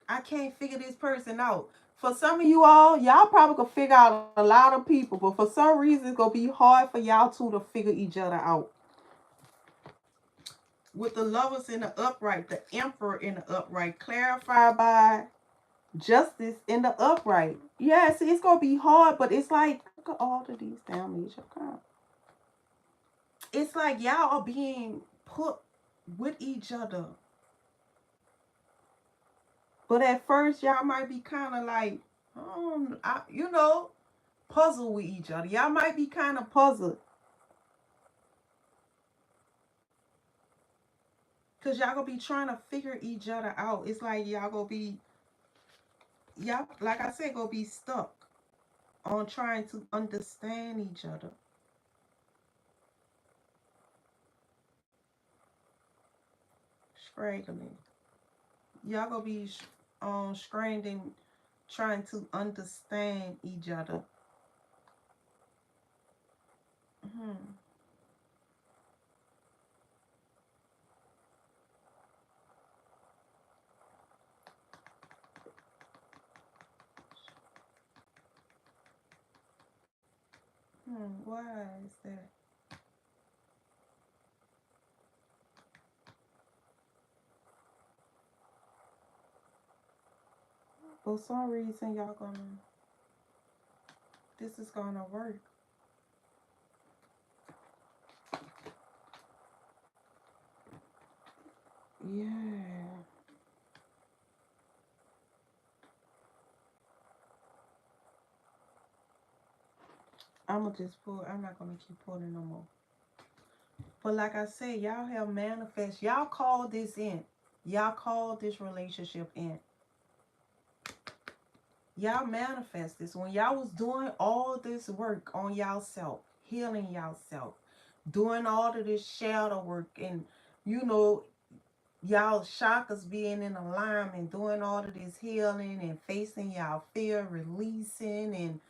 I can't figure this person out. For some of you all, y'all probably could figure out a lot of people, but for some reason, it's gonna be hard for y'all two to figure each other out. With the lovers in the upright, the emperor in the upright, clarified by justice in the upright. Yeah, see, it's gonna be hard, but it's like, look at all of these damage. It's like y'all are being put with each other. But at first, y'all might be kind of like, puzzled with each other. Y'all might be kind of puzzled. Because y'all gonna be trying to figure each other out. It's like y'all, like I said, gonna be stuck on trying to understand each other. Straggling. Y'all gonna be strained and trying to understand each other. Hmm. Why is that? For some reason, this is gonna work. Yeah. I'm not gonna keep pulling no more. But like I said, y'all have manifest. Y'all call this in. Y'all call this relationship in. Y'all manifest this. When y'all was doing all this work on y'allself, healing y'allself, doing all of this shadow work, and y'all chakras being in alignment, doing all of this healing and facing y'all fear, releasing, and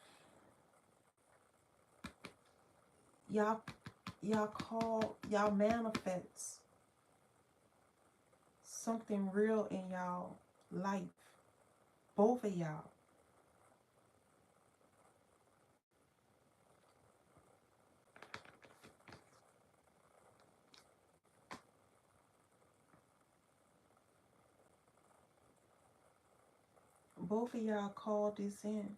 y'all manifest something real in y'all life. Both of y'all. Both of y'all called this in.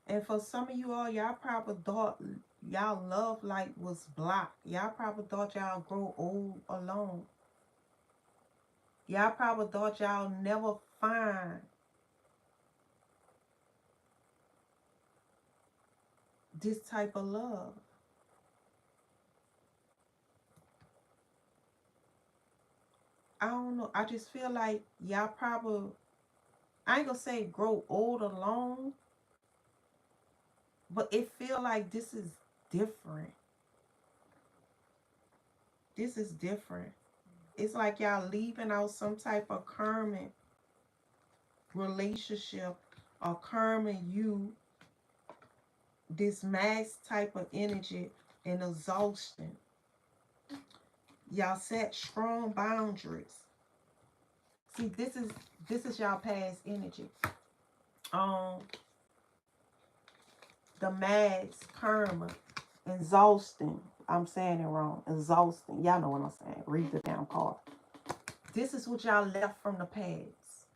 And for some of you all, y'all probably thought y'all love light was blocked. Y'all probably thought y'all grow old alone. Y'all probably thought y'all never find this type of love. I don't know. I just feel like y'all probably, I ain't gonna say grow old alone, but it feel like this is different. This is different. It's like y'all leaving out some type of karmic relationship or karmic you, this mass type of energy and exhaustion. Y'all set strong boundaries. See, this is y'all past energy. Um, the mass karma, exhausting. I'm saying it wrong. Exhausting. Y'all know what I'm saying. Read the damn card. This is what y'all left from the past.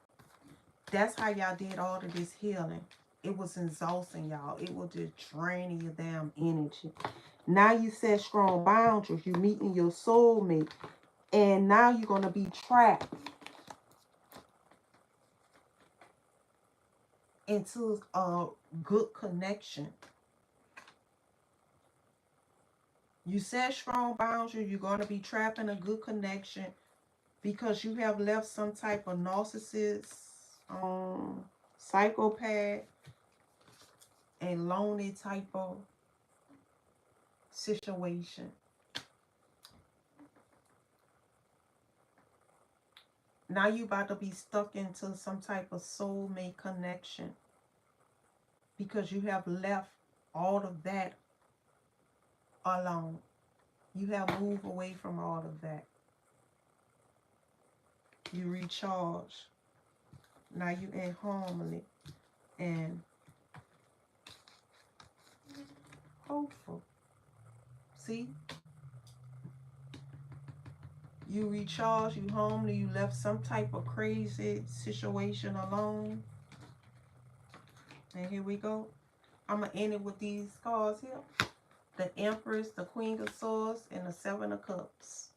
That's how y'all did all of this healing. It was exhausting, y'all. It was just draining your damn energy. Now you set strong boundaries. You meeting your soulmate. And now you're going to be trapped into a good connection. You set strong boundaries. You're going to be trapped in a good connection because you have left some type of narcissist, psychopath, and lonely type of situation. Now you about to be stuck into some type of soulmate connection because you have left all of that alone. You have moved away from all of that. You recharge. Now you in harmony and hopeful. See? You recharge, you harmony, you left some type of crazy situation alone. And here we go. I'm going to end it with these cards here. The Empress, the Queen of Swords, and the Seven of Cups.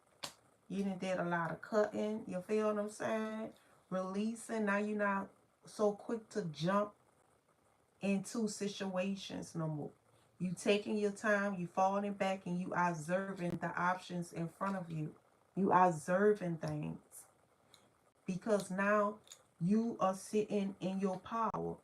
You done did a lot of cutting. You feel what I'm saying? Releasing. Now you're not so quick to jump into situations no more. You taking your time, you falling back, and you observing the options in front of you. You observing things. Because now you are sitting in your power.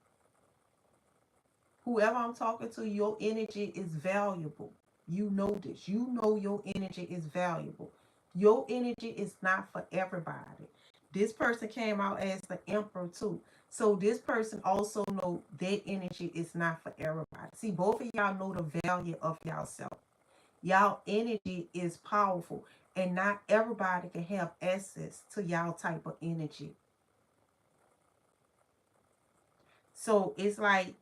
Whoever I'm talking to, your energy is valuable. You know this. You know your energy is valuable. Your energy is not for everybody. This person came out as the emperor too. So this person also know their energy is not for everybody. See, both of y'all know the value of yourself. Y'all energy is powerful. And not everybody can have access to y'all type of energy. So it's like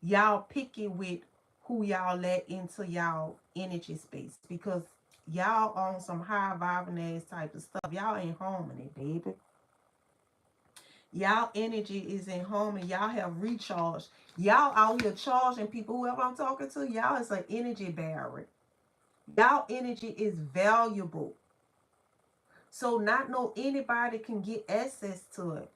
y'all picky with who y'all let into y'all energy space, because y'all on some high vibing ass type of stuff. Y'all ain't harmony, baby. Y'all energy is in harmony. Y'all have recharged. Y'all out here charging people. Whoever I'm talking to, y'all is an energy barrier. Y'all energy is valuable. So not no anybody can get access to it.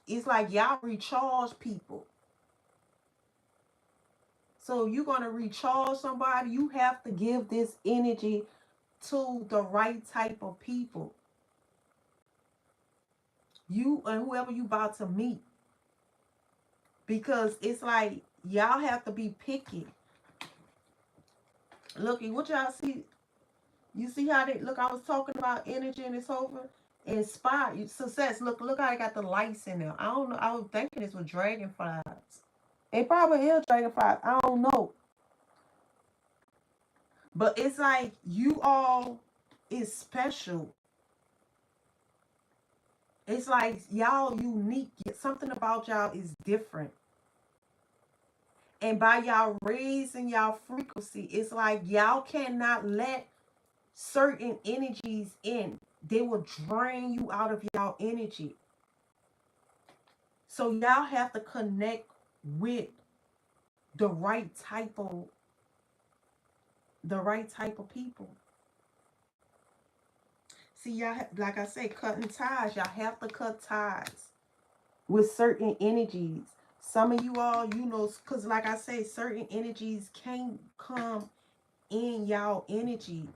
It's like y'all recharge people. So you're going to recharge somebody, you have to give this energy to the right type of people. You and whoever you about to meet. Because it's like y'all have to be picky. Look, what y'all see? You see how they look? I was talking about energy and it's over. Inspire you, success. Look how they got the lights in there. I don't know. I was thinking this was dragonflies. It probably is dragonflies. I don't know. But it's like you all is special. It's like y'all unique. Something about y'all is different. And by y'all raising y'all frequency, it's like y'all cannot let certain energies in. They will drain you out of y'all energy. So y'all have to connect with the right type of people. See, y'all, like I say, cutting ties. Y'all have to cut ties with certain energies. Some of you all, you know, because like I say, certain energies can't come in y'all energy.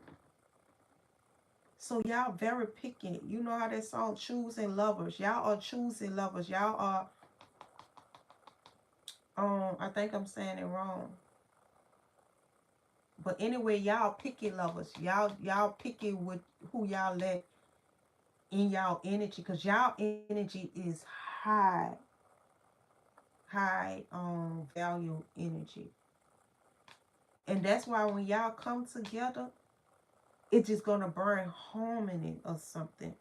So y'all very picky. You know how that song, choosing lovers. Y'all are choosing lovers. Y'all are, I think I'm saying it wrong. But anyway, y'all picky lovers. Y'all picky with who y'all let in y'all energy. Because y'all energy is high value energy. And that's why when y'all come together, it's just gonna burn harmony or something.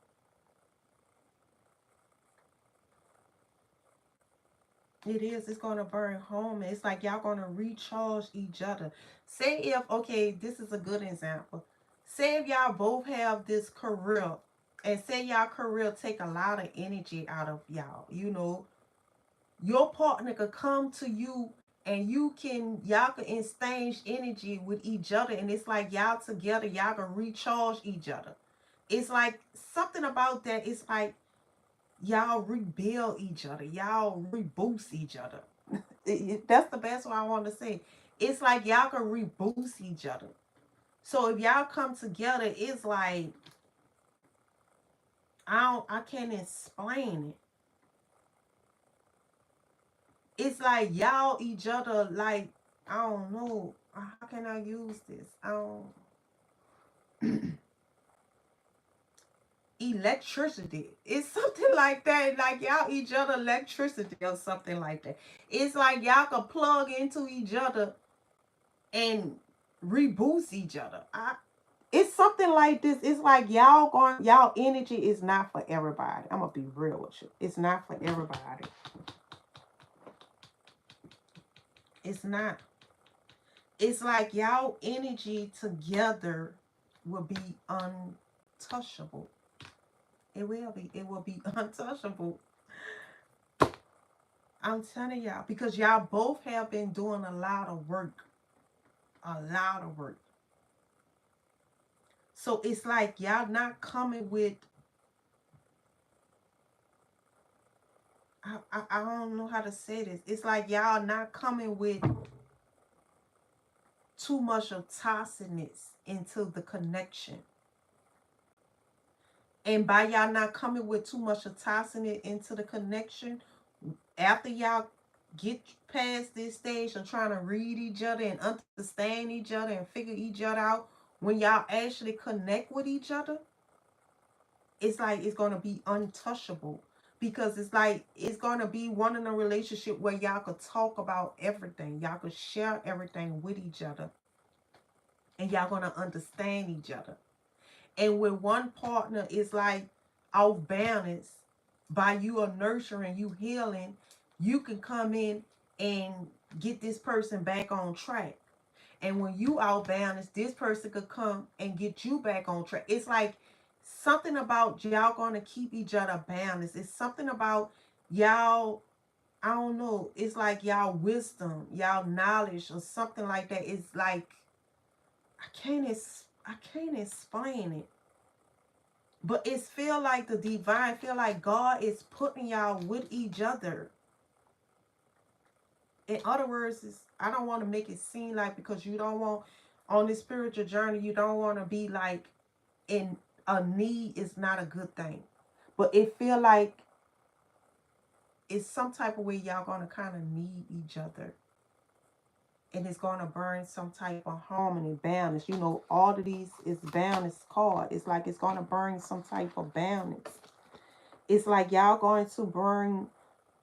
It is. It's gonna burn harmony. It's like y'all gonna recharge each other. Say if, okay, this is a good example. Say if y'all both have this career, and say y'all career take a lot of energy out of y'all. You know, your partner could come to you and y'all can exchange energy with each other, and it's like y'all together, y'all can recharge each other. It's like something about that. It's like y'all rebuild each other, y'all reboost each other. That's the best way I want to say. It's like y'all can reboost each other. So if y'all come together, it's like I can't explain it. It's like y'all each other, like, I don't know. How can I use this? I don't electricity. It's something like that. Like y'all each other electricity or something like that. It's like y'all can plug into each other and reboost each other. It's something like this. It's like y'all energy is not for everybody. I'm gonna be real with you. It's not for everybody. It's not. It's like y'all energy together will be untouchable. It will be. It will be untouchable. I'm telling y'all, because y'all both have been doing a lot of work. A lot of work. So it's like y'all not coming with, I don't know how to say this. It's like y'all not coming with too much of toxicness into the connection. And by y'all not coming with too much of toxicness into the connection, after y'all get past this stage of trying to read each other and understand each other and figure each other out, when y'all actually connect with each other, it's like it's gonna be untouchable, because it's like it's gonna be one in a relationship where y'all could talk about everything, y'all could share everything with each other, and y'all gonna understand each other. And when one partner is like off balance, by you are nurturing, you healing, you can come in and get this person back on track. And when you out balance, this person could come and get you back on track. It's like something about y'all gonna keep each other balanced. It's something about y'all, I don't know, it's like y'all wisdom, y'all knowledge or something like that. It's like I can't explain it. But it's feel like the divine, feel like God is putting y'all with each other. In other words, I don't want to make it seem like because you don't want on this spiritual journey, you don't want to be like in a need is not a good thing. But it feel like it's some type of way y'all gonna kind of need each other. And it's gonna burn some type of harmony, balance. You know, all of these is balance card. It's like it's gonna burn some type of balance. It's like y'all going to burn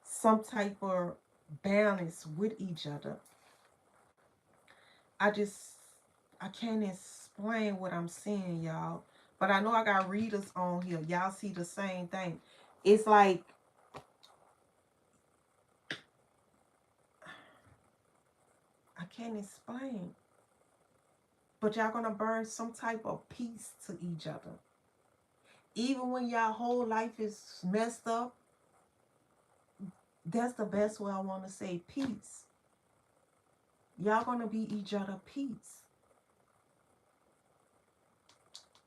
some type of balance with each other. I just I can't explain what I'm seeing, y'all. But I know I got readers on here. Y'all see the same thing. It's like I can't explain. But y'all gonna burn some type of peace to each other. Even when y'all whole life is messed up, that's the best way I want to say peace. Y'all gonna be each other peace.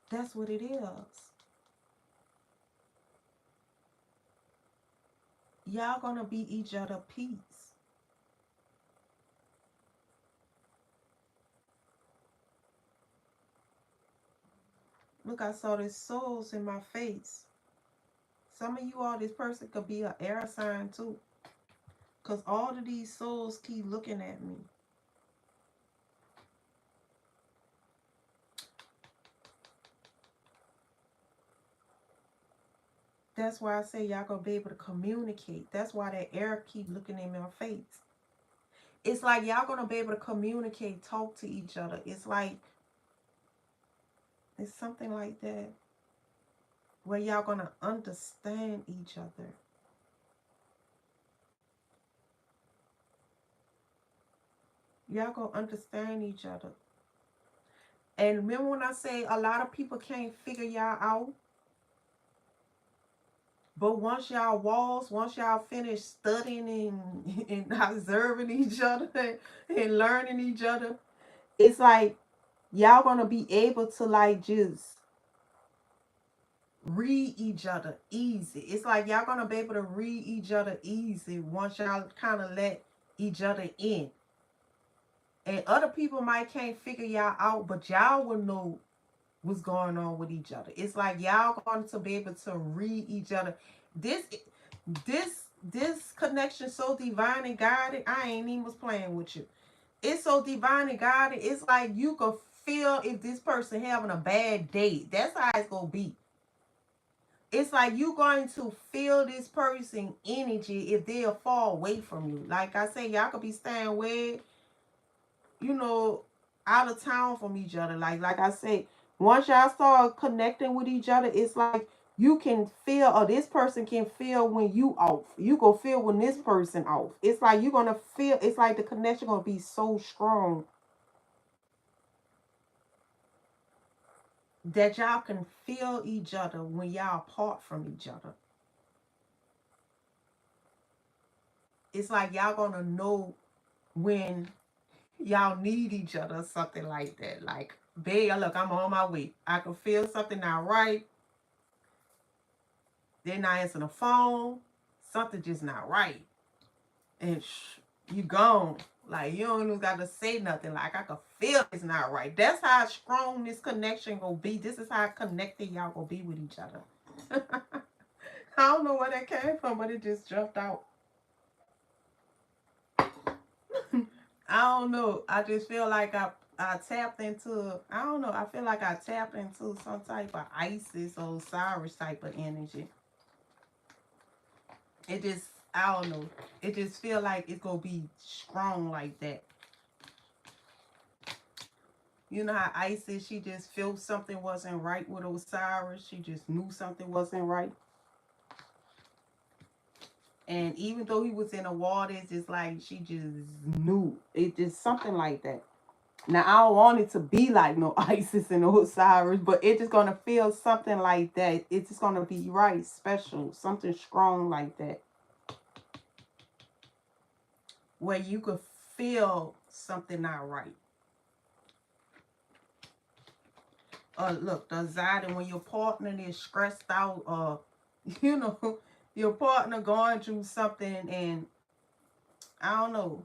That's what it is. Y'all gonna be each other peace. Look, I saw this souls in my face. Some of you all, this person could be an air sign too. Because all of these souls keep looking at me. That's why I say y'all gonna be able to communicate. That's why that air keep looking in my face. It's like y'all gonna be able to communicate, talk to each other. It's like, it's something like that. Where y'all gonna understand each other. Y'all gonna understand each other. And remember when I say a lot of people can't figure y'all out? But once y'all finish studying and observing each other and learning each other, it's like y'all gonna be able to like just read each other easy. It's like y'all gonna be able to read each other easy once y'all kind of let each other in. And other people might can't figure y'all out, but y'all will know what's going on with each other. It's like y'all going to be able to read each other. This this connection so divine and guided. I ain't even was playing with you. It's so divine and guided. It's like you can feel if this person having a bad day. That's how it's gonna be. It's like you going to feel this person energy if they'll fall away from you. Like I say, y'all could be staying way, you know, out of town from each other. Like I say, once y'all start connecting with each other, it's like you can feel, or this person can feel when you off. You go feel when this person off. It's like you're gonna feel. It's like the connection gonna be so strong that y'all can feel each other when y'all apart from each other. It's like y'all gonna know when y'all need each other or something like that. Like, babe, look, I'm on my way. I can feel something not right. They're not answering the phone. Something just not right. And you gone. Like, you don't even got to say nothing. Like, I can feel it's not right. That's how strong this connection gonna be. This is how connected y'all gonna be with each other. I don't know where that came from, but it just jumped out. I don't know. I just feel like I tapped into, I don't know, I feel like I tapped into some type of Isis or Osiris type of energy. It just, I don't know. It just feel like it's gonna be strong like that. You know how Isis, she just felt something wasn't right with Osiris. She just knew something wasn't right. And even though he was in the water, it's just like she just knew. It just something like that. Now I don't want it to be like no Isis and Osiris, but it's just gonna feel something like that. It's just gonna be right, special, something strong like that. Where you could feel something not right. Look, the anxiety when your partner is stressed out, you know, your partner going through something, and I don't know,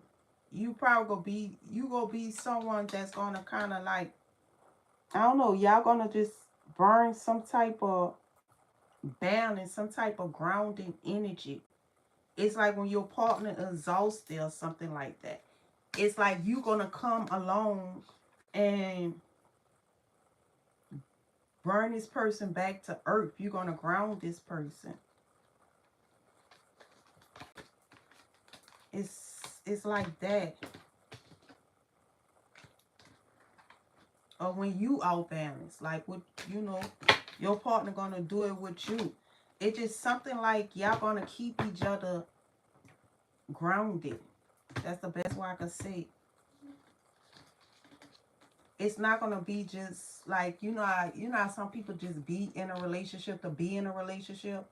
you gonna be someone that's gonna kind of like, I don't know, y'all gonna just burn some type of balance, some type of grounding energy. It's like when your partner exhausted or something like that. It's like you gonna come along and burn this person back to earth. You're gonna ground this person. It's like that. Or when you out balance, like what your partner gonna do it with you. It's just something like y'all gonna keep each other grounded. That's the best way I can say. It's not gonna be just like how some people just be in a relationship to be in a relationship.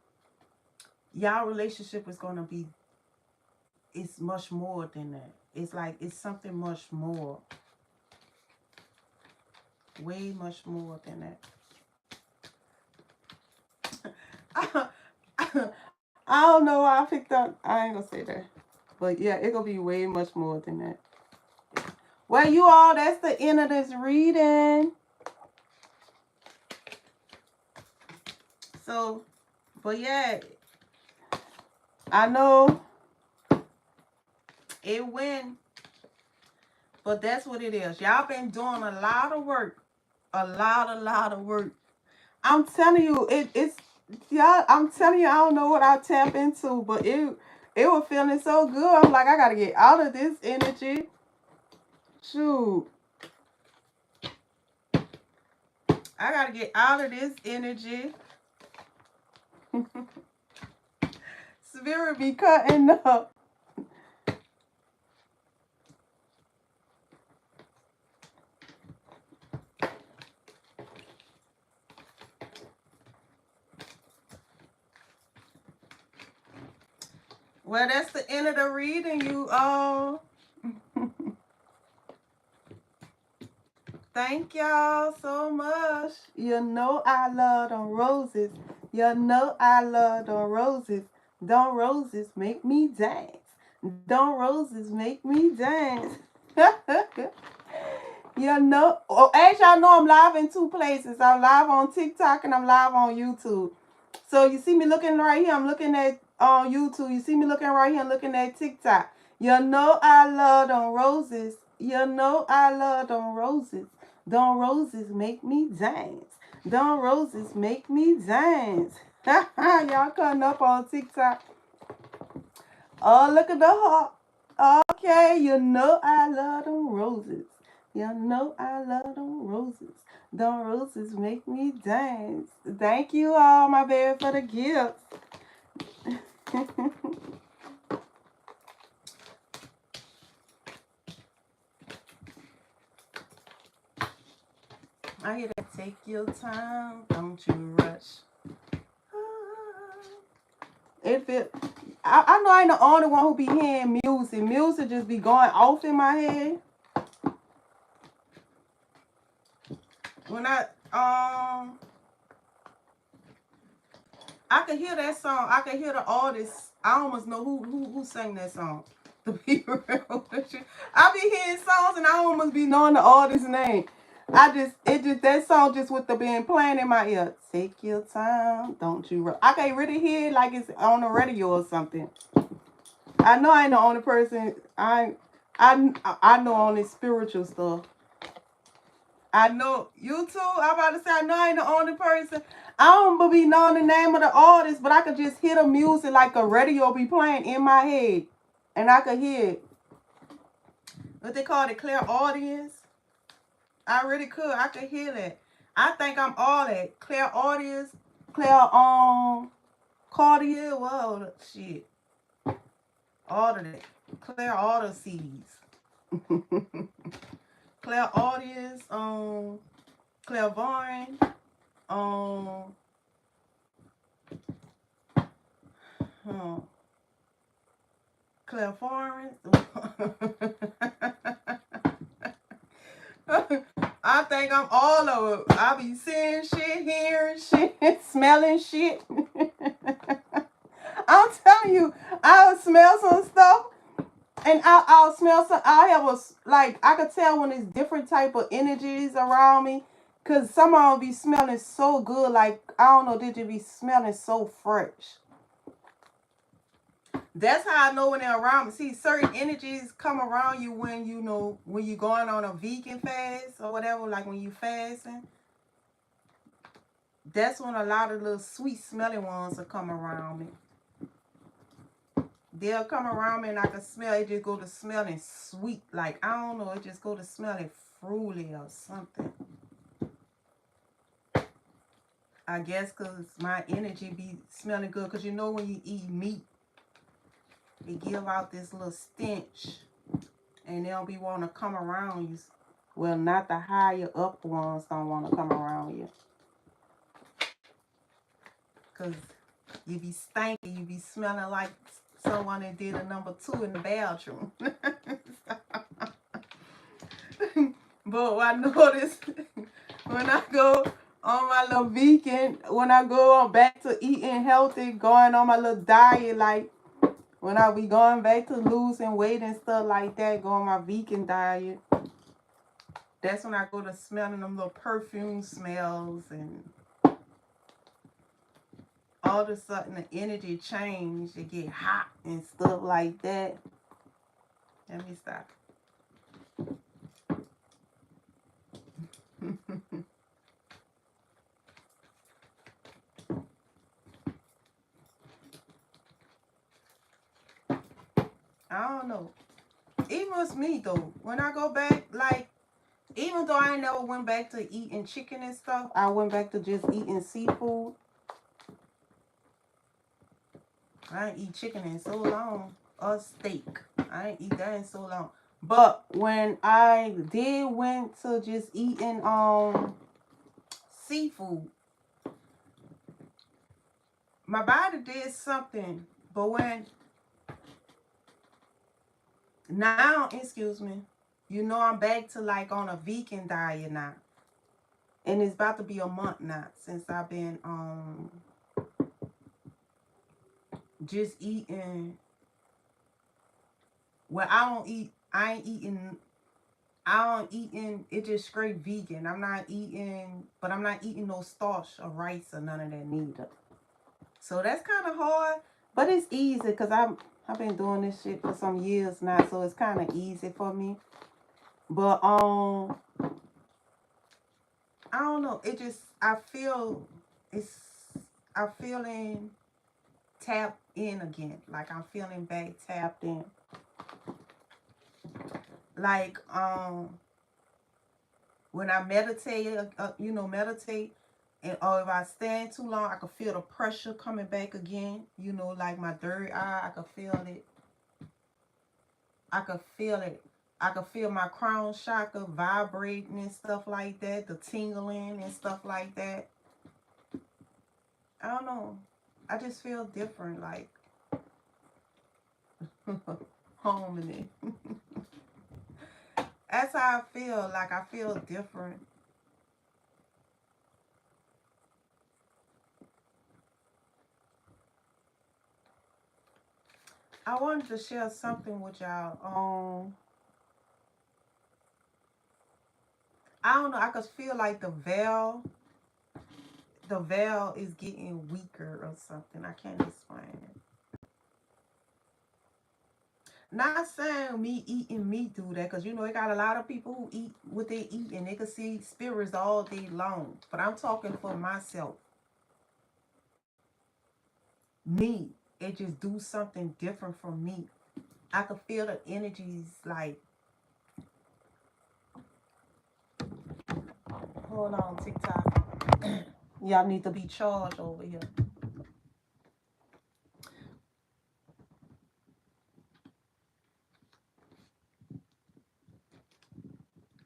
Y'all relationship is gonna be, it's much more than that. It's like it's something much more. Way much more than that. I don't know why I picked up. I ain't gonna say that. But yeah, it gonna be way much more than that. Well, you all, that's the end of this reading. So, but yeah, I know it went, but that's what it is. Y'all been doing a lot of work. A lot of work. I'm telling you, it's y'all. I'm telling you, I don't know what I tap into, but it was feeling so good. I'm like, I gotta get out of this energy. Shoot, I gotta get out of this energy. Spirit be cutting up. Well, that's the end of the reading, you all. Thank y'all so much. You know I love them roses. You know I love them roses. Them roses make me dance. Them roses make me dance. You know, as y'all know, I'm live in two places. I'm live on TikTok and I'm live on YouTube. So you see me looking right here. I'm looking at on YouTube. You see me looking right here. I'm looking at TikTok. You know I love them roses. You know I love them roses. Them roses make me dance. Them roses make me dance. Y'all cutting up on TikTok. Oh, look at the heart. Okay, you know I love them roses. You know I love them roses. Them roses make me dance. Thank you all, my baby, for the gifts. I hear that. Take your time, don't you rush. If it, I know I ain't the only one who be hearing music. Music just be going off in my head. When I could hear that song. I could hear the artist. I almost know who sang that song. To be real with you, I be hearing songs and I almost be knowing the artist's name. That song just with the being playing in my ear. Take your time, don't you rush. I can't really hear it like it's on the radio or something. I know I ain't the only person. I know only spiritual stuff. I know you too. I'm about to say I know I ain't the only person. I don't be knowing the name of the artist, but I could just hear the music like a radio be playing in my head, and I could hear it. What they call it, clairaudience. I really could. I could hear that. I think I'm all that. Clairaudience, Cardia. Whoa, shit. All of that. Clear all the seeds. Clairaudience, clairvoyant, clairvoyant. I think I'm all of it. I be seeing shit, hearing shit, smelling shit. I'm telling you, I'll smell some stuff, and I'll smell some. I have a like I could tell when it's different type of energies around me, cause some of them be smelling so good. Like I don't know, did you be smelling so fresh? That's how I know when they're around me. See, certain energies come around you when you know when you're going on a vegan fast or whatever, like when you fasting. That's when a lot of little sweet smelling ones will come around me. They'll come around me and I can smell it, just go to smelling sweet. Like I don't know, it just go to smelling fruity or something. I guess because my energy be smelling good. Because you know when you eat meat, it give out this little stench. And they'll be wanting to come around you. Well, not the higher up ones don't want to come around you. Because you be stinking. You be smelling like someone that did a number 2 in the bathroom. But I notice when I go on my little vegan, when I go on back to eating healthy, going on my little diet, like when I be going back to losing weight and stuff like that, go on my vegan diet, that's when I go to smelling them little perfume smells, and all of a sudden the energy change, it get hot and stuff like that. Let me stop. I don't know. Even with me though, when I go back, like, even though I never went back to eating chicken and stuff, I went back to just eating seafood. I ain't eat chicken in so long, or steak. I ain't eat that in so long. But when I did went to just eating seafood, my body did something. But when now, excuse me, you know I'm back to like on a vegan diet now. And it's about to be a month now since I've been just eating. Well, I ain't eating, it just straight vegan. I'm not eating no starch or rice or none of that neither. So that's kind of hard, but it's easy because I've been doing this shit for some years now, so it's kind of easy for me. But I don't know. It just I'm feeling tapped in again. Like I'm feeling back tapped in. Like when I meditate, meditate, and or if I stand too long, I can feel the pressure coming back again. Like my third eye, I can feel it. I can feel it. I can feel my crown chakra vibrating and stuff like that, the tingling and stuff like that. I don't know. I just feel different, like home in it. That's how I feel. Like I feel different. I wanted to share something with y'all. I don't know. I could feel like the veil is getting weaker or something. I can't explain it. Not saying me eating meat do that, because it got a lot of people who eat what they eat and they can see spirits all day long. But I'm talking for myself. Me, it just do something different from me. I can feel the energies like, hold on, TikTok. Y'all need to be charged over here.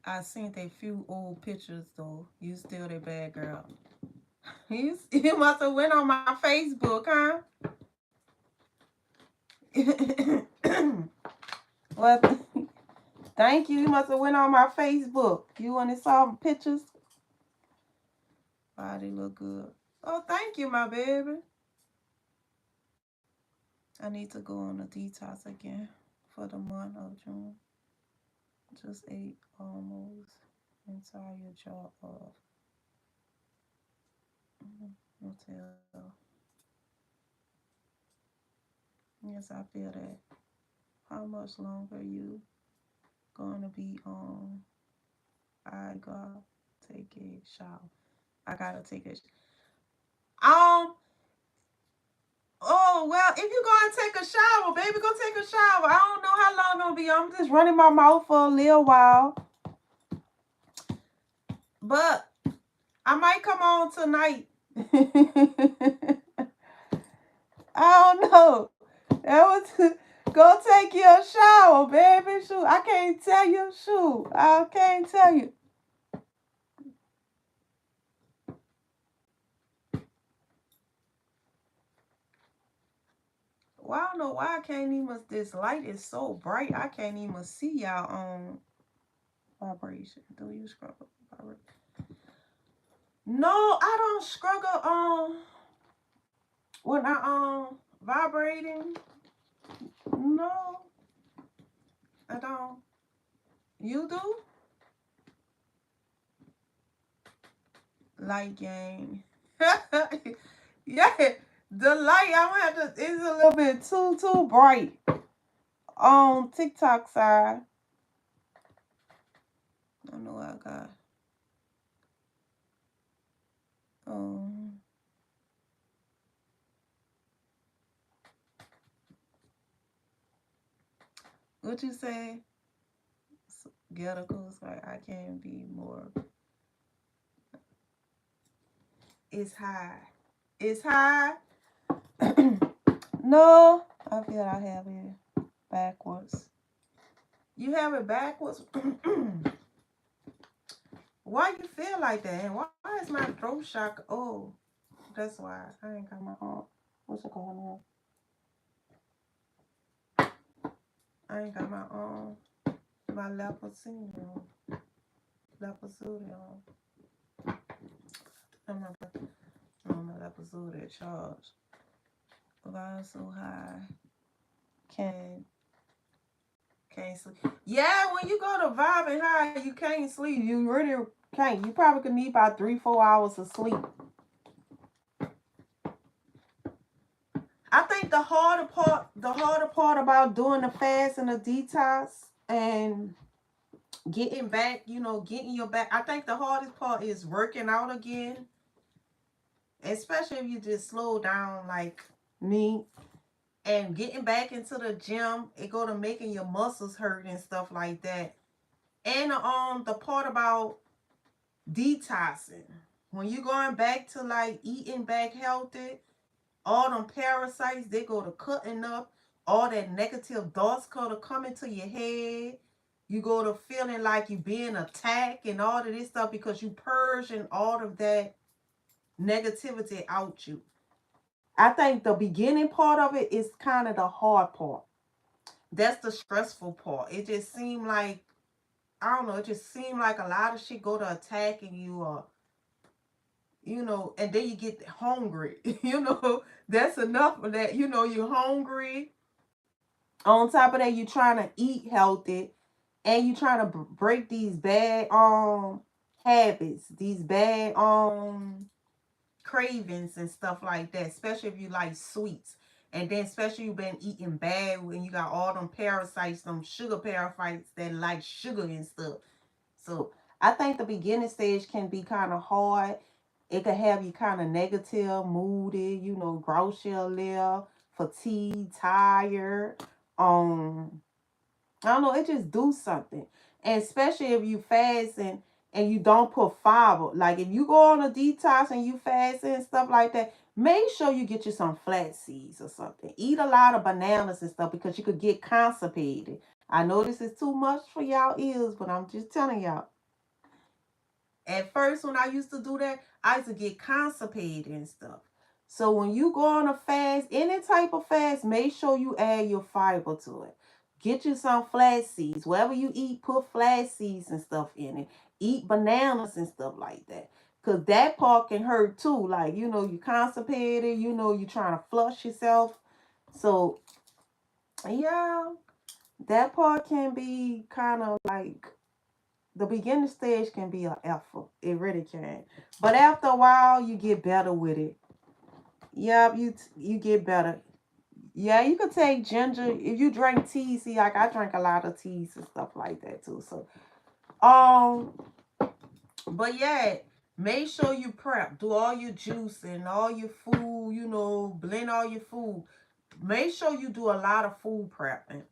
I seen a few old pictures though. You still that bad girl. You must have went on my Facebook, huh? Well, thank you. You must have went on my Facebook. You only saw the pictures. Body look good. Oh, thank you, my baby. I need to go on a detox again for the month of June. Just ate almost entire jar of Nutella. Yes, I feel that. How much longer you gonna be on? I gotta take a shower. I gotta take a Oh well, if you gonna take a shower, baby, go take a shower. I don't know how long it'll be. I'm just running my mouth for a little while. But I might come on tonight. I don't know. That was go take you a shower, baby. Shoot, I can't tell you. Shoot, I can't tell you. Well, I don't know why I can't even. This light is so bright. I can't even see y'all on vibration. Do you scrub up vibration? No, I don't struggle when I vibrating. No, I don't. You do? Light game. Yeah, the light I'm gonna have to is a little bit too bright on TikTok side. I know I got um what you say? Gettacles, like I can't be more. It's high. It's high. No, I feel I have it backwards. You have it backwards. Why you feel like that? And why is my throat shock? Oh, that's why I ain't got my what's it called now? I ain't got my leprosy on. Leprosy on. I'm a leprosy charge. Why so high? Can't sleep. Yeah, when you go to vibing high, you can't sleep. You really can't. You probably could need about 3-4 hours of sleep. I think the harder part about doing the fast and the detox and getting back, getting your back. I think the hardest part is working out again, especially if you just slow down like me and getting back into the gym. It go to making your muscles hurt and stuff like that. And the part about detoxing when you going back to like eating back healthy, all them parasites, they go to cutting up. All that negative thoughts go to come into your head. You go to feeling like you being attacked and all of this stuff because you purging all of that negativity out you. I think the beginning part of it is kind of the hard part. That's the stressful part. It just seemed like, I don't know, it just seemed like a lot of shit go to attacking you or and then you get hungry. That's enough of that. You're hungry. On top of that, you're trying to eat healthy, and you're trying to break these bad habits, these bad cravings and stuff like that. Especially if you like sweets, and then especially you've been eating bad when you got all them parasites, them sugar parasites that like sugar and stuff. So I think the beginning stage can be kind of hard. It could have you kind of negative, moody, grocery a little, fatigued, tired. I don't know, it just do something. And especially if you fasting and you don't put fiber. Like if you go on a detox and you fast and stuff like that, make sure you get you some flax seeds or something. Eat a lot of bananas and stuff because you could get constipated. I know this is too much for y'all ears, but I'm just telling y'all. At first, when I used to do that, I used to get constipated and stuff. So when you go on a fast, any type of fast, make sure you add your fiber to it. Get you some flax seeds. Whatever you eat, put flax seeds and stuff in it. Eat bananas and stuff like that. Because that part can hurt too. Like, you constipated, you trying to flush yourself. So, yeah, that part can be kind of like the beginning stage can be an effort. It really can. But after a while, you get better with it. Yep, you get better. Yeah, you could take ginger if you drink tea. See, like I drink a lot of teas and stuff like that too. So, um, but yeah, make sure you prep. Do all your juice and all your food. Blend all your food. Make sure you do a lot of food prepping.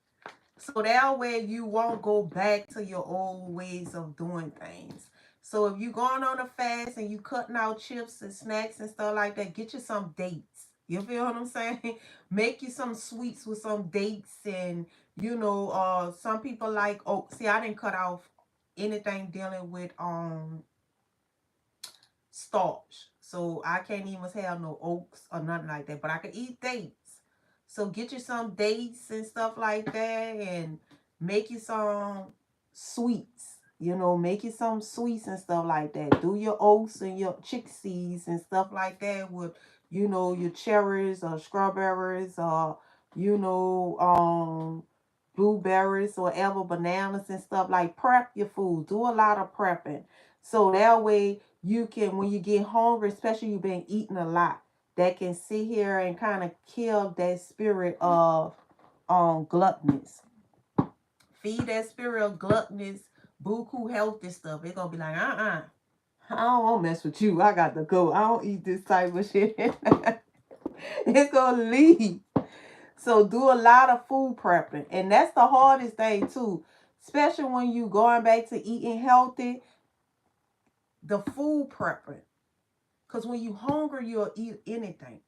So that way you won't go back to your old ways of doing things. So if you're going on a fast and you cutting out chips and snacks and stuff like that, get you some dates. You feel what I'm saying? Make you some sweets with some dates and some people like see I didn't cut off anything dealing with starch. So I can't even have no oats or nothing like that. But I can eat dates. So get you some dates and stuff like that and make you some sweets. Make you some sweets and stuff like that. Do your oats and your chickpeas and stuff like that with, your cherries or strawberries or, blueberries or whatever, bananas and stuff. Like prep your food. Do a lot of prepping. So that way you can, when you get hungry, especially you've been eating a lot, that can sit here and kind of kill that spirit of gluttonous. Feed that spirit of gluttonous, buku healthy stuff. It's gonna be like, I don't want to mess with you. I got to go. I don't eat this type of shit. It's gonna leave. So do a lot of food prepping. And that's the hardest thing too. Especially when you going back to eating healthy. The food prepping. Because when you hungry, you'll eat anything.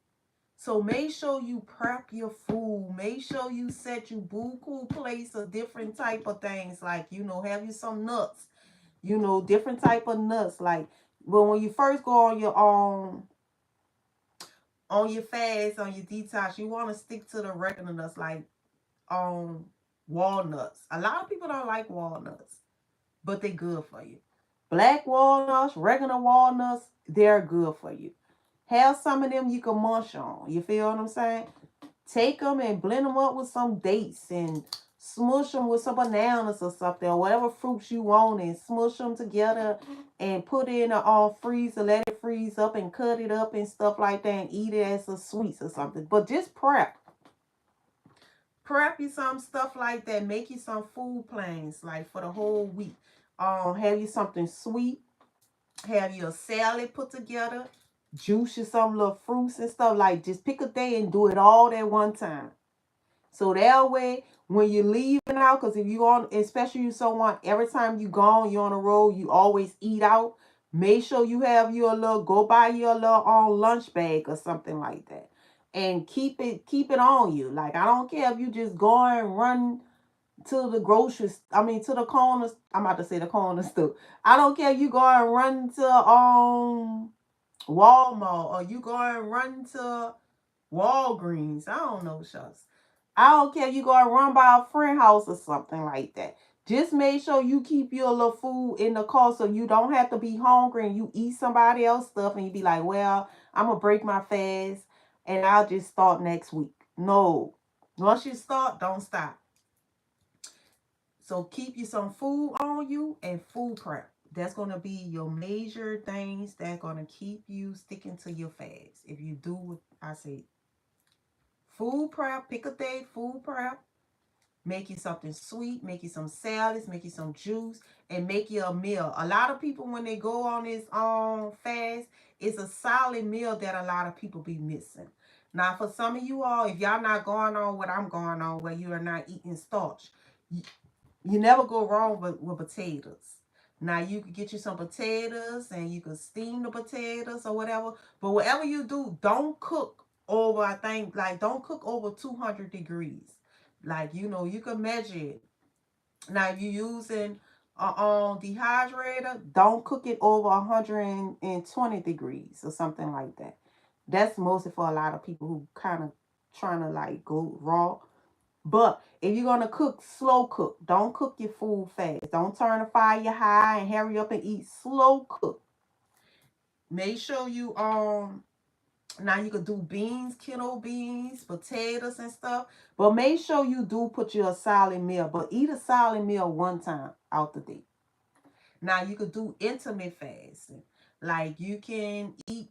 So make sure you prep your food. Make sure you set you buku place of different type of things. Like, have you some nuts. Different type of nuts. Like, well, when you first go on your fast, on your detox, you want to stick to the regular nuts like walnuts. A lot of people don't like walnuts, but they're good for you. Black walnuts, regular walnuts, they're good for you. Have some of them you can munch on. You feel what I'm saying? Take them and blend them up with some dates and smush them with some bananas or something, or whatever fruits you want, and smush them together and put it in a freezer, let it freeze up and cut it up and stuff like that and eat it as a sweets or something. But just prep. Prep you some stuff like that. Make you some food plans like for the whole week. Have you something sweet. Have you a salad put together. Juice you some little fruits and stuff. Like just pick a day and do it all at one time. So that way, when you're leaving out, because if you on, especially you someone, every time you gone, you're on the road, you always eat out. Make sure you have your little, go buy your little lunch bag or something like that, and keep it on you. Like I don't care if you just go and run to the groceries. I mean to the corners. I'm about to say the corners too. I don't care if you go and run to Walmart or you go and run to Walgreens. I don't know, shucks. I don't care if you go and run by a friend house or something like that. Just make sure you keep your little food in the car so you don't have to be hungry and you eat somebody else's stuff and you be like, well, I'm going to break my fast and I'll just start next week. No. Once you start, don't stop. So keep you some food on you and food prep. That's going to be your major things that's going to keep you sticking to your fast. If you do what I say, food prep, pick a day, food prep. Make you something sweet, make you some salads, make you some juice, and make you a meal. A lot of people, when they go on this fast, it's a solid meal that a lot of people be missing. Now, for some of you all, if y'all not going on what I'm going on, where you are not eating starch, you never go wrong with potatoes. Now, you could get you some potatoes, and you can steam the potatoes or whatever. But whatever you do, don't cook over, I think, like, don't cook over 200 degrees. Like, you can measure it. Now, if you're using dehydrator, don't cook it over 120 degrees or something like that. That's mostly for a lot of people who kind of trying to like go raw. But if you're gonna cook, slow cook. Don't cook your food fast. Don't turn the fire high and hurry up and eat. Slow cook. Make sure you now you could do beans, kiddo beans, potatoes and stuff. But make sure you do put your solid meal. But eat a solid meal one time out the day. Now you could do intermittent fasting. Like you can eat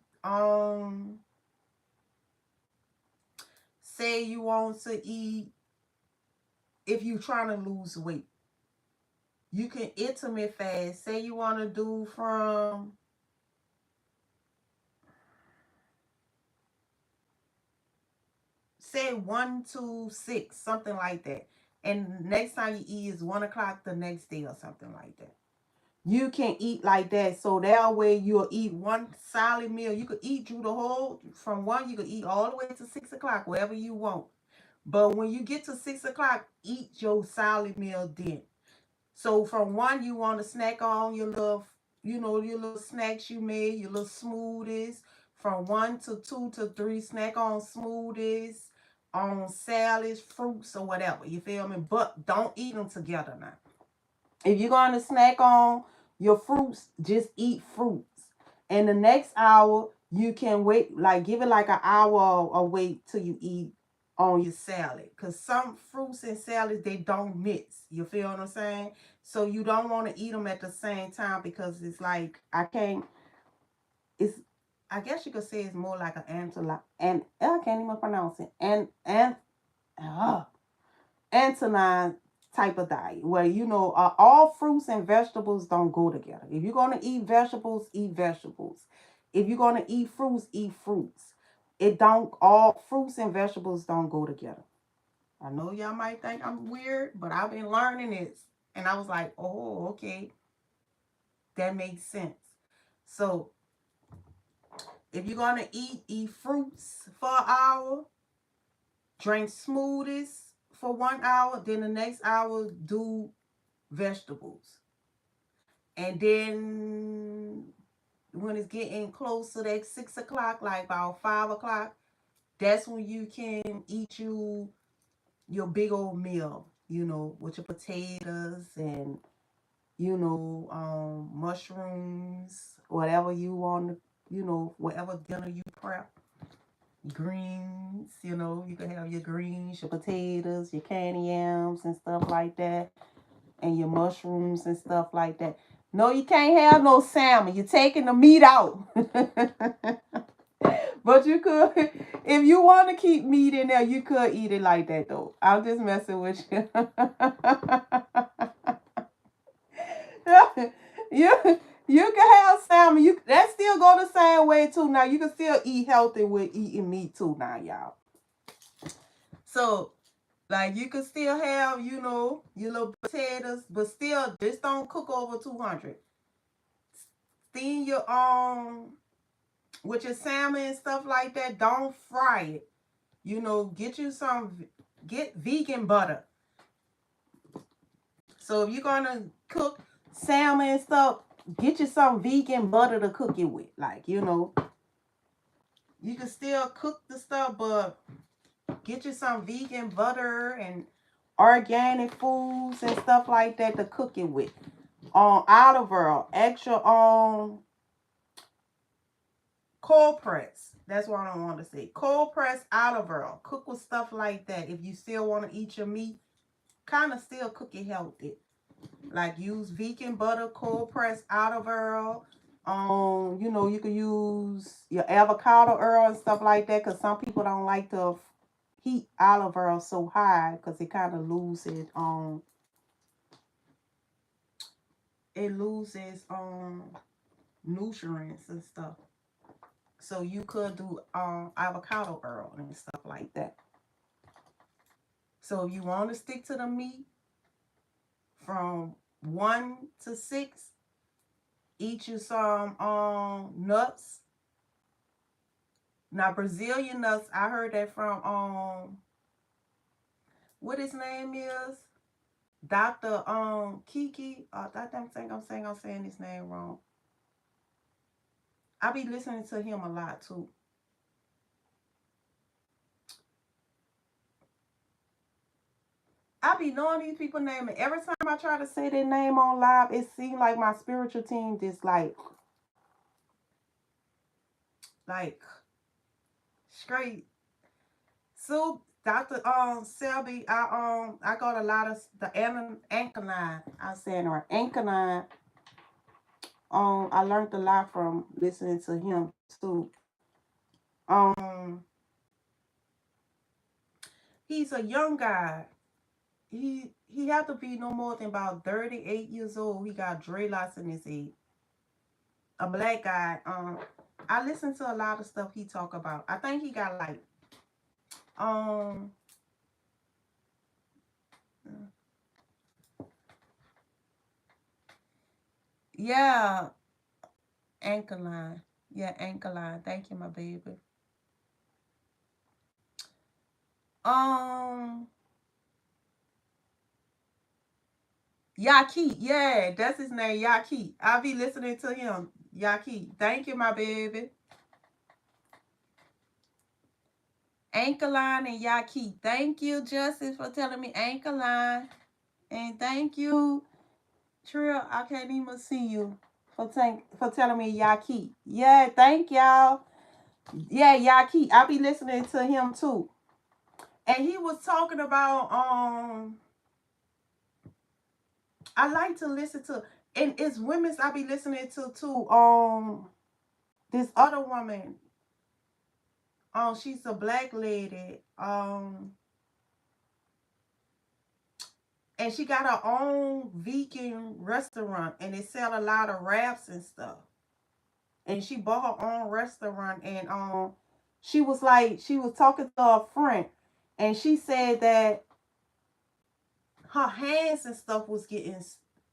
say you want to eat, if you're trying to lose weight, you can intermittent fast. Say you want to do from, say 1 to 6, something like that. And next time you eat is 1 o'clock the next day or something like that. You can eat like that, so that way you'll eat one solid meal. You could eat through the whole, from 1, you could eat all the way to 6 o'clock, wherever you want. But when you get to 6 o'clock, eat your solid meal then. So from 1, you want to snack on your little, your little snacks you made, your little smoothies. From 1 to 2 to 3, snack on smoothies, on salads, fruits, or whatever. You feel me? But don't eat them together now. If you're going to snack on your fruits, just eat fruits. And the next hour, you can wait, like give it like an hour or wait till you eat on your salad. Because some fruits and salads, they don't mix. You feel what I'm saying? So you don't want to eat them at the same time, because it's like, it's, I guess you could say it's more like an and I can't even pronounce it. Uh, Antonine type of diet, where all fruits and vegetables don't go together. If you're going to eat vegetables, eat vegetables. If you're going to eat fruits, eat fruits. It don't All fruits and vegetables don't go together. I know y'all might think I'm weird, but I've been learning this, and I was like, oh, okay, that makes sense. So if you're going to eat fruits for an hour, drink smoothies for 1 hour, then the next hour do vegetables. And then when it's getting close to that 6 o'clock, like about 5 o'clock, that's when you can eat your big old meal, with your potatoes and mushrooms, whatever you want to, whatever dinner you prep. Greens, you can have your greens, your potatoes, your candy yams and stuff like that, and your mushrooms and stuff like that. No, you can't have no salmon. You're taking the meat out. But you could, if you want to keep meat in there, you could eat it like that though. I'm just messing with you. you you can have salmon. That still go the same way too. Now you can still eat healthy with eating meat too. Now y'all. So like you can still have, your little potatoes, but still just don't cook over 200. Steam your with your salmon and stuff like that. Don't fry it. Get vegan butter. So if you're gonna cook salmon and stuff, get you some vegan butter to cook it with. Like, you can still cook the stuff, but get you some vegan butter and organic foods and stuff like that to cook it with. Olive oil, extra cold press. That's what I want to say. Cold press olive oil. Cook with stuff like that. If you still want to eat your meat, kind of still cook it healthy. Like use vegan butter, cold press olive oil. You can use your avocado oil and stuff like that, because some people don't like to heat olive oil so high, because it kind of loses nutrients and stuff. So you could do avocado oil and stuff like that. So if you want to stick to the meat from 1 to 6, eat you some nuts. Now Brazilian nuts, I heard that from what his name is. Dr. Kiki. I think I'm saying his name wrong. I be listening to him a lot too. I be knowing these people name, and every time I try to say their name on live, it seems like my spiritual team just like straight. So Dr. Selby, I got a lot of the anchor line. I'm saying right, anchor line. I learned a lot from listening to him too. Um, he's a young guy. He had to be no more than about 38 years old. He got dreadlocks in his head. A black guy. I listen to a lot of stuff he talk about. I think he got like um yeah, anchor line. Yeah, anchor line. Thank you, my baby. Um Yaki. Yeah, that's his name, Yaki. I'll be listening to him. Yaki. Thank you, my baby. Anchorline and Yaki. Thank you, Justice, for telling me Anchorline. And thank you, Trill. I can't even see you for telling me Yaki. Yeah, thank y'all. Yeah, Yaki. I'll be listening to him too. And he was talking about I like to listen to, and it's women's I be listening to too. This other woman. She's a black lady. And she got her own vegan restaurant, and they sell a lot of wraps and stuff. And she bought her own restaurant, and she was talking to her friend, and she said that her hands and stuff was getting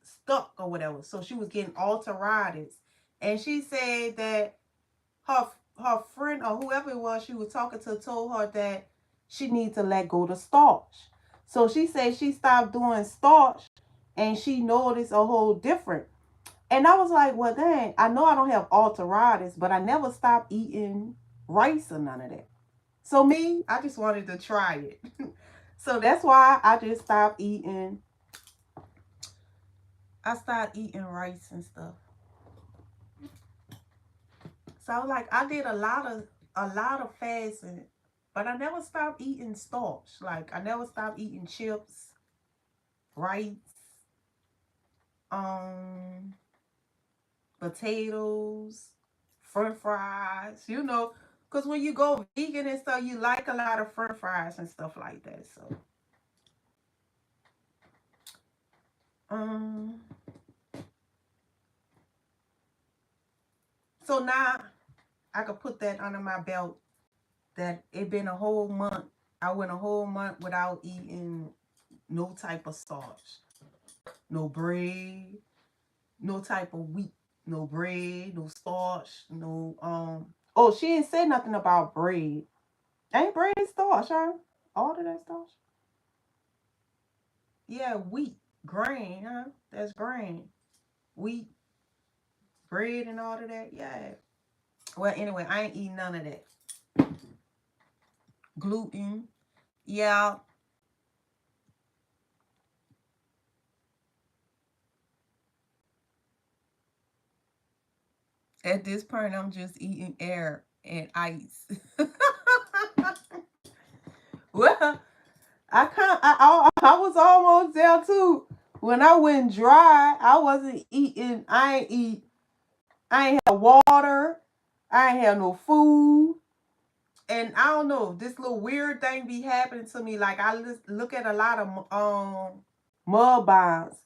stuck or whatever, so she was getting arthritis. And she said that her her friend or whoever it was she was talking to told her that she needs to let go the starch. So she said she stopped doing starch, and she noticed a whole different. And I was like, well, dang, I know I don't have arthritis, but I never stopped eating rice or none of that. So me, I just wanted to try it. So that's why I just stopped eating. I started eating rice and stuff. So I was like, I did a lot of fasting, but I never stopped eating starch. Like I never stopped eating chips, rice, um, potatoes, French fries. Because when you go vegan and stuff, you like a lot of French fries and stuff like that. Um, so now I could put that under my belt. That it been a whole month. I went a whole month without eating no type of starch, no bread, no type of wheat, no bread, no starch, no Oh, she ain't said nothing about bread. Ain't bread starch, huh? All of that starch? Yeah, wheat, grain, huh? That's grain. Wheat, bread, and all of that. Yeah. Well, anyway, I ain't eating none of that. Gluten. Yeah. At this point, I'm just eating air and ice. Well, I was almost there too. When I went dry, I wasn't eating. I ain't have water. I ain't have no food. And I don't know, this little weird thing be happening to me. Like I look at a lot of mukbangs,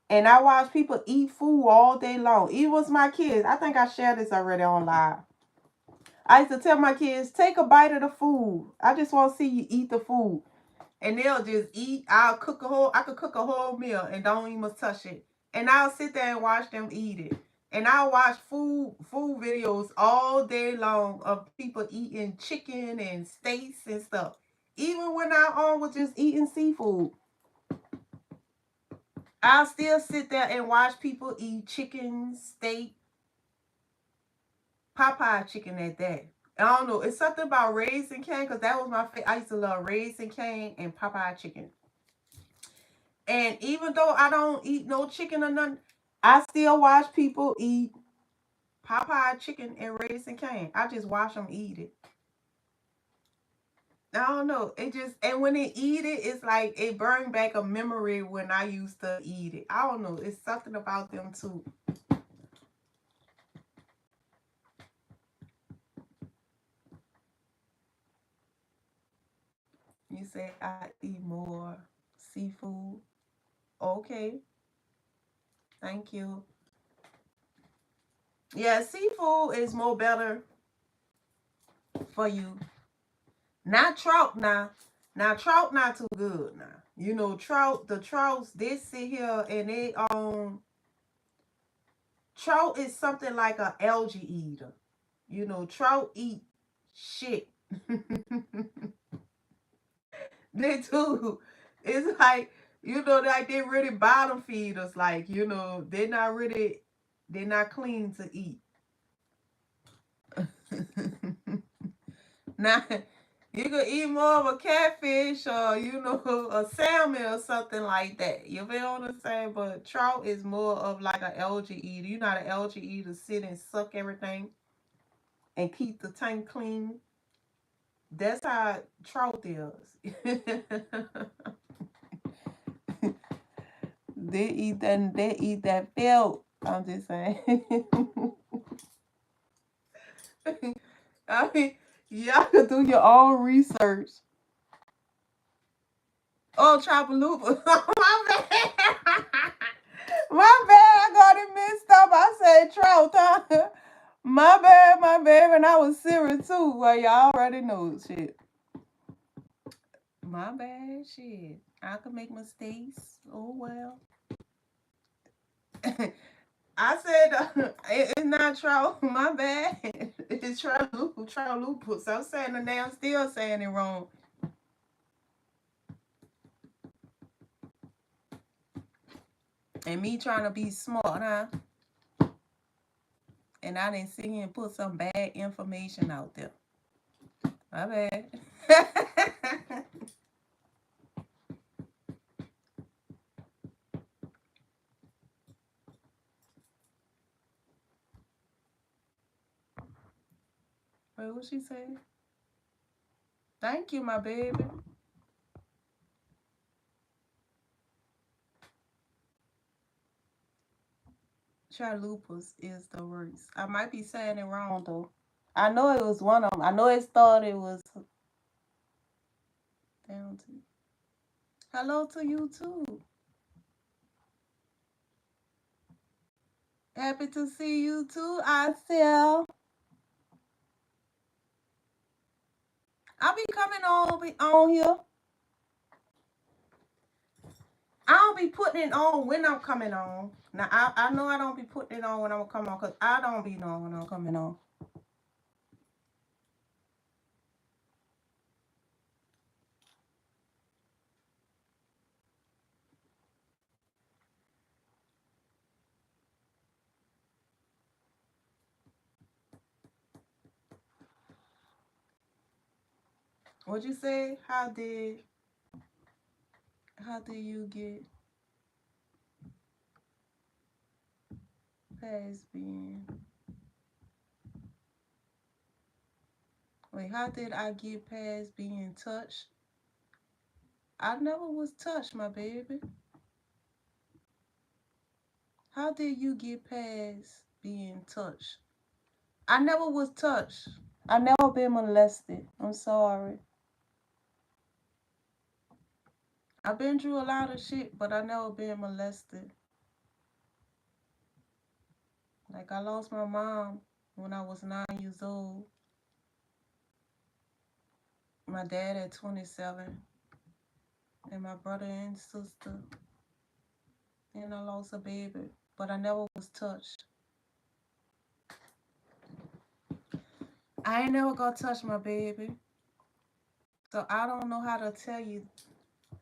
and I watch people eat food all day long. Even with my kids, I think I shared this already on live. I used to tell my kids, take a bite of the food. I just want to see you eat the food. And they'll just eat. I could cook a whole meal and don't even touch it. And I'll sit there and watch them eat it. And I'll watch food videos all day long of people eating chicken and steaks and stuff. Even when I was just eating seafood. I'll still sit there and watch people eat chicken, steak, Popeye chicken at that. I don't know. It's something about Raising Cane because that was my favorite. I used to love Raising Cane and Popeye chicken. And even though I don't eat no chicken or nothing, I still watch people eat Popeye chicken and Raising Cane. I just watch them eat it. I don't know. It just, and when they eat it, it's like it bring back a memory when I used to eat it. I don't know. It's something about them too. You say I eat more seafood. Okay, thank you. Yeah, seafood is more better for you. Not trout now. Now trout not too good now. You know, the trouts they sit here and they trout is something like a algae eater. You know, trout eat shit. They do. It's like, you know, like they really bottom feeders. Like, you know, they're not clean to eat. Now, you could eat more of a catfish or, you know, a salmon or something like that. You feel what I'm saying? But trout is more of like an algae eater. You're not an algae eater, sit and suck everything and keep the tank clean. That's how trout is. They eat that filth. I'm just saying. I mean, y'all could do your own research. Oh, Chapalupa. My bad. My bad. I got it mixed up. I said trout. Huh? My bad, my bad. And I was serious too. Well, y'all already know shit. My bad, shit. I could make mistakes. Oh well. I said it's not trout. My bad. It's trout lupus. I'm saying the name. I'm still saying it wrong. And me trying to be smart, huh? And I didn't sit here and put some bad information out there. My bad. Wait, what she say? Thank you, my baby. Charlupus is the worst. I might be saying it wrong though. I know it was one of them. I know it started was down to. Hello to you too. Happy to see you too, I still. I'll be coming on here. I don't be putting it on when I'm coming on. Now I know I don't be putting it on when I'm coming on because I don't be knowing when I'm coming on. What you say? How did you get past being wait, how did I get past being touched? I never was touched, my baby. How did you get past being touched? I never was touched. I never been molested. I'm sorry. I've been through a lot of shit, but I never been molested. Like I lost my mom when I was 9 years old. My dad at 27, and my brother and sister, and I lost a baby, but I never was touched. I ain't never gonna touch my baby, so I don't know how to tell you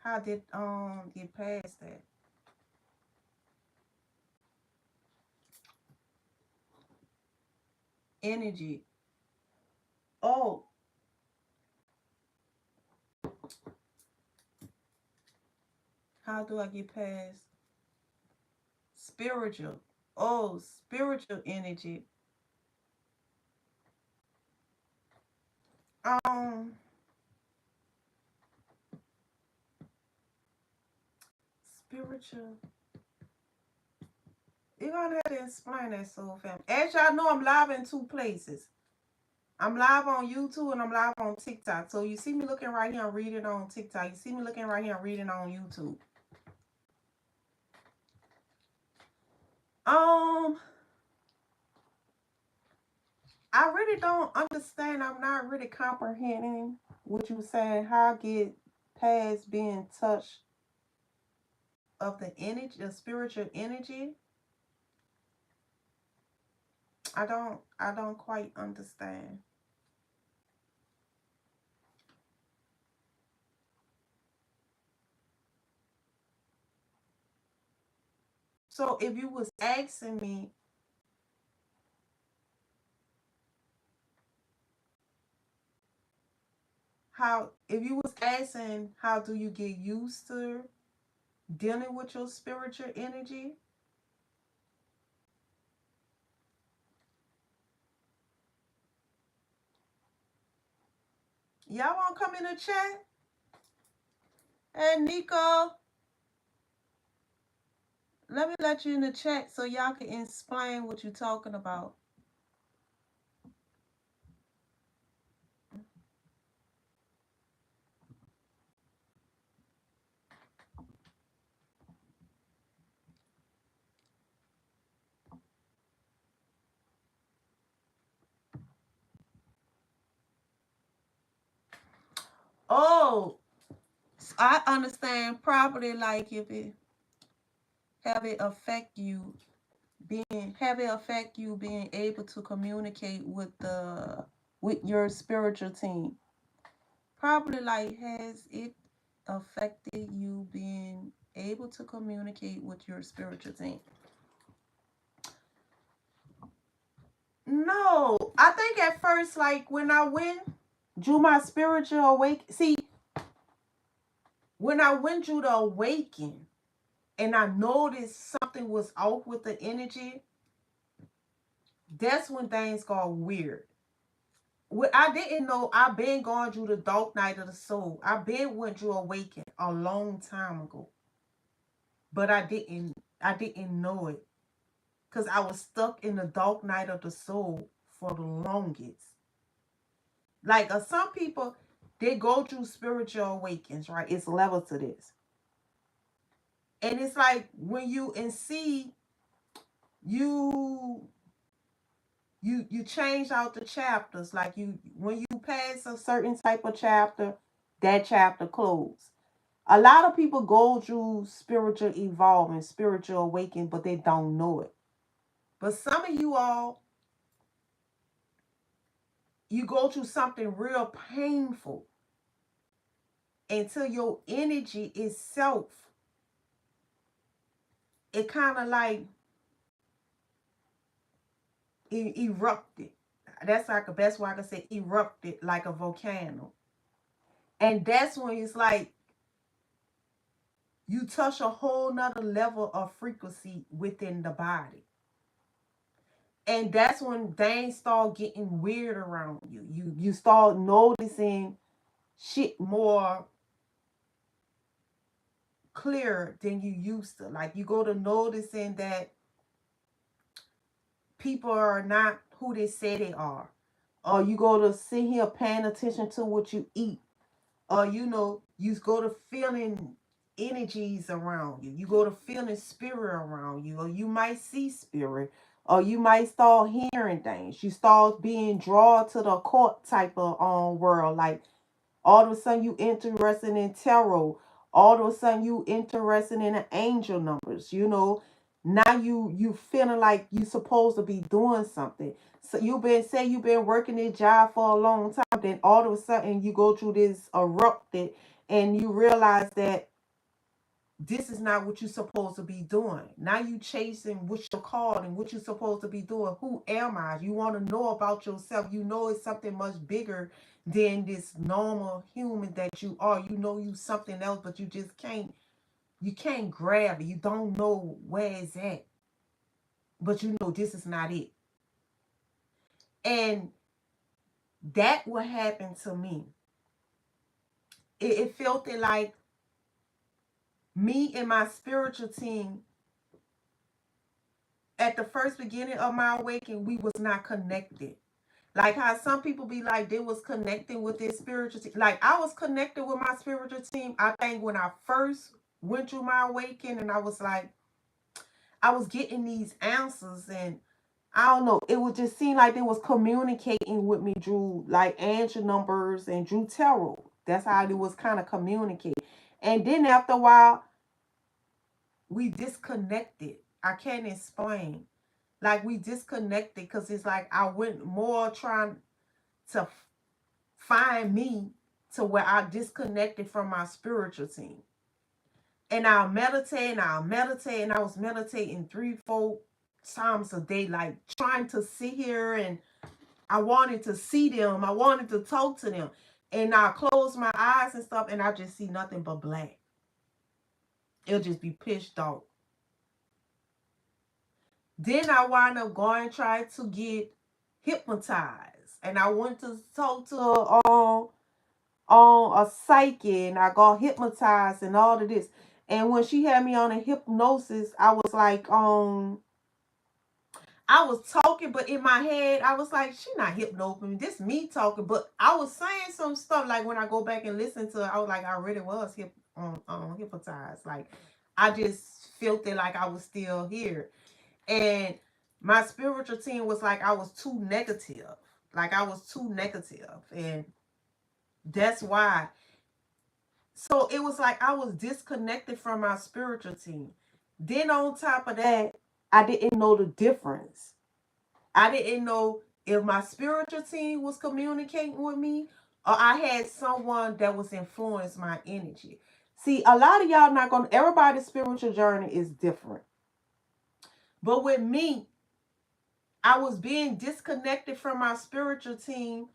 how did get past that. energy. Oh, how do I get past spiritual? Oh, spiritual energy. Um, spiritual. You're gonna have to explain that, soul family. As y'all know, I'm live in 2 places. I'm live on YouTube and I'm live on TikTok. So you see me looking right here, I'm reading on TikTok. You see me looking right here, I'm reading on YouTube. I really don't understand. I'm not really comprehending what you're saying. How I get past being touched of the energy, the spiritual energy. I don't quite understand. So if you was asking me if you was asking how do you get used to dealing with your spiritual energy, y'all want to come in the chat? Hey, Nico, let me let you in the chat so y'all can explain what you're talking about. Oh, I understand properly. Like if it affect you being able to communicate with your spiritual team. Probably like has it affected you being able to communicate with your spiritual team? No, I think at first, like when I went drew my spiritual awaken. See, when I went through the awaken and I noticed something was off with the energy, that's when things got weird. What I didn't know, I've been going through the dark night of the soul. I've been went through awaken a long time ago, but I didn't know it because I was stuck in the dark night of the soul for the longest. Like some people, they go through spiritual awakens, right? It's level to this, and it's like when you and see you you change out the chapters. Like you when you pass a certain type of chapter, that chapter closed. A lot of people go through spiritual evolvement, spiritual awakening, but they don't know it. But some of you all, you go through something real painful until your energy itself, it kind of like erupted. That's like the best way I can say erupted like a volcano. And that's when it's like you touch a whole nother level of frequency within the body. And that's when things start getting weird around you. You start noticing shit more clear than you used to. Like you go to noticing that people are not who they say they are. Or you go to sit here paying attention to what you eat. Or you go to feeling energies around you. You go to feeling spirit around you. Or you might see spirit. Or you might start hearing things. You start being drawn to the occult type of world. Like all of a sudden you interested in tarot. All of a sudden you interested in the angel numbers. Now you feeling like you supposed to be doing something. So you've been working this job for a long time. Then all of a sudden you go through this erupted, and you realize that this is not what you're supposed to be doing. Now you chasing what you're called and what you're supposed to be doing. Who am I? You want to know about yourself. You know it's something much bigger than this normal human that you are. You know you something else, but you just can't. You can't grab it. You don't know where it's at. But you know this is not it. And that what happened to me. It felt it like me and my spiritual team at the first beginning of my awakening, we was not connected. Like how some people be like they was connecting with their spiritual team. Like I was connected with my spiritual team. I think when I first went through my awakening, and I was like, I was getting these answers, and I don't know, it would just seem like they was communicating with me through like angel numbers and drew tarot. That's how it was kind of communicating. And then after a while, we disconnected. I can't explain. Like we disconnected because it's like I went more trying to find me to where I disconnected from my spiritual team. And I'll meditate, and I was meditating 3, 4 times a day, like trying to sit here, and I wanted to see them. I wanted to talk to them. And I close my eyes and stuff, and I just see nothing but black. It'll just be pitch dark. Then I wind up going try to get hypnotized. And I went to talk to a psychic, and I got hypnotized and all of this. And when she had me on a hypnosis, I was like, I was talking, but in my head, I was like, she not hypnoting me. This me talking. But I was saying some stuff, like when I go back and listen to it, I was like, I really was hypnotized. Like, I just felt it like I was still here. And my spiritual team was like, I was too negative. Like, I was too negative. And that's why. So it was like I was disconnected from my spiritual team. Then on top of that, I didn't know the difference. I didn't know if my spiritual team was communicating with me, or I had someone that was influencing my energy. See, a lot of y'all not gonna, everybody's spiritual journey is different. But with me, I was being disconnected from my spiritual team,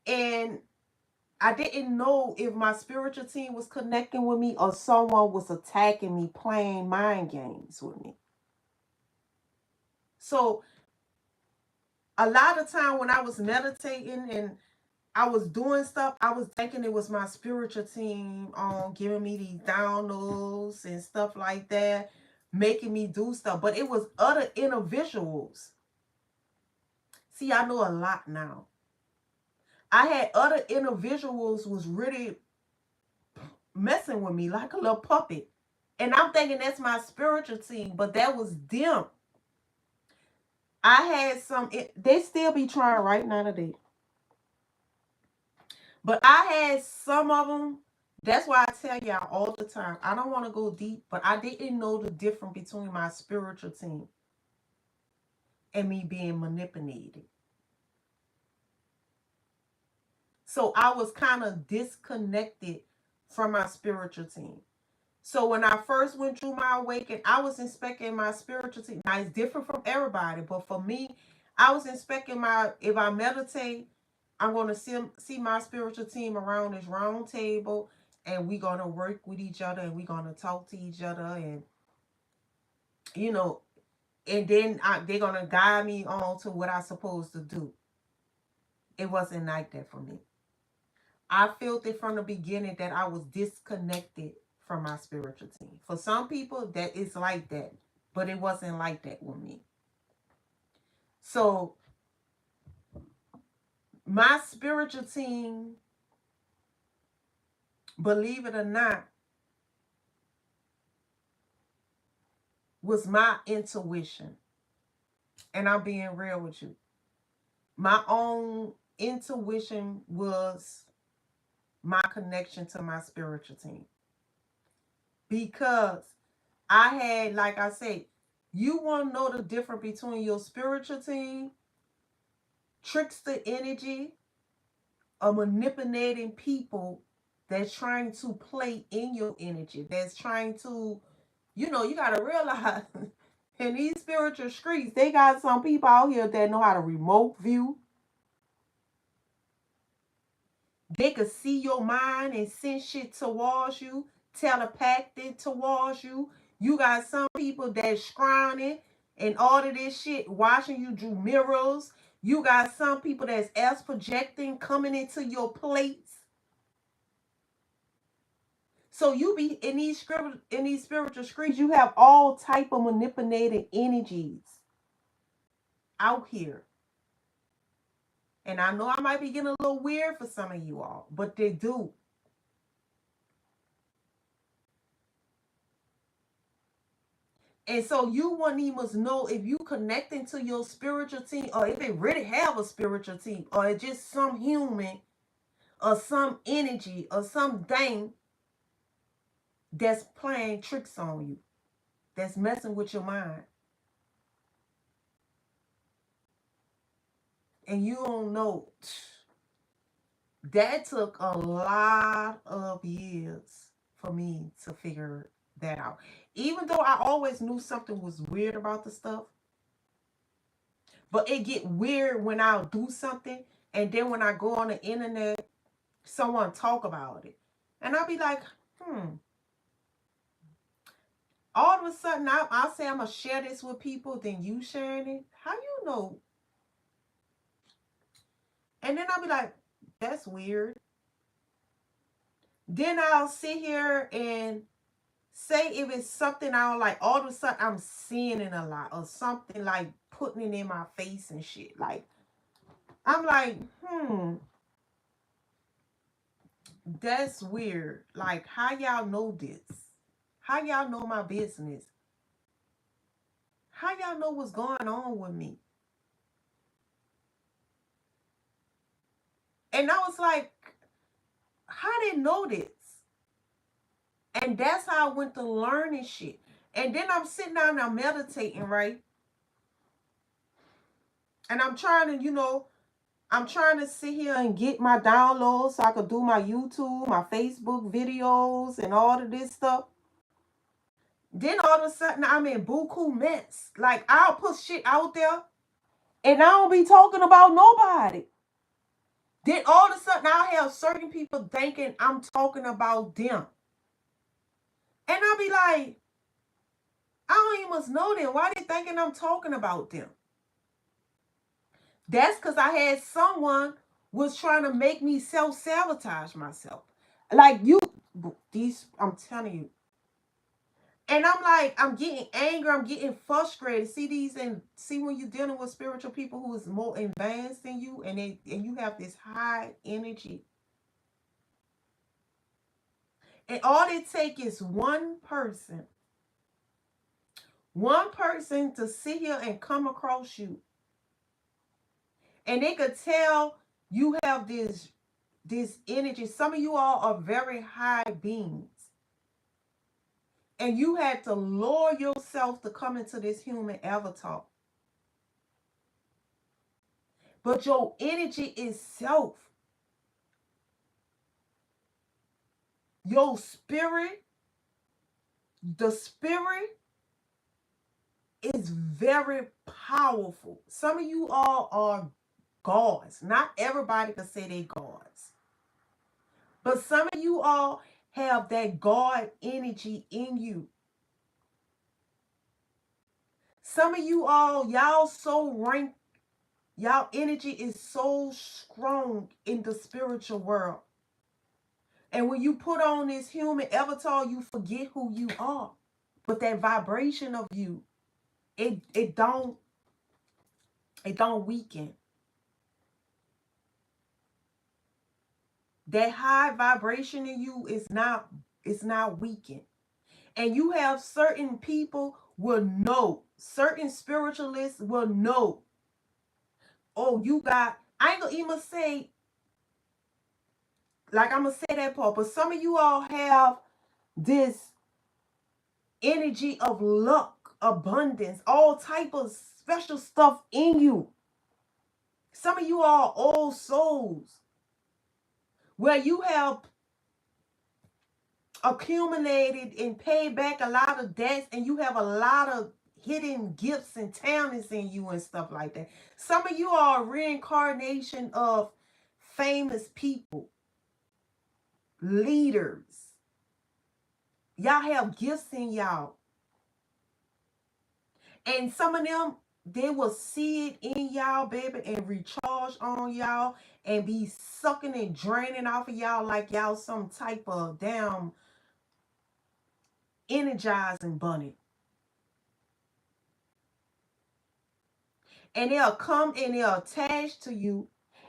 and I didn't know if my spiritual team was connecting with me or someone was attacking me, playing mind games with me. So a lot of time when I was meditating and I was doing stuff, I was thinking it was my spiritual team giving me these downloads and stuff like that, making me do stuff. But it was other individuals. See, I know a lot now. I had other individuals was really messing with me like a little puppet. And I'm thinking that's my spiritual team, but that was them. I had some, they still be trying right now today. But I had some of them. That's why I tell y'all all the time, I don't want to go deep, but I didn't know the difference between my spiritual team and me being manipulated. So I was kind of disconnected from my spiritual team. So when I first went through my awakening, I was inspecting my spiritual team. Now it's different from everybody, but for me, I was inspecting if I meditate, I'm going to see my spiritual team around this round table, and we're going to work with each other, and we're going to talk to each other, and, you know, and then they're going to guide me on to what I'm supposed to do. It wasn't like that for me. I felt it from the beginning that I was disconnected from my spiritual team. For some people, that is like that, but it wasn't like that with me. So my spiritual team, believe it or not, was my intuition. And I'm being real with you. My own intuition was my connection to my spiritual team. Because I had, like I said, you want to know the difference between your spiritual team, trickster energy, or manipulating people that's trying to play in your energy, that's trying to, you got to realize in these spiritual streets, they got some people out here that know how to remote view. They could see your mind and send shit towards you, telepathic towards you. You got some people that's scrowning and all of this shit, watching you do mirrors. You got some people that's as projecting coming into your plates. So you be in these spiritual streets, you have all type of manipulated energies out here. And I know I might be getting a little weird for some of you all, but they do. And so you wouldn't even know if you connecting to your spiritual team, or if it really have a spiritual team, or it's just some human or some energy or something that's playing tricks on you, that's messing with your mind. And you don't know. That took a lot of years for me to figure that out. Even though I always knew something was weird about the stuff. But it get weird when I'll do something, and then when I go on the internet, someone talk about it. And I'll be like, all of a sudden I'll say I'm going to share this with people, then you sharing it. How you know? And then I'll be like, that's weird. Then I'll sit here and say if it's something I don't like, all of a sudden I'm seeing it a lot, or something like putting it in my face and shit. Like, I'm like, that's weird. Like, how y'all know this? How y'all know my business? How y'all know what's going on with me? And I was like, how they know this? And that's how I went to learning shit. And then I'm sitting down and I'm meditating, right? And I'm trying to, I'm trying to sit here and get my downloads so I could do my YouTube, my Facebook videos, and all of this stuff. Then all of a sudden I'm in buku mess. Like, I'll put shit out there and I don't be talking about nobody. Then all of a sudden I'll have certain people thinking I'm talking about them. And I'll be like, I don't even must know them. Why they thinking I'm talking about them? That's because I had someone was trying to make me self-sabotage myself. Like, I'm telling you. And I'm like, I'm getting angry, I'm getting frustrated. See when you're dealing with spiritual people who is more advanced than you, and you have this high energy. And all it takes is one person to sit here and come across you. And they could tell you have this energy. Some of you all are very high beings. And you had to lower yourself to come into this human avatar. But your energy itself, your spirit, the spirit is very powerful. Some of you all are gods. Not everybody can say they gods. But some of you all have that God energy in you. Some of you all, y'all so ranked, y'all energy is so strong in the spiritual world. And when you put on this human avatar, you forget who you are. But that vibration of you, it don't weaken. That high vibration in you is not weakened. And you have certain people will know, certain spiritualists will know. Oh, I ain't gonna even say, like, I'm gonna say that part, but some of you all have this energy of luck, abundance, all type of special stuff in you. Some of you are old souls where you have accumulated and paid back a lot of debts, and you have a lot of hidden gifts and talents in you and stuff like that. Some of you are a reincarnation of famous people, leaders. Y'all have gifts in y'all. And some of them, they will see it in y'all, baby, and recharge on y'all and be sucking and draining off of y'all like y'all some type of damn energizing bunny. And they'll come and they'll attach to you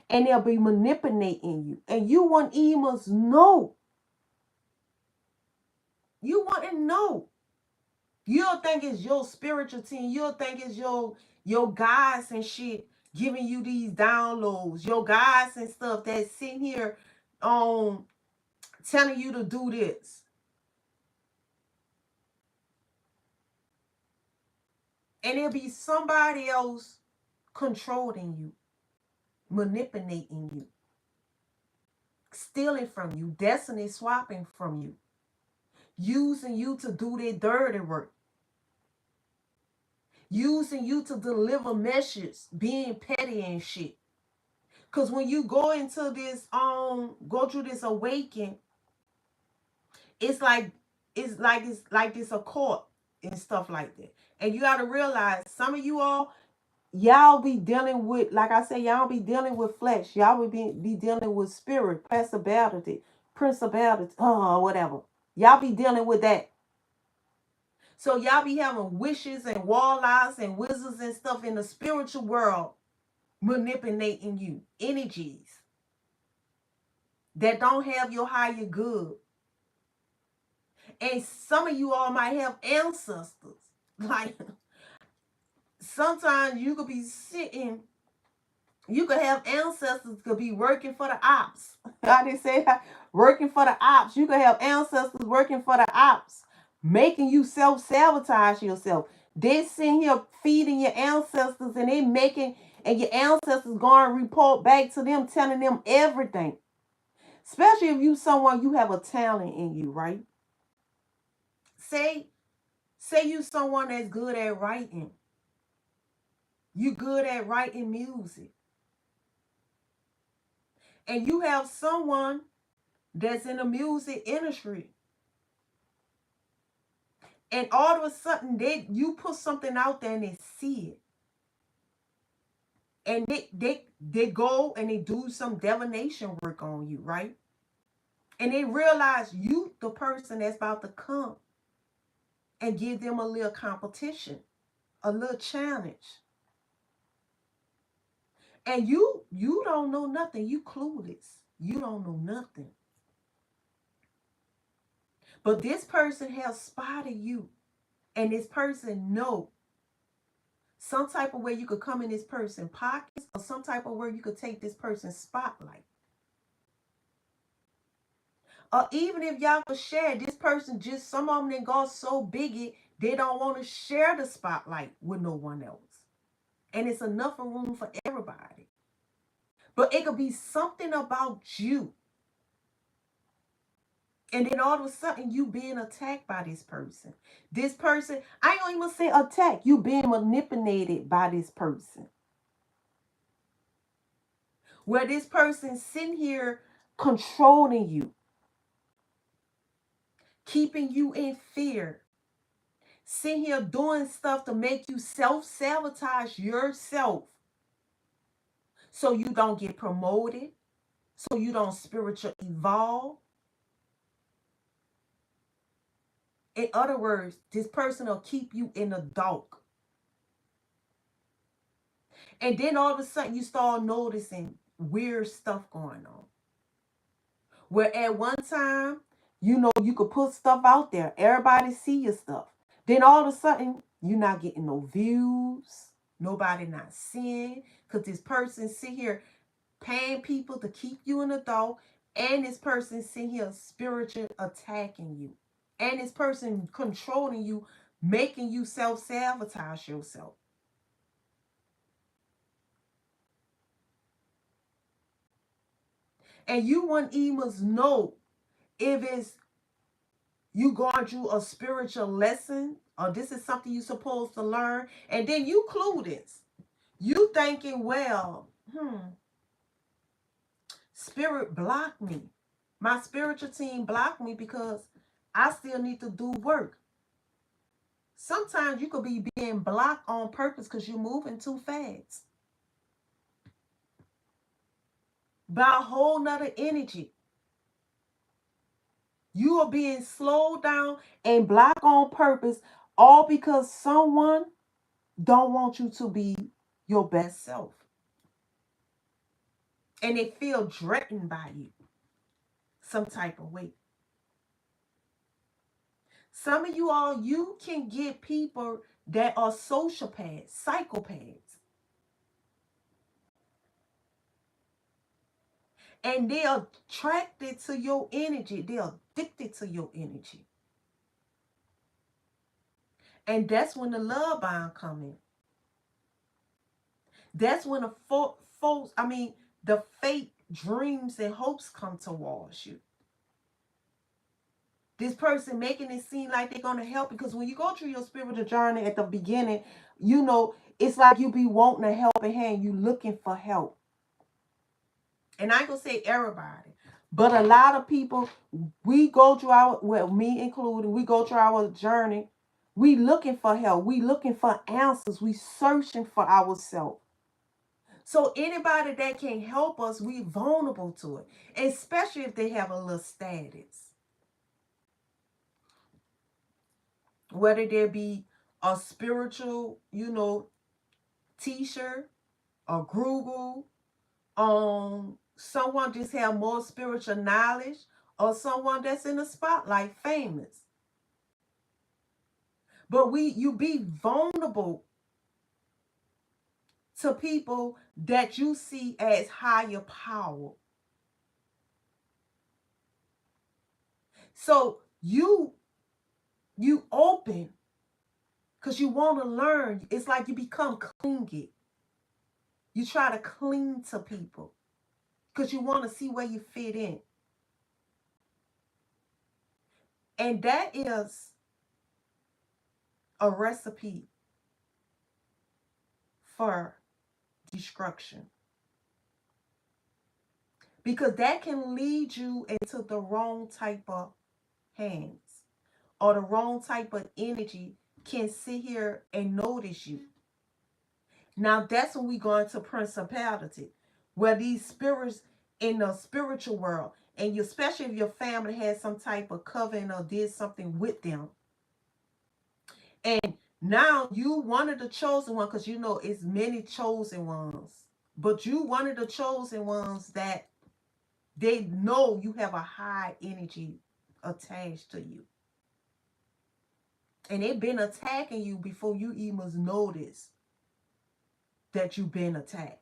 and they'll be manipulating you. And you want emos know. You want to know. You'll think it's your spiritual team. You'll think it's your guys and shit giving you these downloads. Your guys and stuff that's sitting here telling you to do this. And it'll be somebody else controlling you, manipulating you, stealing from you, destiny swapping from you, using you to do their dirty work, using you to deliver messages, being petty and shit. Because when you go into this, go through this awakening, it's like it's a court and stuff like that. And you got to realize some of you all, y'all be dealing with, like I said, y'all be dealing with flesh. Y'all would be dealing with spirit, principality, whatever. Y'all be dealing with that. So y'all be having wishes and warlocks and wizards and stuff in the spiritual world manipulating you. Energies that don't have your higher good. And some of you all might have ancestors. Like, sometimes you could be sitting, you could have ancestors could be working for the ops. I didn't say working for the ops. You could have ancestors working for the ops, making you self-sabotage yourself. They sitting here feeding your ancestors and they making, and your ancestors going to report back to them, telling them everything. Especially if you someone you have a talent in you, right? Say you someone that's good at writing. You good at writing music. And you have someone that's in the music industry. And all of a sudden you put something out there and they see it. And they go and they do some divination work on you, right? And they realize you the person that's about to come and give them a little competition, a little challenge. And you don't know nothing. You clueless. You don't know nothing. But this person has spotted you. And this person know some type of way you could come in this person's pockets, or some type of way you could take this person's spotlight. Or even if y'all could share, this person just, some of them they got so big they don't want to share the spotlight with no one else. And it's enough room for everybody. But it could be something about you. And then all of a sudden you being attacked by this person. This person, I don't even say attack. You being manipulated by this person. Where this person sitting here controlling you. Keeping you in fear. Sitting here doing stuff to make you self-sabotage yourself. So you don't get promoted. So you don't spiritually evolve. In other words, this person will keep you in the dark. And then all of a sudden you start noticing weird stuff going on. Where at one time, you could put stuff out there. Everybody see your stuff. Then all of a sudden, you're not getting no views. Nobody not seeing. Because this person sit here paying people to keep you in the dark. And this person sit here spiritually attacking you. And this person controlling you, making you self-sabotage yourself. And you want even know if it's You going through a spiritual lesson, or this is something you're supposed to learn, and then you clueless. You thinking, well, spirit blocked me. My spiritual team blocked me because I still need to do work. Sometimes you could be being blocked on purpose because you're moving too fast. By a whole nother energy. You are being slowed down and blocked on purpose, all because someone don't want you to be your best self. And they feel threatened by you some type of way. Some of you all, you can get people that are sociopaths, psychopaths. And they're attracted to your energy. They're addicted to your energy. And that's when the love bond come in. That's when the fake dreams and hopes come towards you. This person making it seem like they're going to help, because when you go through your spiritual journey at the beginning, it's like you be wanting a helping hand. You looking for help. And I ain't going to say everybody, but a lot of people, we go through me included, we go through our journey. We looking for help. We looking for answers. We searching for ourselves. So anybody that can help us, we vulnerable to it, especially if they have a little status. Whether there be a spiritual, teacher, a Google, someone just have more spiritual knowledge, or someone that's in the spotlight, famous. But you be vulnerable to people that you see as higher power. So you open because you want to learn. It's like you become clingy. You try to cling to people because you want to see where you fit in. And that is a recipe for destruction. Because that can lead you into the wrong type of hands, or the wrong type of energy can sit here and notice you. Now that's when we go into principality, where these spirits in the spiritual world, and especially if your family has some type of covenant or did something with them, and now you one of the chosen one, because it's many chosen ones, but you one of the chosen ones that they know you have a high energy attached to you. And they've been attacking you before you even notice that you've been attacked.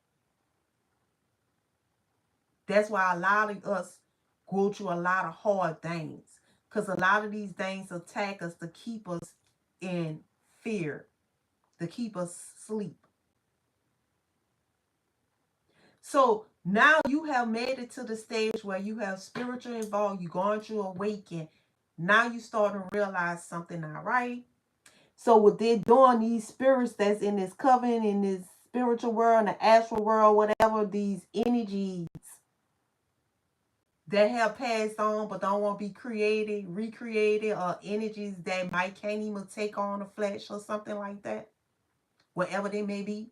That's why a lot of us go through a lot of hard things. Because a lot of these things attack us to keep us in fear, to keep us asleep. So now you have made it to the stage where you have spiritual involved, you're going through awakening. Now you start to realize something not right. So what they're doing, these spirits that's in this covenant, in this spiritual world, the astral world, whatever, these energies that have passed on but don't want to be recreated, or energies that can't even take on the flesh or something like that, whatever they may be.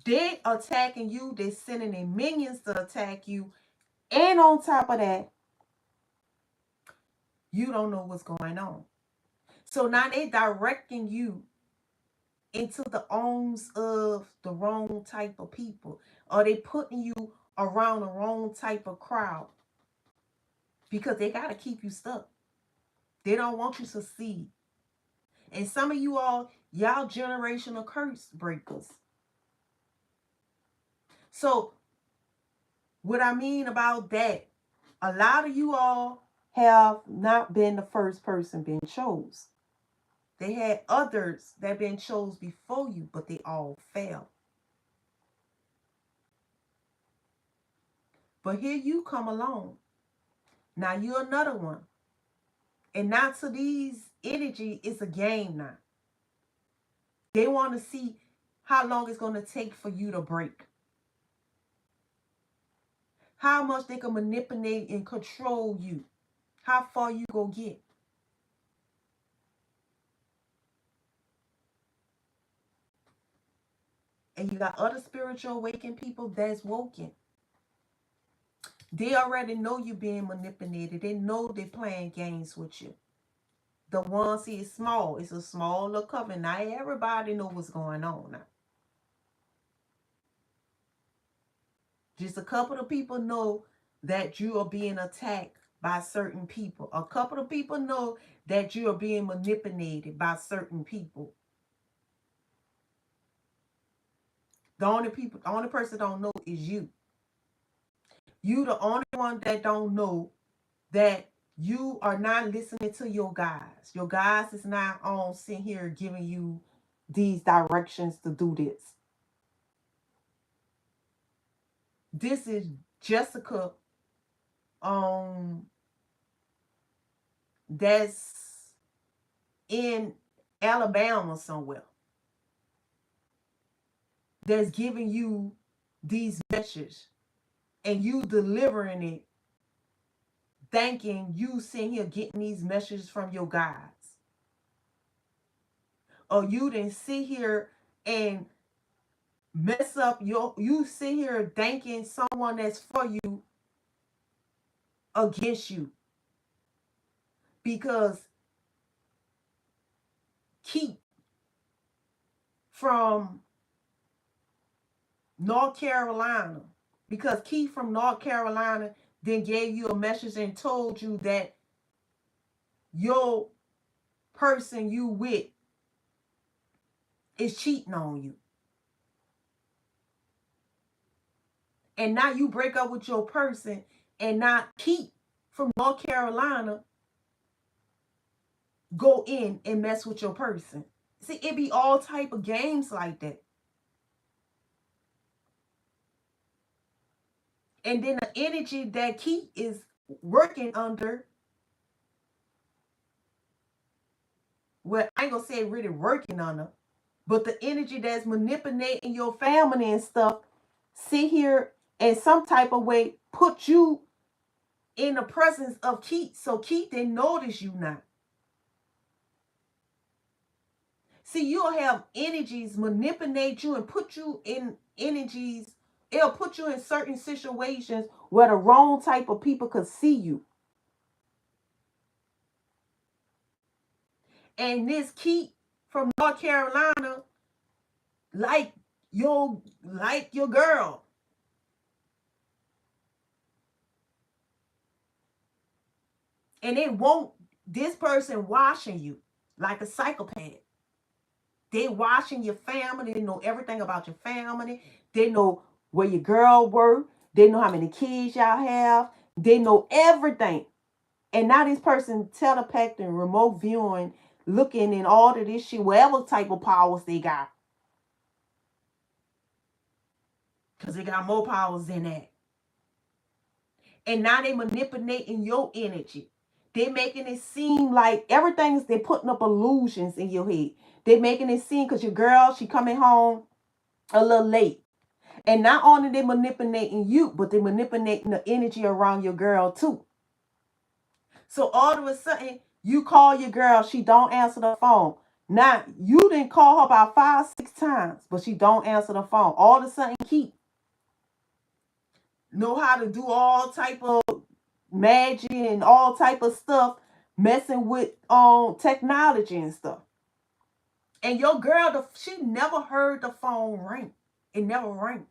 They're attacking you. They're sending in minions to attack you. And on top of that, you don't know what's going on. So now they're directing you into the arms of the wrong type of people. Or they putting you around the wrong type of crowd. Because they got to keep you stuck. They don't want you to succeed. And some of y'all generational curse breakers. So what I mean about that, a lot of you all have not been the first person being chose. They had others that been chose before you, but they all failed. But here you come along Now you're another one. And now to these energy, it's a game now. They want to see how long it's going to take for you to break. How much they can manipulate and control you. How far you go get. And you got other spiritual awakened people that's woken. They already know you're being manipulated. They know they're playing games with you. The one, see, it's small. It's a small little coven. Not everybody know what's going on now. Just a couple of people know that you are being attacked by certain people. A couple of people know that you are being manipulated by certain people. The only person don't know is you. You the only one that don't know that you are not listening to your guides. Your guides is not on sitting here giving you these directions to do this. This is Jessica that's in Alabama somewhere that's giving you these messages and you delivering it, thinking you sitting here getting these messages from your guides. Or you didn't sit here and mess up you sit here thinking someone that's for you against you. Because Keith from North Carolina, because Keith from North Carolina then gave you a message and told you that your person you with is cheating on you. And now you break up with your person and not Keith from North Carolina go in and mess with your person. See, it be all type of games like that. And then the energy that Keith is working under, well, I ain't gonna say really working under, but the energy that's manipulating your family and stuff, sit here and some type of way put you in the presence of Keith. So Keith didn't notice you now. See, you'll have energies manipulate you and put you in energies. It'll put you in certain situations where the wrong type of people could see you. And this Keith from North Carolina, like your girl. And they won't this person washing you like a psychopath. They watching your family. They know everything about your family. They know where your girl work. They know how many kids y'all have. They know everything. And now this person telepathed and remote viewing, looking in all of this shit, whatever type of powers they got. Because they got more powers than that. And now they manipulating your energy. They making it seem like everything's, they putting up illusions in your head. They making it seem because your girl, she coming home a little late. And not only they manipulating you, but they manipulating the energy around your girl too. So all of a sudden, you call your girl, she don't answer the phone. Now, you didn't call her about 5-6 times, but she don't answer the phone. All of a sudden, Keith know how to do all type of magic and all type of stuff, messing with technology and stuff. And your girl, she never heard the phone ring. It never rang.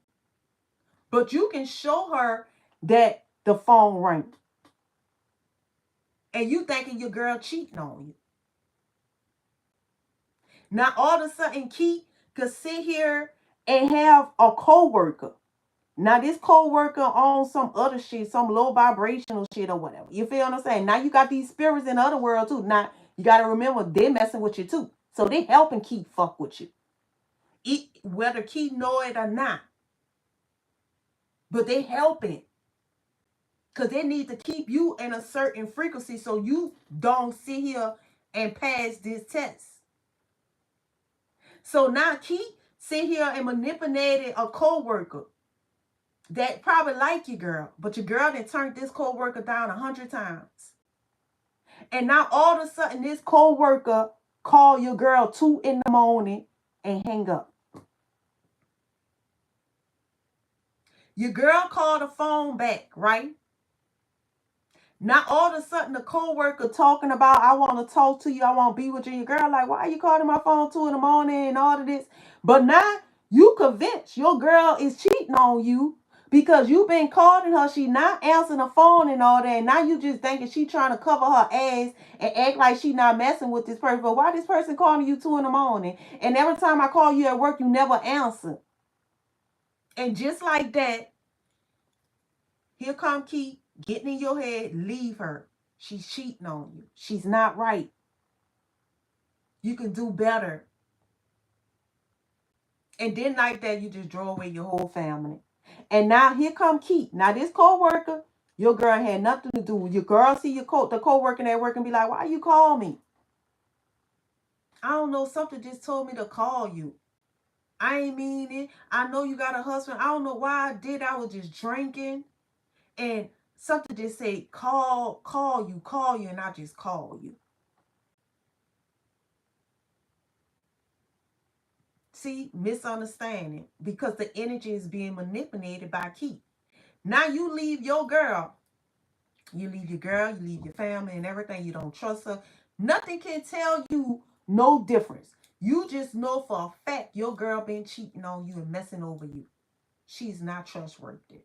But you can show her that the phone rang. And you thinking your girl cheating on you. Now all of a sudden, Keith could sit here and have a co-worker. Now this co-worker on some other shit, some low vibrational shit or whatever. You feel what I'm saying? Now you got these spirits in the other world too. Now you got to remember they're messing with you too. So they helping Keith fuck with you. Whether Keith know it or not. But they helping. Because they need to keep you in a certain frequency so you don't sit here and pass this test. So now Keith sit here and manipulated a co-worker that probably like you, girl, but your girl done turned this co-worker down 100 times. And now all of a sudden this co-worker call your girl 2 in the morning and hang up. Your girl called the phone back, right? Now all of a sudden the co-worker talking about, I want to talk to you, I want to be with you. Your girl like, why are you calling my phone 2 in the morning and all of this? But now you convinced your girl is cheating on you because you've been calling her. She not answering the phone and all that. And now you just thinking she trying to cover her ass and act like she not messing with this person. But why this person calling you 2 in the morning? And every time I call you at work, you never answer. And just like that, here come Keith getting in your head. Leave her. She's cheating on you. She's not right. You can do better. And then like that, you just draw away your whole family. And now here come Keith. Now this co-worker, your girl had nothing to do with. Your girl see the co-worker at work and be like, why you call me? I don't know, something just told me to call you. I ain't mean it. I know you got a husband. I don't know why I did. I was just drinking. And something just said, call you, and I just call you. See, misunderstanding because the energy is being manipulated by Keith. Now you leave your girl. You leave your girl, you leave your family and everything. You don't trust her. Nothing can tell you no difference. You just know for a fact your girl been cheating on you and messing over you. She's not trustworthy.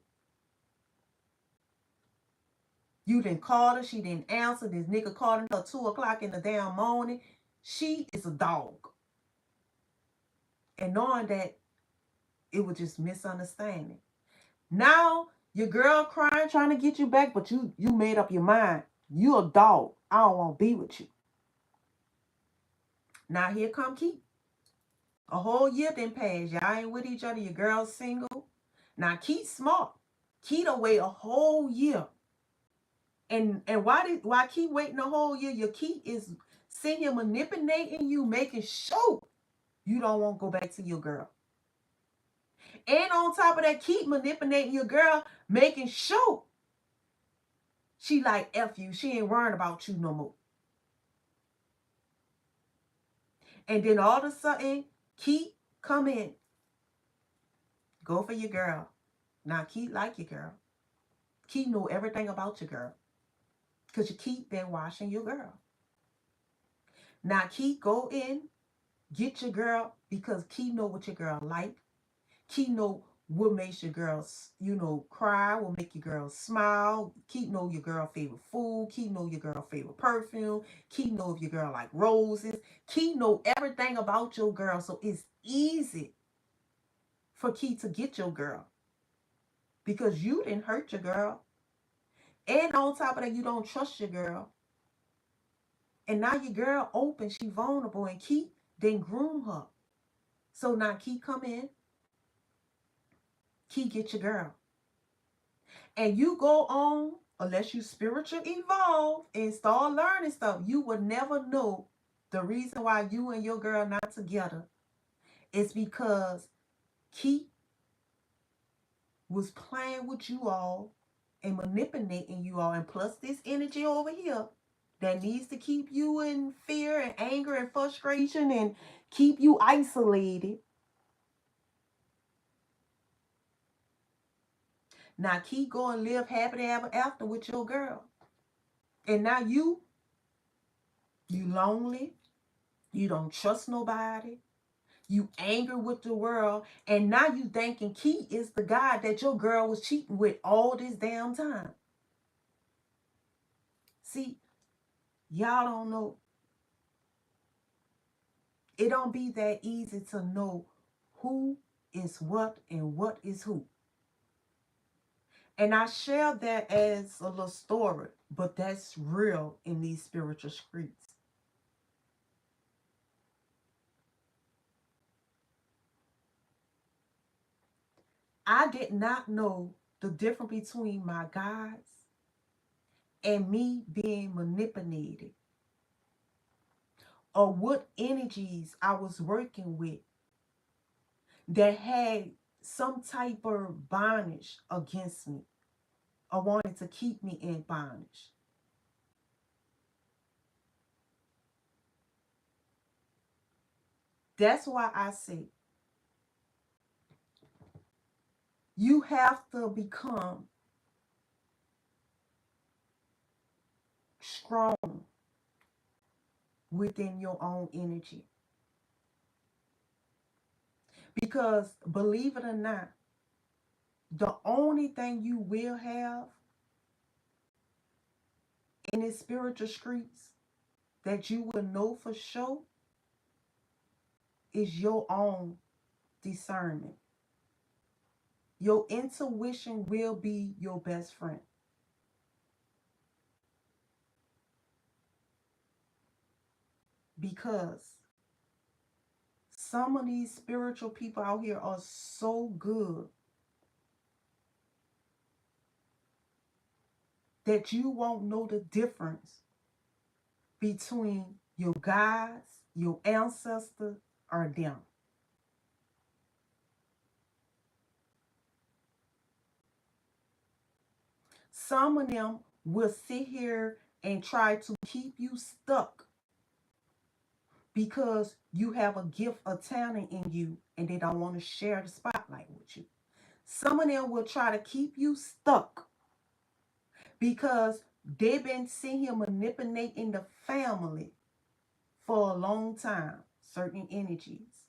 You didn't call her. She didn't answer. This nigga calling her 2 o'clock in the damn morning. She is a dog. And knowing that, it was just misunderstanding. Now, your girl crying, trying to get you back, but you made up your mind. You a dog. I don't want to be with you. Now, here come Keith. A whole year didn't pass. Y'all ain't with each other. Your girl's single. Now, Keith's smart. Keith wait a whole year. And why Keith waiting a whole year? Your Keith is sitting here manipulating you, making sure you don't want to go back to your girl. And on top of that, keep manipulating your girl, making sure she like F you. She ain't worrying about you no more. And then all of a sudden, Keith come in. Go for your girl. Now, Keith like your girl. Keith know everything about your girl. Because you keep been watching your girl. Now, Keith go in, get your girl, because Keith know what your girl like. Keith know what makes your girl, cry, what make your girl smile. Keith know your girl favorite food. Keith know your girl favorite perfume. Keith know if your girl like roses. Keith know everything about your girl. So it's easy for Keith to get your girl. Because you didn't hurt your girl. And on top of that, you don't trust your girl. And now your girl open, she vulnerable, and Keith then groom her. So now Keith come in. Keith get your girl. And you go on, unless you spiritually evolve and start learning stuff, you will never know the reason why you and your girl not together is because Keith was playing with you all and manipulating you all. And plus this energy over here that needs to keep you in fear and anger and frustration and keep you isolated. Now keep going, live happily ever after with your girl. And now you lonely. You don't trust nobody. You angry with the world. And now you thinking Keith is the guy that your girl was cheating with all this damn time. See, y'all don't know. It don't be that easy to know who is what and what is who. And I share that as a little story, but that's real in these spiritual streets. I did not know the difference between my guides and me being manipulated, or what energies I was working with that had some type of bondage against me or wanted to keep me in bondage. That's why I say you have to become strong within your own energy. Because believe it or not, the only thing you will have in the spiritual streets that you will know for sure is your own discernment. Your intuition will be your best friend. Because some of these spiritual people out here are so good that you won't know the difference between your guides, your ancestors, or them. Some of them will sit here and try to keep you stuck because you have a gift or talent in you and they don't want to share the spotlight with you. Some of them will try to keep you stuck because they've been sitting here manipulating the family for a long time, certain energies,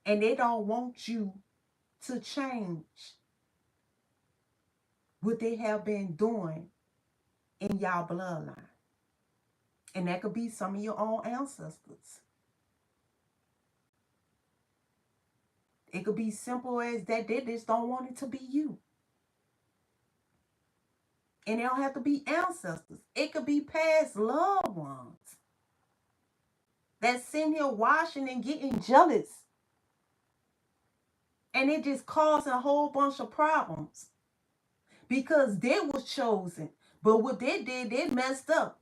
and they don't want you to change what they have been doing in y'all bloodline. And that could be some of your own ancestors. It could be simple as that they just don't want it to be you. And they don't have to be ancestors. It could be past loved ones that's sitting here watching and getting jealous. And it just causing a whole bunch of problems. Because they was chosen. But what they did, they messed up.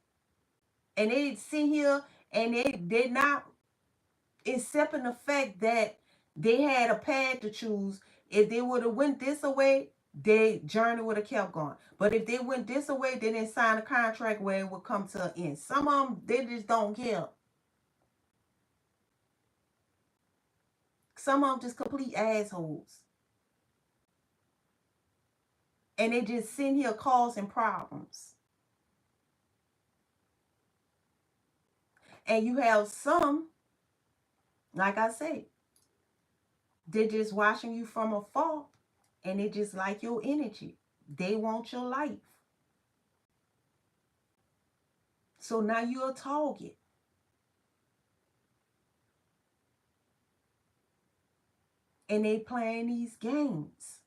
And they sit here and they not accepting the fact that they had a path to choose. If they would have went this away, their journey would have kept going. But if they went this away, they didn't sign a contract where it would come to an end. Some of them, they just don't care. Some of them just complete assholes. And they just sitting here causing problems. And you have some, like I say, they're just watching you from afar and they just like your energy. They want your life. So now you're a target. And they playing these games.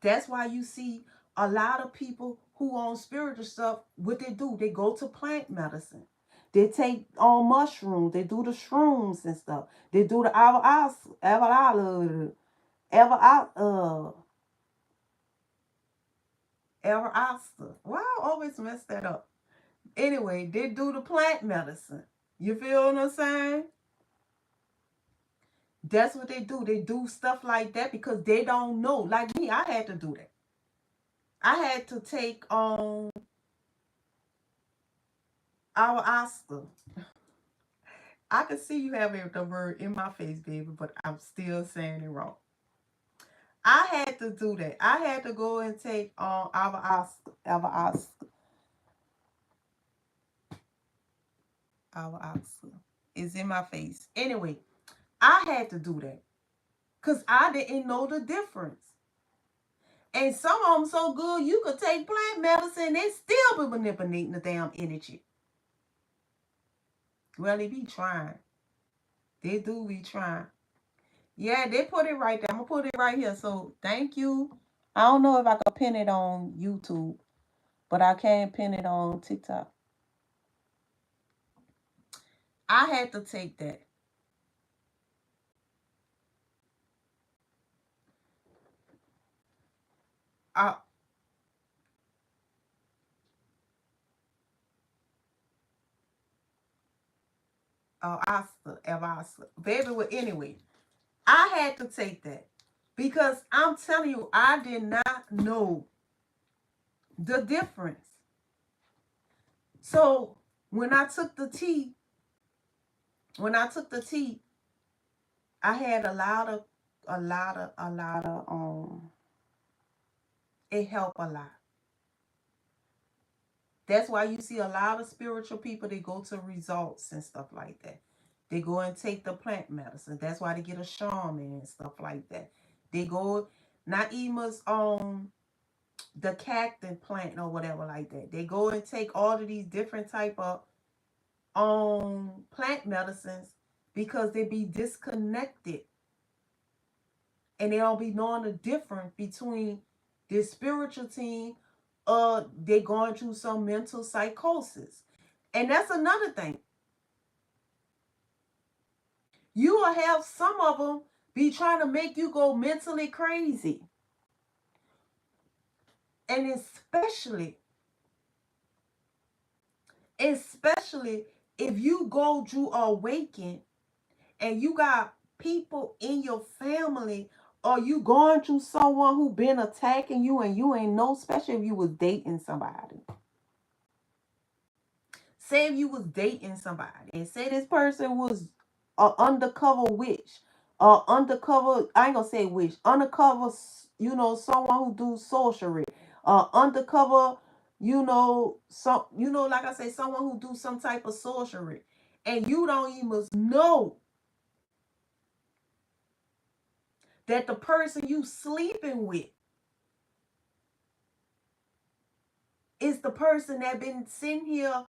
That's why you see a lot of people who on spiritual stuff, what they do, they go to plant medicine. They take on mushrooms. They do the shrooms and stuff. They do the everasta. Why I always mess that up? Anyway, they do the plant medicine. You feel what I'm saying? That's what they do. They do stuff like that because they don't know. Like me, I had to do that. I had to take on our Oscar. I can see you having the word in my face, baby, but I'm still saying it wrong. I had to do that. I had to go and take on our Oscar. Our Oscar is in my face. Anyway, I had to do that because I didn't know the difference. And some of them so good, you could take plant medicine and still be manipulating the damn energy. Well, they be trying. They do be trying. Yeah, they put it right there. I'm going to put it right here. So, thank you. I don't know if I can pin it on YouTube, but I can pin it on TikTok. I had to take that. Baby, well, anyway, I had to take that because I'm telling you, I did not know the difference. So when I took the tea, I had a lot of it helped a lot. That's why you see a lot of spiritual people, they go to results and stuff like that. They go and take the plant medicine. That's why they get a shaman and stuff like that. They go, not even the cactus plant or whatever like that. They go and take all of these different type of plant medicines because they be disconnected and they don't be knowing the difference between this spiritual team they going through some mental psychosis. And that's another thing. You will have some of them be trying to make you go mentally crazy. And especially if you go to awaken and you got people in your family or you going through someone who been attacking you and you ain't know, especially if you was dating somebody. Say if you was dating somebody and say this person was an undercover witch, undercover, I ain't gonna say witch, undercover, someone who do sorcery, undercover, like I say, someone who do some type of sorcery, and you don't even know that the person you sleeping with is the person that been sitting here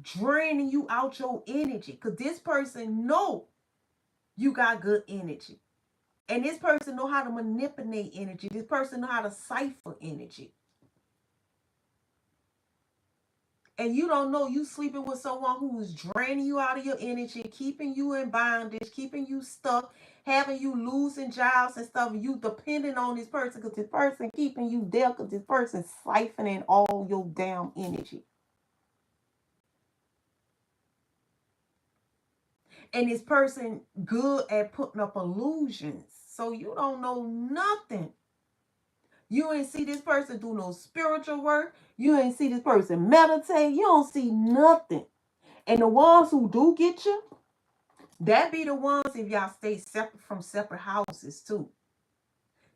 draining you out your energy. Because this person know you got good energy. And this person know how to manipulate energy. This person know how to cipher energy. And you don't know you sleeping with someone who is draining you out of your energy, keeping you in bondage, keeping you stuck, having you losing jobs and stuff. You depending on this person because this person keeping you there because this person siphoning all your damn energy. And this person good at putting up illusions. So you don't know nothing. You ain't see this person do no spiritual work. You ain't see this person meditate. You don't see nothing. And the ones who do get you, that be the ones if y'all stay separate from separate houses too.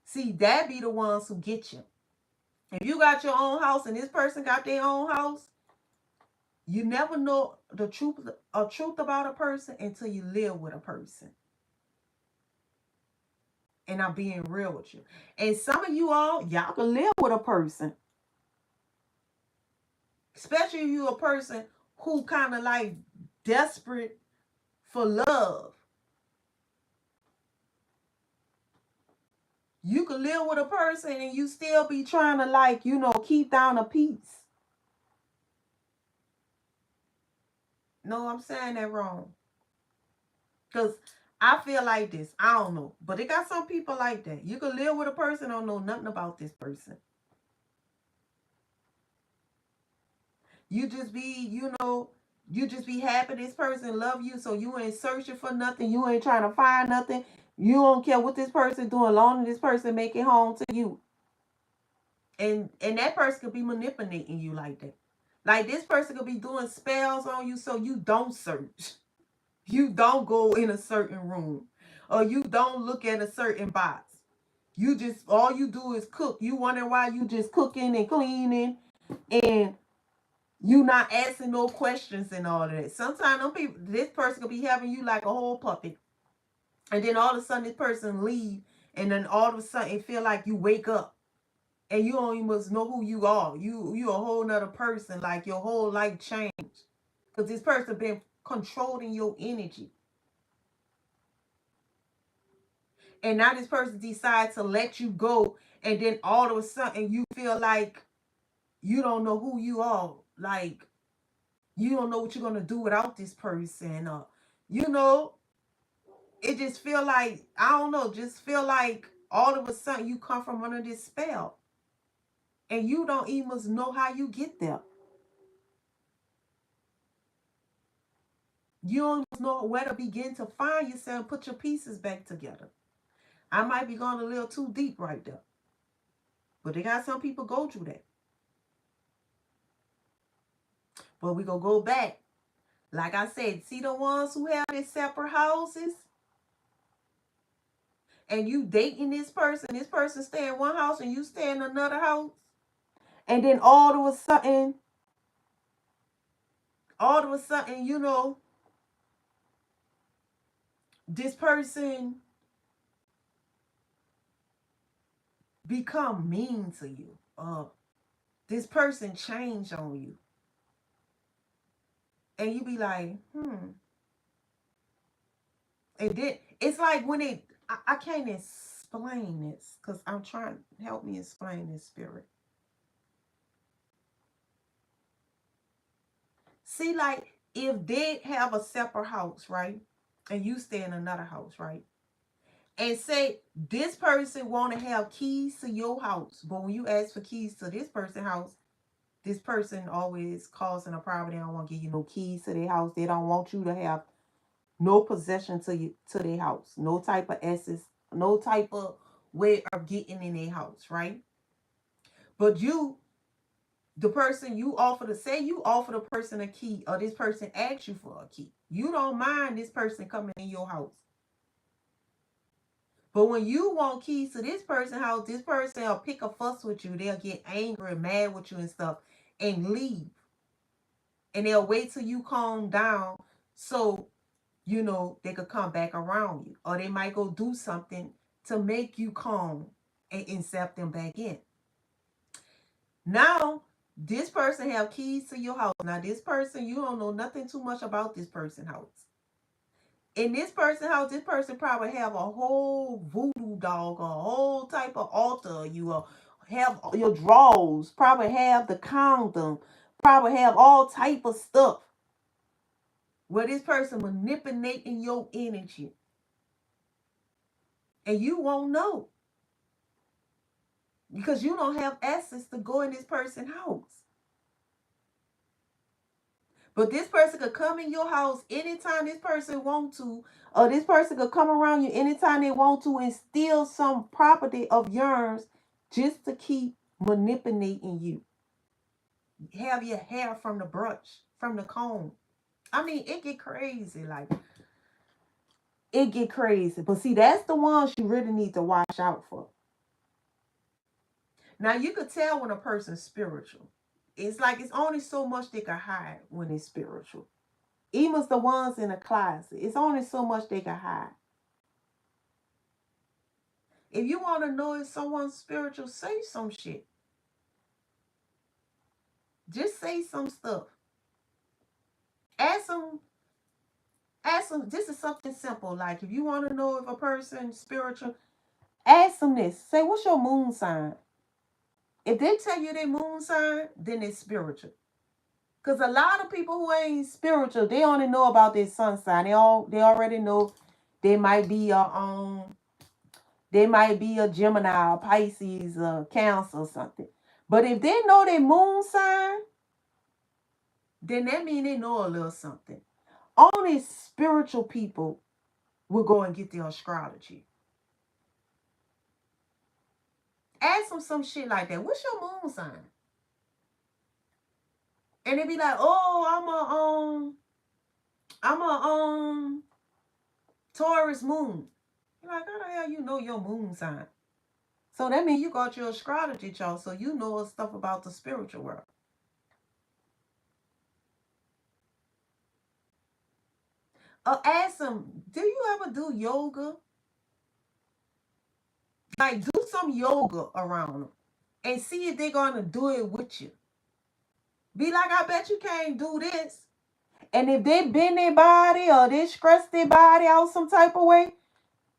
See, that be the ones who get you. If you got your own house and this person got their own house, you never know the truth about a person until you live with a person. And I'm being real with you. And some of y'all can live with a person. Especially if you're a person who kind of like desperate for love. You can live with a person and you still be trying to keep down a peace. No, I'm saying that wrong. Because I feel like this. I don't know. But it got some people like that. You can live with a person, don't know nothing about this person. You just be, you just be happy this person love you. So you ain't searching for nothing. You ain't trying to find nothing. You don't care what this person doing. Long as this person make it home to you. And that person could be manipulating you like that. Like this person could be doing spells on you so you don't search. You don't go in a certain room. Or you don't look at a certain box. You just, all you do is cook. You wonder why you just cooking and cleaning. And you not asking no questions and all of that. Sometimes this person could be having you like a whole puppet. And then all of a sudden this person leave. And then all of a sudden it feel like you wake up. And you don't even know who you are. You a whole nother person. Like your whole life changed. Because this person been controlling your energy. And now this person decides to let you go. And then all of a sudden you feel like you don't know who you are. Like you don't know what you're going to do without this person. It just feel like, I don't know, just feel like all of a sudden you come from under this spell. And you don't even know how you get there. You don't know where to begin to find yourself and put your pieces back together. I might be going a little too deep right there. But they got some people go through that. But we gonna go back. Like I said, see the ones who have their separate houses? And you dating this person stay in one house and you stay in another house? And then all of a sudden, you know, this person become mean to you. This person change on you. And you be like, And then it's like when I can't explain this because I'm trying to help me explain this, spirit. See, like if they have a separate house, right? And you stay in another house, right? And say this person want to have keys to your house, but when you ask for keys to this person's house, this person always causing a problem. They don't want to give you no keys to their house. They don't want you to have no possession to their house. No type of access, no type of way of getting in their house, right? But you, the person you offer to say you offer the person a key, or this person asks you for a key. You don't mind this person coming in your house. But when you want keys to this person's house, this person will pick a fuss with you. They'll get angry and mad with you and stuff and leave. And they'll wait till you calm down so, you know, they could come back around you. Or they might go do something to make you calm and accept them back in. Now, this person have keys to your house. Now, this person, you don't know nothing too much about this person's house. In this person's house, this person probably have a whole voodoo dog, a whole type of altar. You will have your drawers, probably have the condom, probably have all type of stuff. Where this person manipulating your energy. And you won't know. Because you don't have access to go in this person's house. But this person could come in your house anytime this person want to, or this person could come around you anytime they want to and steal some property of yours just to keep manipulating you. Have your hair from the brush, from the comb. I mean, it get crazy. Like, it get crazy. But see, that's the ones you really need to watch out for. Now, you could tell when a person's spiritual. It's like it's only so much they can hide when it's spiritual. Even the ones in the closet, it's only so much they can hide. If you want to know if someone's spiritual, say some shit. Just say some stuff. Ask them. This is something simple. Like if you want to know if a person's spiritual, ask them this. Say, what's your moon sign? If they tell you their moon sign, then it's spiritual. Because a lot of people who ain't spiritual, they only know about their sun sign. They already know they might be a Gemini, Pisces, Cancer or something. But if they know their moon sign, then that means they know a little something. Only spiritual people will go and get their astrology. Ask them some shit like that. What's your moon sign? And they be like, oh, I'm a Taurus moon. You're like, how the hell you know your moon sign? So that means you got your astrology chart, so you know stuff about the spiritual world. Ask them, do you ever do yoga? Like, do some yoga around them and see if they're going to do it with you. Be like, I bet you can't do this. And if they bend their body or they stress their body out some type of way,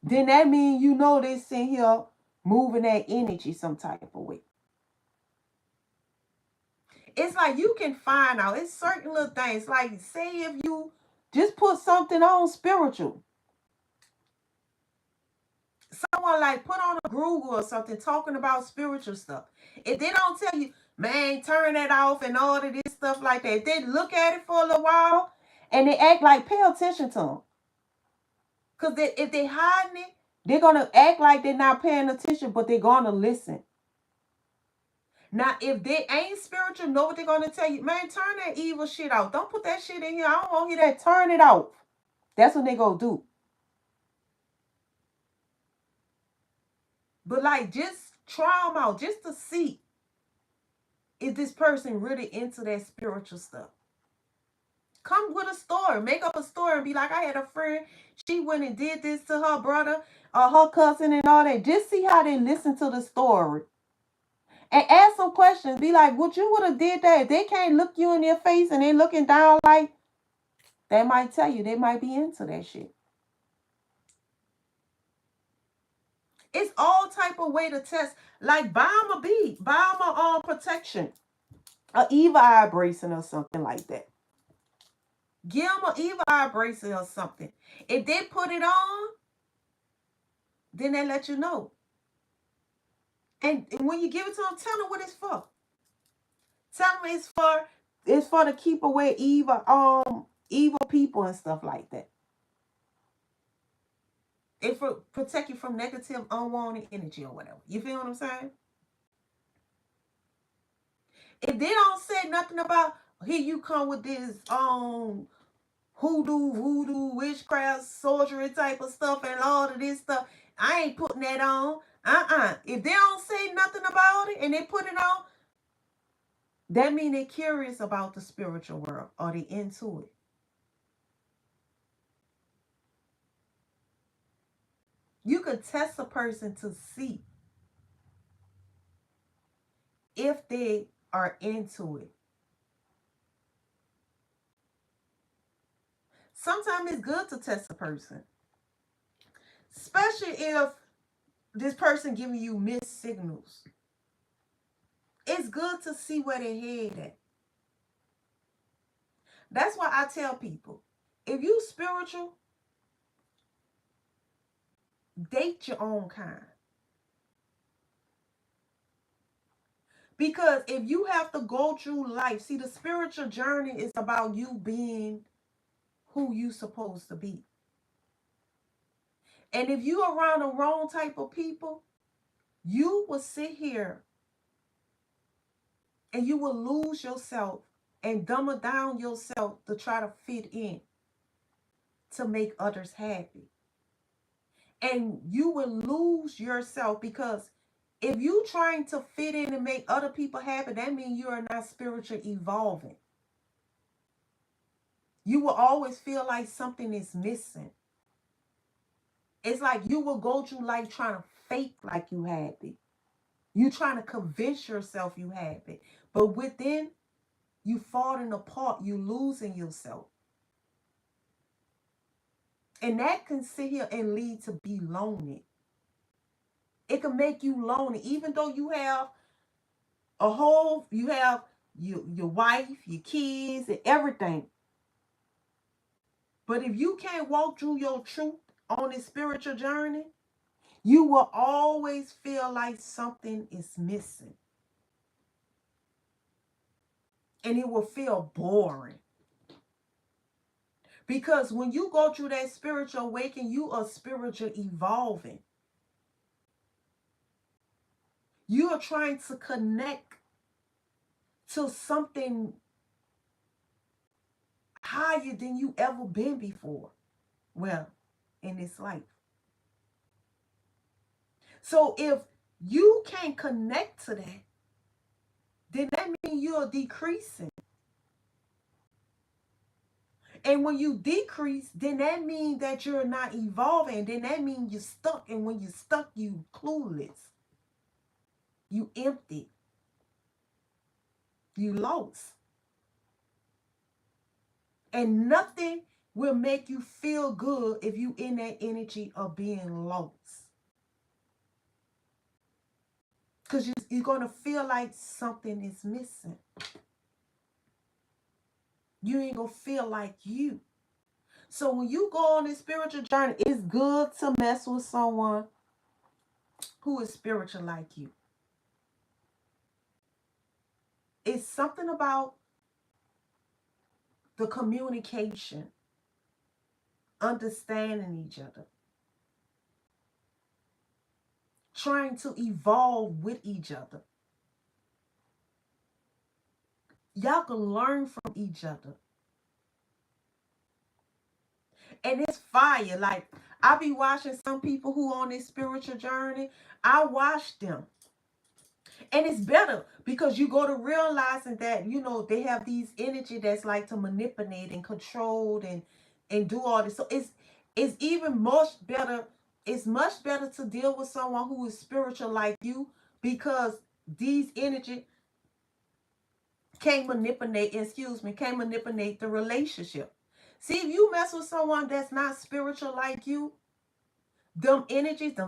then that means you know they sitting here moving that energy some type of way. It's like you can find out. It's certain little things. Like, say if you just put something on spiritual. someone like put on a Google or something talking about spiritual stuff. If they don't tell you, man, turn that off and all of this stuff like that, they look at it for a little while and they act like, pay attention to them. Because if they hiding it, they're going to act like they're not paying attention, but they're going to listen. Now, if they ain't spiritual, know what they're going to tell you? Man, turn that evil shit out. Don't put that shit in here. I don't want to hear that. Turn it off. That's what they going to do. But like, just try them out just to see if this person really into that spiritual stuff. Come with a story. Make up a story and be like, I had a friend. She went and did this to her brother or her cousin and all that. Just see how they listen to the story. And ask some questions. Be like, would you would have did that? If they can't look you in their face and they looking down like, they might tell you they might be into that shit. It's all type of way to test. Like buy them a bead. Buy them a protection. An evil eye bracelet or something like that. Give them an evil eye bracelet or something. If they put it on, then they let you know. And when you give it to them, tell them what it's for. Tell them it's for to keep away evil people and stuff like that. It for protect you from negative, unwanted energy or whatever. You feel what I'm saying? If they don't say nothing about, here you come with this hoodoo, voodoo, witchcraft, sorcery type of stuff and all of this stuff, I ain't putting that on. If they don't say nothing about it and they put it on, that means they're curious about the spiritual world or they into it. You could test a person to see if they are into it. Sometimes it's good to test a person, especially if this person giving you mixed signals. It's good to see where they head at. That's why I tell people, if you spiritual, date your own kind. Because if you have to go through life, see, the spiritual journey is about you being who you supposed to be. And if you around the wrong type of people, you will sit here and you will lose yourself and dumb down yourself to try to fit in, to make others happy. And you will lose yourself, because if you trying to fit in and make other people happy, that means you are not spiritually evolving. You will always feel like something is missing. It's like you will go through life trying to fake like you happy. You trying to convince yourself you happy. But within, you falling apart. You losing yourself. And that can sit here and lead to be lonely. It can make you lonely, even though you have you have your wife, your kids, and everything. But if you can't walk through your truth on this spiritual journey, you will always feel like something is missing. And it will feel boring. Because when you go through that spiritual awakening, you are spiritual evolving. You are trying to connect to something higher than you ever been before. Well, in this life. So if you can't connect to that, then that means you're decreasing. And when you decrease, then that means that you're not evolving. Then that means you're stuck. And when you're stuck, you clueless. You empty. You lost. And nothing will make you feel good if you in that energy of being lost. Because you're going to feel like something is missing. You ain't going to feel like you. So when you go on this spiritual journey, it's good to mess with someone who is spiritual like you. It's something about the communication, understanding each other, trying to evolve with each other. Y'all can learn from each other. And it's fire. Like, I be watching some people who on this spiritual journey. I watch them. And it's better because you go to realizing that, they have these energy that's like to manipulate and control and do all this. So it's even much better. It's much better to deal with someone who is spiritual like you, because these energy can't manipulate the relationship. See, if you mess with someone that's not spiritual like you, them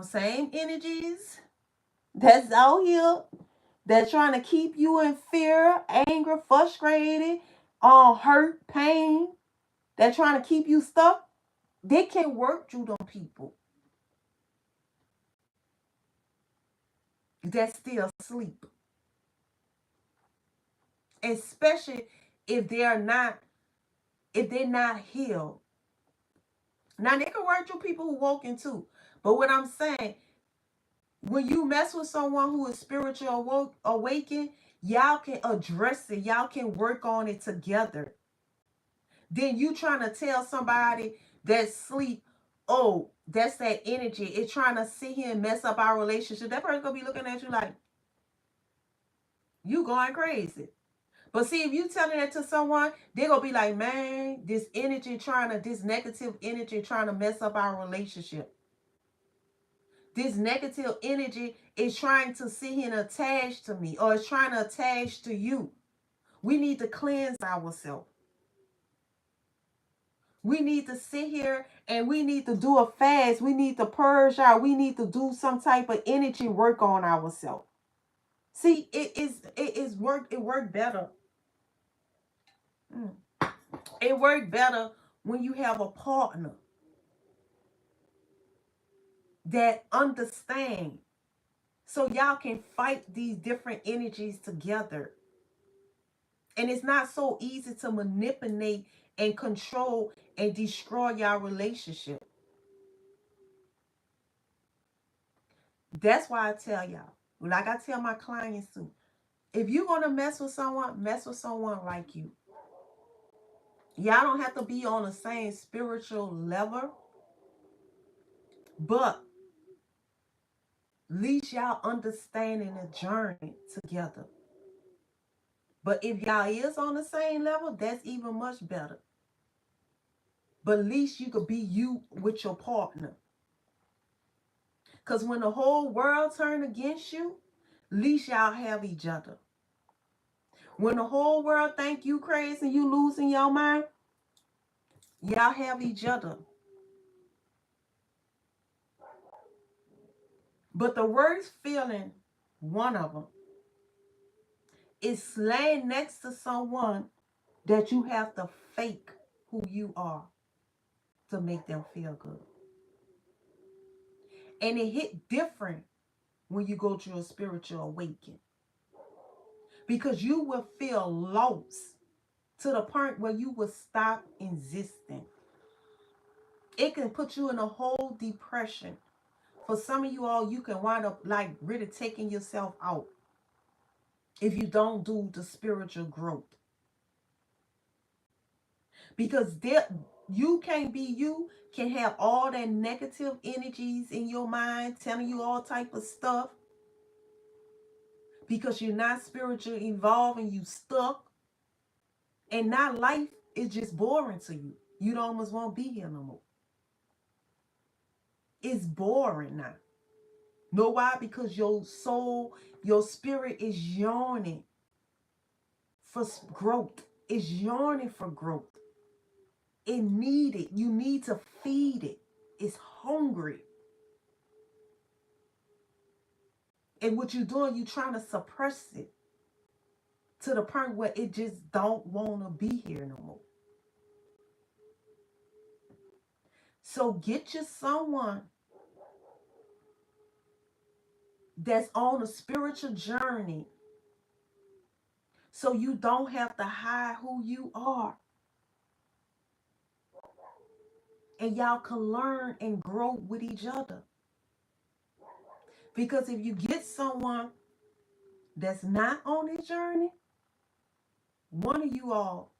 same energies that's out here, that's trying to keep you in fear, anger, frustrated, hurt, pain, they're trying to keep you stuck, they can work through them people that still sleep. Especially if they're not healed. Now they can work through people who woken too. But what I'm saying, when you mess with someone who is spiritual awakened, y'all can address it. Y'all can work on it together. Then you trying to tell somebody that sleep, oh, that's that energy. It's trying to sit here and mess up our relationship. That person gonna be looking at you like, you going crazy. But see, if you telling that to someone, they're gonna be like, man, this negative energy trying to mess up our relationship. This negative energy is trying to sit here and attach to me, or it's trying to attach to you. We need to cleanse ourselves. We need to sit here and we need to do a fast. We need to purge out. We need to do some type of energy work on ourselves. See, it worked better. It worked better when you have a partner that understand, so y'all can fight these different energies together. And it's not so easy to manipulate and control and destroy y'all relationship. That's why I tell y'all, like I tell my clients too, if you're going to mess with someone like you. Y'all don't have to be on the same spiritual level, but at least y'all understanding the journey together. But if y'all is on the same level, that's even much better. But at least you could be you with your partner. Because when the whole world turn against you, at least y'all have each other. When the whole world think you crazy and you losing your mind, y'all have each other. But the worst feeling, one of them, is laying next to someone that you have to fake who you are to make them feel good. And it hit different when you go through a spiritual awakening. Because you will feel lost to the point where you will stop existing. It can put you in a whole depression. For some of you all, you can wind up like really taking yourself out if you don't do the spiritual growth. Because you can't be you, can have all that negative energies in your mind telling you all type of stuff. Because you're not spiritually evolved and you stuck. And now life is just boring to you. You don't almost won't be here no more. It's boring now. Know why? Because your soul, your spirit is yearning for growth. It's yearning for growth. It need it. You need to feed it. It's hungry. And what you're doing, you're trying to suppress it to the point where it just don't want to be here no more. So get you someone that's on a spiritual journey. So you don't have to hide who you are. And y'all can learn and grow with each other. Because if you get someone that's not on this journey, one of you all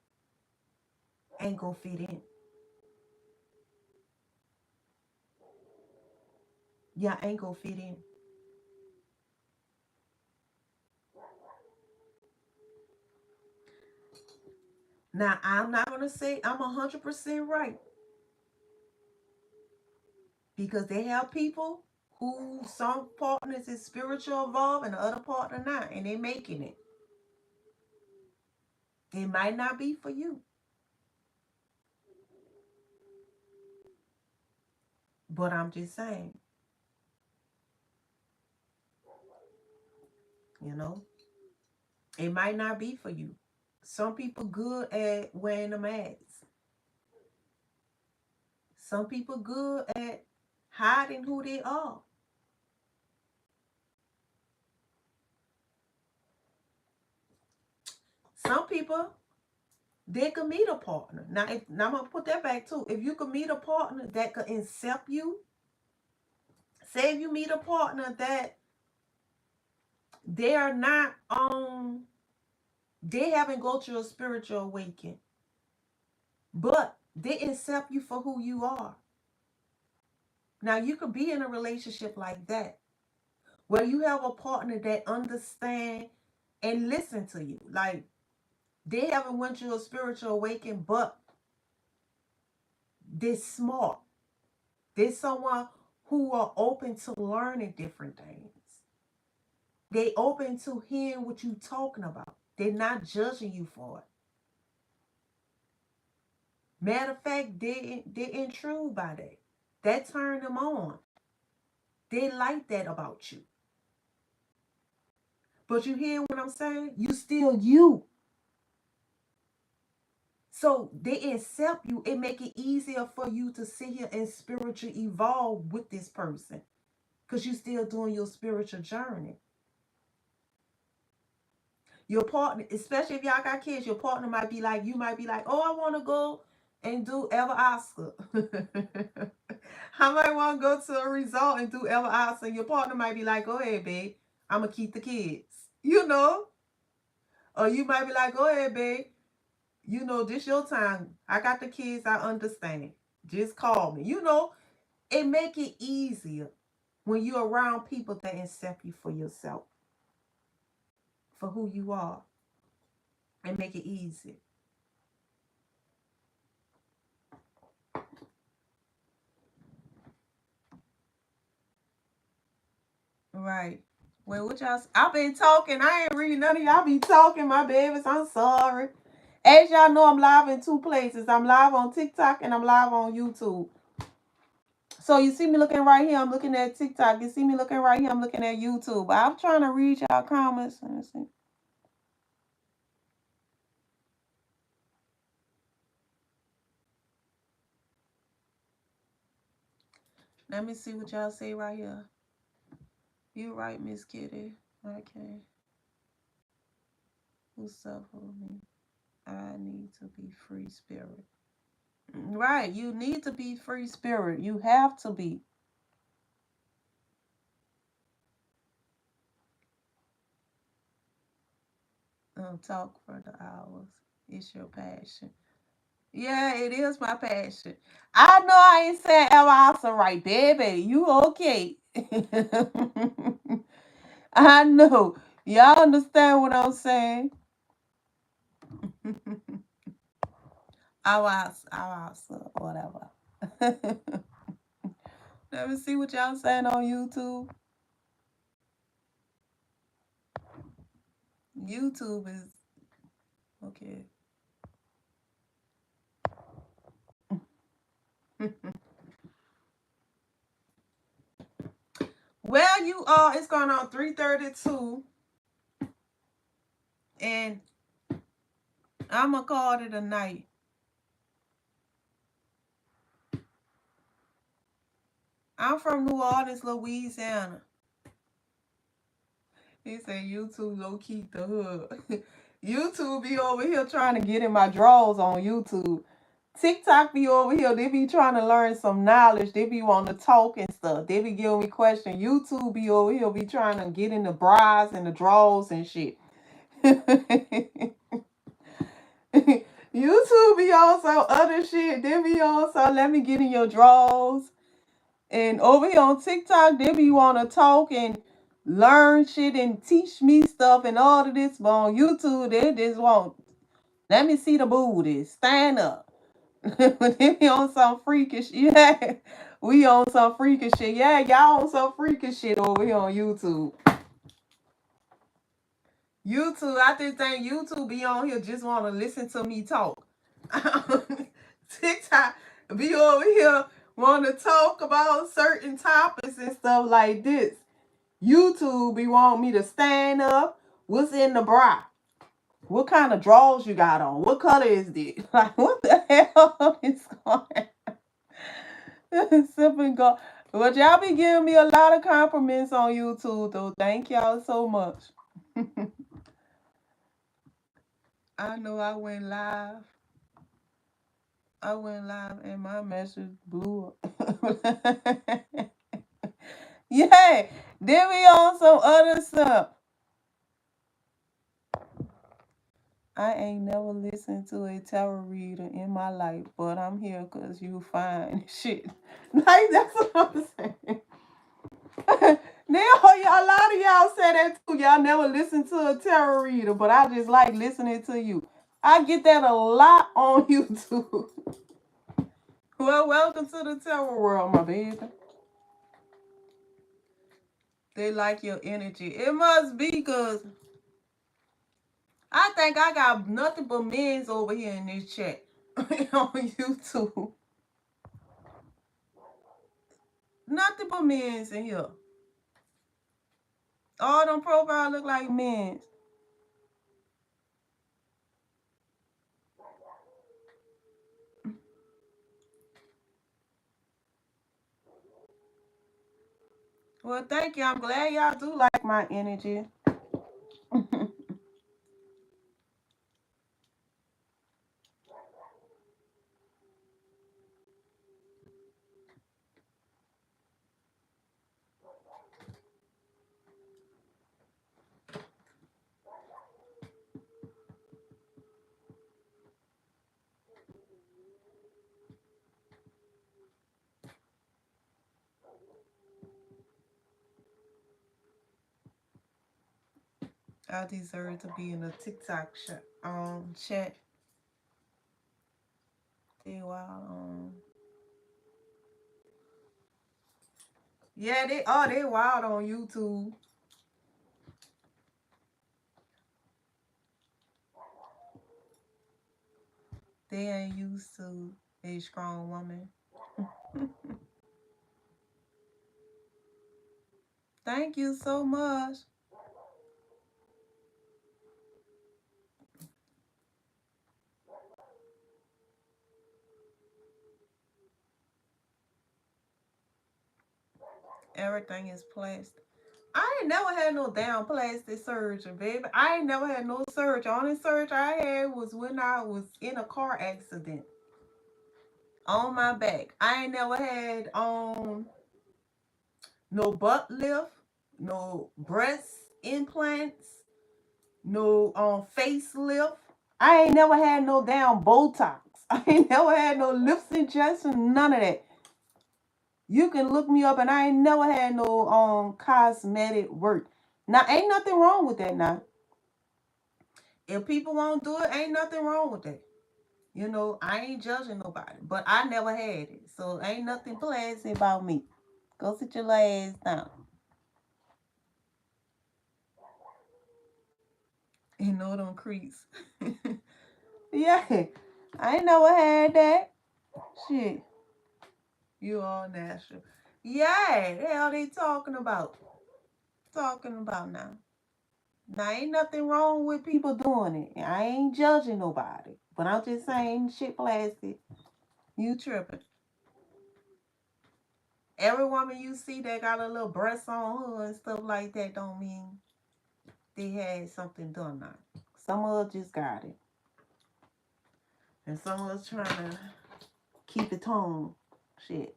ain't gonna fit in. Y'all ain't gonna fit in. Now, I'm not gonna say I'm 100% right. Because they have people who some partners is spiritual evolved and the other partner not, and they're making it. It might not be for you. But I'm just saying, you know, it might not be for you. Some people good at wearing the masks. Some people good at hiding who they are. Some people, they could meet a partner. Now I'm gonna put that back too. If you could meet a partner that could accept you, say if you meet a partner that they are not they haven't go through a spiritual awakening, but they accept you for who you are. Now you could be in a relationship like that, where you have a partner that understand and listen to you. Like they haven't went through a spiritual awakening, but they're smart. They're someone who are open to learning different things. They open to hearing what you talking about. They're not judging you for it. Matter of fact, they intrigued by that. That turned them on. They like that about you. But you hear what I'm saying? You still you. So they accept you. It make it easier for you to sit here and spiritually evolve with this person. Because you still doing your spiritual journey. Your partner, especially if y'all got kids, your partner might be like, you might be like, oh, I want to go and do Ever Oscar. I might want to go to a resort and do Ever Oscar. Your partner might be like, go ahead, babe. I'm going to keep the kids. You know? Or you might be like, go ahead, babe. You know, this your time. I got the kids. I understand. Just call me. You know, it make it easier when you're around people that accept you for yourself, for who you are, and make it easy. Right. Well, what y'all? I've been talking. I ain't reading none of y'all be talking, my babies. I'm sorry. As y'all know, I'm live in two places. I'm live on TikTok and I'm live on YouTube. So you see me looking right here. I'm looking at TikTok. You see me looking right here. I'm looking at YouTube. I'm trying to read y'all comments. Let me see. Let me see what y'all say right here. You right, Miss Kitty. Okay. Who suffered me? I need to be free spirit. Right. You need to be free spirit. You have to be. Talk for the hours. It's your passion. Yeah, it is my passion. I know I ain't saying ever awesome right, baby. You okay? I know. Y'all understand what I'm saying? Whatever. Let me see what y'all saying on YouTube. YouTube is okay. Well, you all, it's going on 3:32, and I'm gonna call it a night. I'm from New Orleans, Louisiana. He said YouTube low key the hood. YouTube be over here trying to get in my drawers on YouTube. TikTok be over here. They be trying to learn some knowledge. They be wanting to talk and stuff. They be giving me questions. YouTube be over here be trying to get in the bras and the drawers and shit. YouTube be on some other shit. They be on some let me get in your drawers. And over here on TikTok, they be want to talk and learn shit and teach me stuff and all of this. But on YouTube, they just want, let me see the booty, stand up. They be on some freakish shit. Yeah, we on some freakish shit. Yeah, y'all on some freakish shit over here on YouTube. YouTube, I just think YouTube be on here just want to listen to me talk. TikTok be over here want to talk about certain topics and stuff like this. YouTube be wanting me to stand up. What's in the bra? What kind of drawers you got on? What color is this? Like, what the hell is going on? Sipping go. But y'all be giving me a lot of compliments on YouTube, though. Thank y'all so much. I know I went live. And my message blew up. Yeah, then we on some other stuff. I ain't never listened to a tarot reader in my life, but I'm here because you fine shit. Like, that's what I'm saying. Now, y'all, a lot of y'all say that too. Y'all never listen to a tarot reader, but I just like listening to you. I get that a lot on YouTube. Well, welcome to the tarot world, my baby. They like your energy. It must be because I think I got nothing but men's over here in this chat on YouTube. Nothing but men's in here. All them profiles look like men's. Well, thank you. I'm glad y'all do like my energy. I deserve to be in a TikTok chat. They wild. Yeah, they wild on YouTube. They ain't used to a strong woman. Thank you so much. Everything is plastic. I ain't never had no damn plastic surgery, baby. I ain't never had no surgery. Only surgery I had was when I was in a car accident on my back. I ain't never had no butt lift, no breast implants, no facelift. I ain't never had no damn Botox. I ain't never had no lips injection, none of that. You can look me up and I ain't never had no cosmetic work. Now ain't nothing wrong with that now. If people won't do it, ain't nothing wrong with that. You know, I ain't judging nobody. But I never had it. So ain't nothing plastic about me. Go sit your ass down. You know them creeps. Yeah. I ain't never had that. Shit. You all natural. Yeah, the hell they talking about? Talking about now. Now ain't nothing wrong with people doing it. I ain't judging nobody. But I'm just saying shit plastic. You tripping. Every woman you see that got a little breast on her and stuff like that don't mean they had something done now. Some of us just got it. And some of us trying to keep it home. Shit.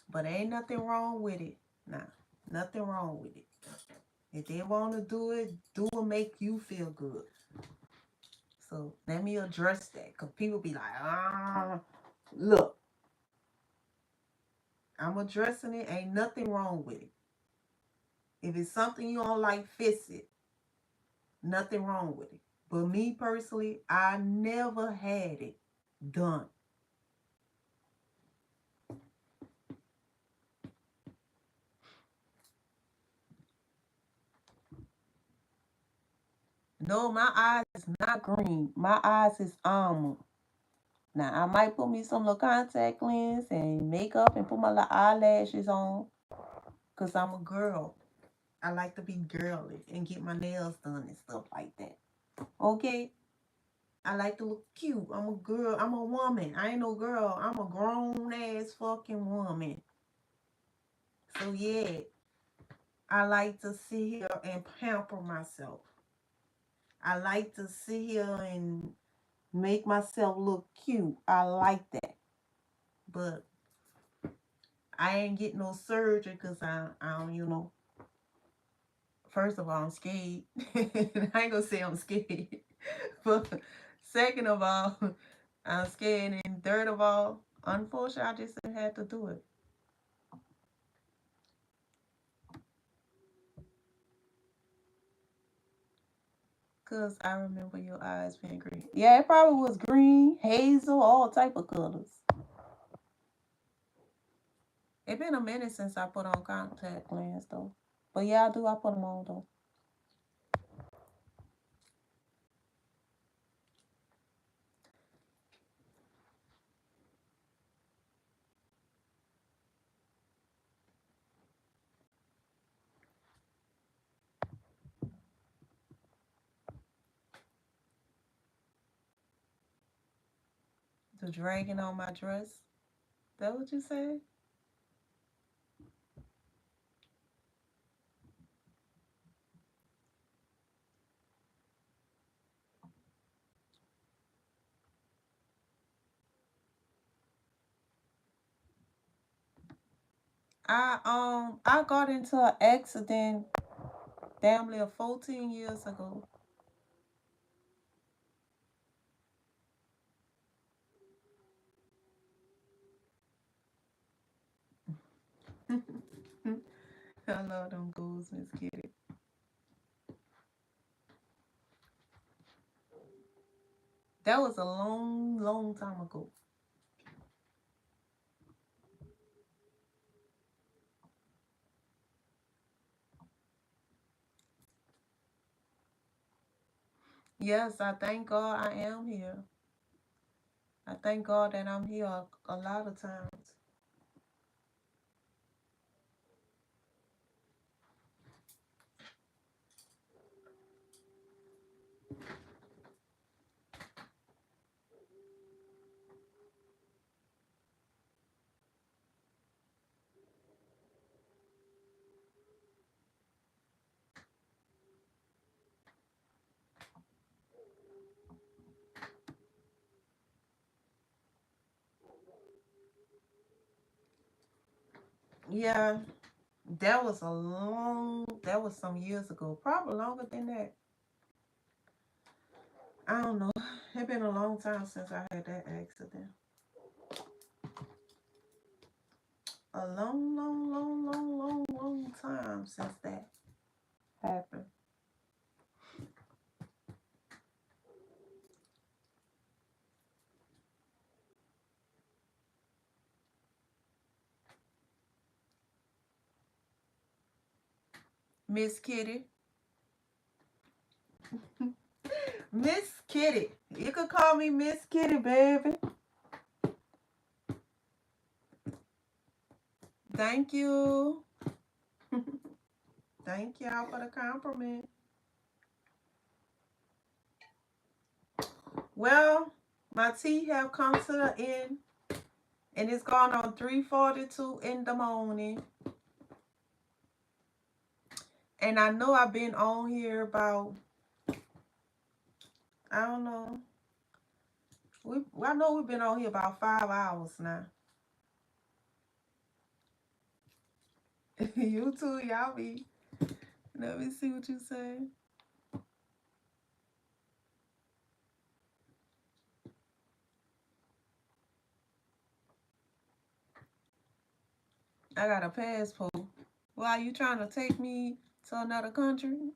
But ain't nothing wrong with it. Nah, nothing wrong with it. If they want to do it make you feel good. So let me address that. Because people be like, look, I'm addressing it. Ain't nothing wrong with it. If it's something you don't like, fix it. Nothing wrong with it. But me personally, I never had it done. No, my eyes is not green. My eyes is almond. Now, I might put me some little contact lens and makeup and put my little eyelashes on. Because I'm a girl. I like to be girly and get my nails done and stuff like that. Okay? I like to look cute. I'm a girl. I'm a woman. I ain't no girl. I'm a grown-ass fucking woman. So, yeah. I like to sit here and pamper myself. I like to sit here and make myself look cute. I like that. But I ain't getting no surgery because I don't, first of all, I'm scared. I ain't gonna say I'm scared. But second of all, I'm scared. And third of all, unfortunately, I just had to do it. Because I remember your eyes being green. Yeah, it probably was green, hazel, all type of colors. It's been a minute since I put on contact lens, though. But yeah, I do. I put them on, though. The dragging on my dress. That what you said? I got into an accident damn near 14 years ago. I love them goals, Miss Kitty. That was a long, long time ago. Yes, I thank God I am here. I thank God that I'm here a lot of times. Yeah, that was some years ago. Probably longer than that. I don't know. It's been a long time since I had that accident. A long, long, long, long, long, long time since that happened. Miss Kitty. Miss Kitty. You could call me Miss Kitty, baby. Thank you. Thank y'all for the compliment. Well, my tea have come to the end. And it's gone on 3:42 in the morning. And I know I've been on here about, I don't know. I know we've been on here about 5 hours now. You too, y'all be. Let me see what you say. I got a passport. Why you trying to take me to another country?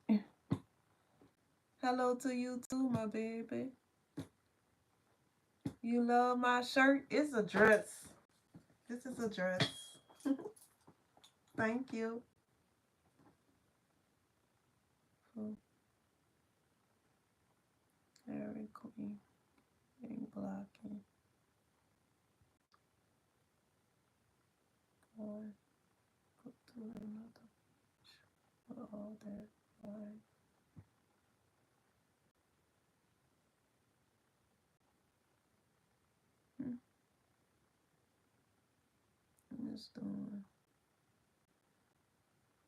Hello to you too, my baby. You love my shirt? It's a dress. This is a dress. Thank you. Very clean. Ain't blocking. Boy, go to another. All that. Right. I'm just doing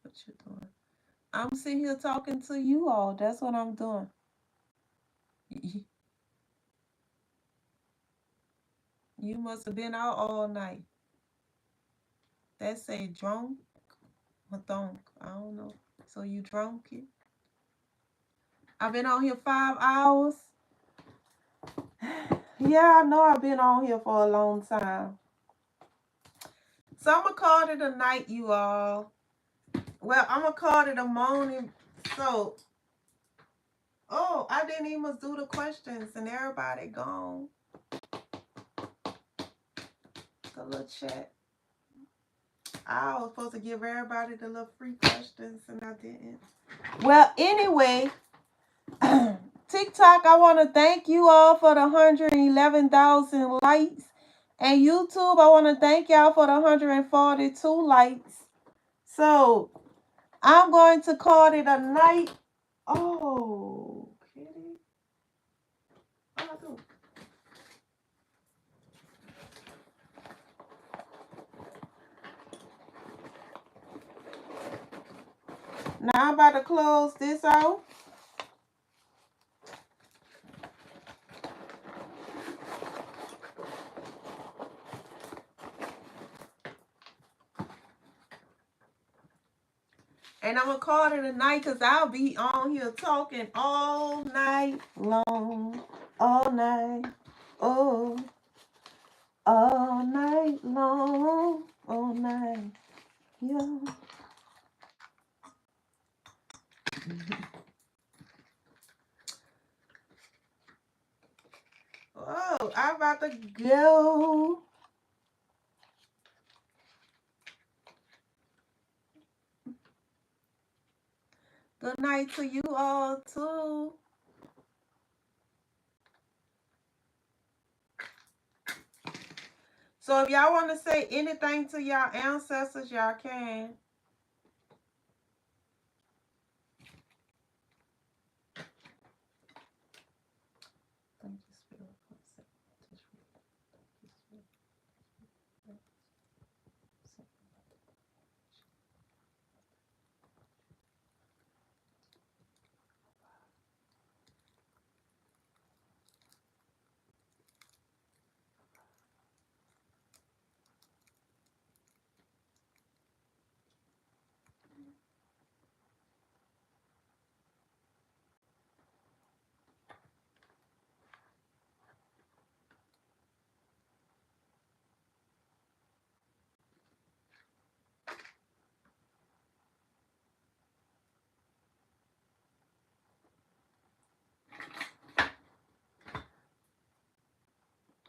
what you doing. I'm sitting here talking to you all. That's what I'm doing. You must have been out all night. That say drunk or thunk. I don't know. So you drunk it? I've been on here 5 hours. Yeah, I know I've been on here for a long time. So I'm going to call it a night, you all. Well, I'm going to call it a morning. So, oh, I didn't even do the questions and everybody gone. The little chat. I was supposed to give everybody the little free questions and I didn't. Well, anyway, TikTok, I want to thank you all for the 111,000 likes. And YouTube, I want to thank y'all for the 142 likes. So, I'm going to call it a night. Oh, kitty. Oh, I do. Now, I'm about to close this out. And I'm going to call it a night because I'll be on here talking all night long. All night. Oh. All night long. All night. Yeah. Oh, I'm about to go. Good night to you all, too. So if y'all want to say anything to y'all ancestors, y'all can. Thank you, Spirit.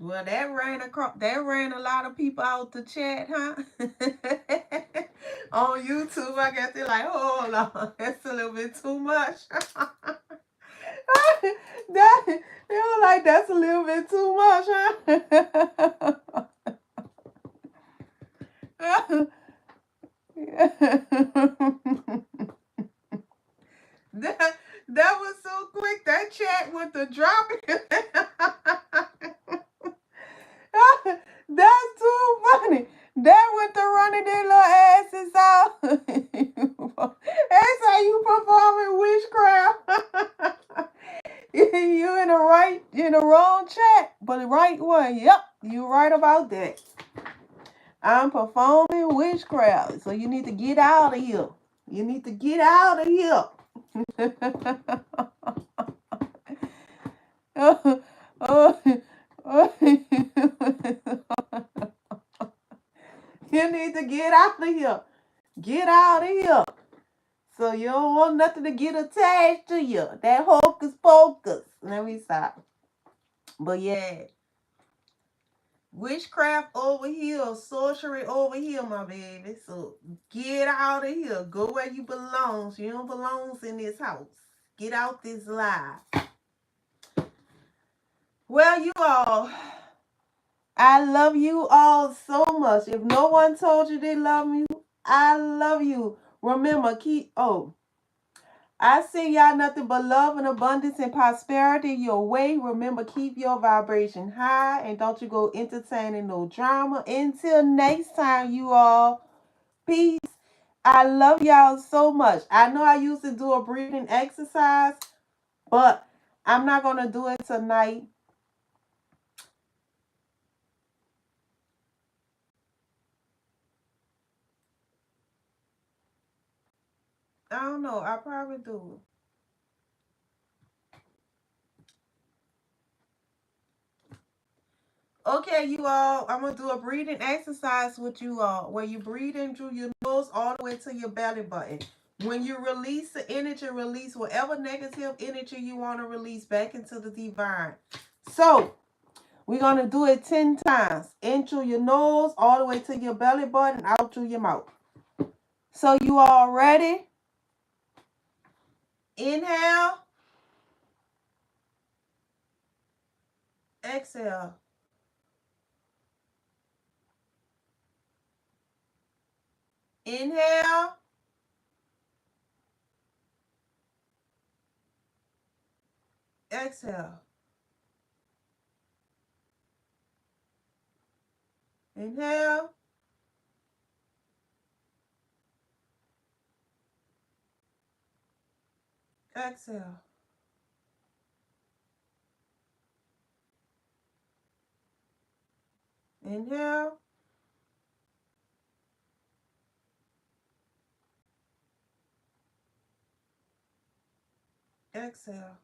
Well, that ran a lot of people out the chat, huh? On YouTube, I guess they're like, hold on, that's a little bit too much. They were like, that's a little bit too much, huh? that was so quick. That chat went to dropping. That's too funny. That went to running their little asses out. That's how you in the wrong chat, but the right one. Yep, you right about that. I'm performing witchcraft, so you need to get out of here. You need to get out of here. You need to get out of here. Get out of here. So you don't want nothing to get attached to you. That hocus pocus. Let me stop. But yeah. Witchcraft over here, sorcery over here, my baby. So get out of here. Go where you belong. You don't belong in this house. Get out this lie. Well, you all, I love you all so much. If no one told you they love you, I love you. Remember, I send y'all nothing but love and abundance and prosperity your way. Remember, keep your vibration high and don't you go entertaining no drama. Until next time, you all. Peace. I love y'all so much. I know I used to do a breathing exercise, but I'm not going to do it tonight. I don't know. I probably do. Okay, you all, I'm going to do a breathing exercise with you all where you breathe in through your nose all the way to your belly button. When you release the energy, release whatever negative energy you want to release back into the divine. So, we're going to do it 10 times. In through your nose all the way to your belly button, out through your mouth. So, you all ready? Inhale. Exhale. Inhale. Exhale. Inhale. Exhale. Inhale. Exhale.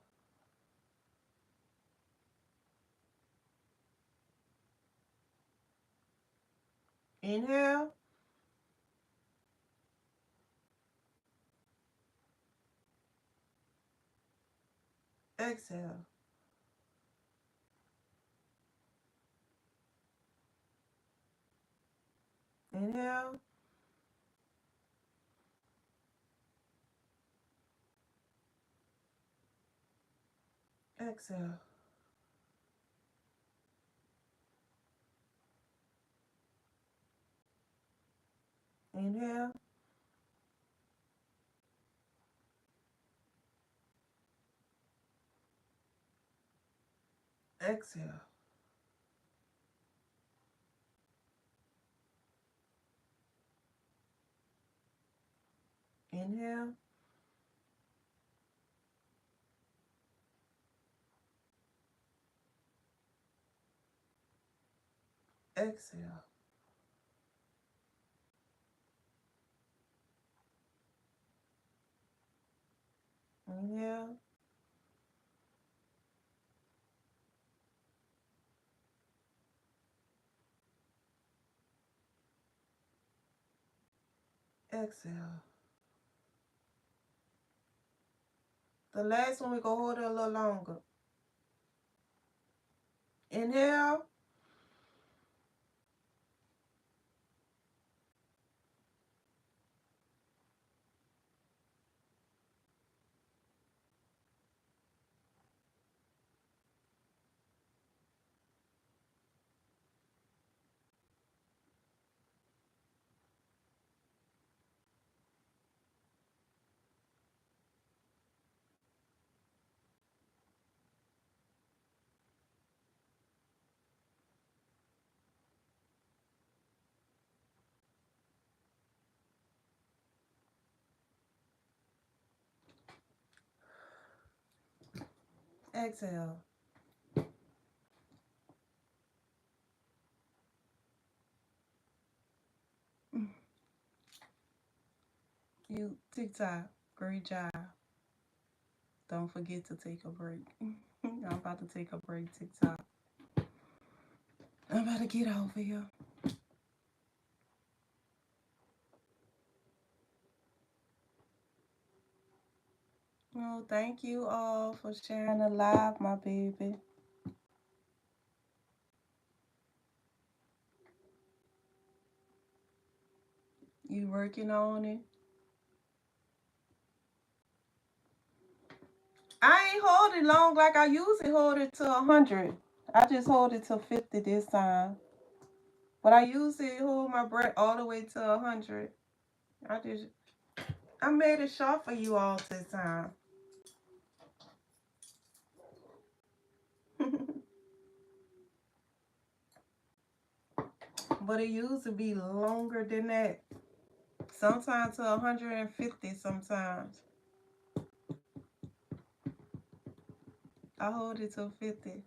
Inhale. Exhale. Inhale. Exhale. Inhale. Exhale. Inhale. Exhale. Inhale. Exhale. The last one, we go hold it a little longer. Inhale. Exhale. You TikTok, great job. Don't forget to take a break. I'm about to take a break, TikTok. I'm about to get over here. Oh, thank you all for sharing the live, my baby. You working on it? I ain't hold it long like I usually hold it to 100. I just hold it to 50 this time. But I usually hold my breath all the way to 100. I made it short for you all this time. But it used to be longer than that. Sometimes to 150 sometimes. I hold it to 50.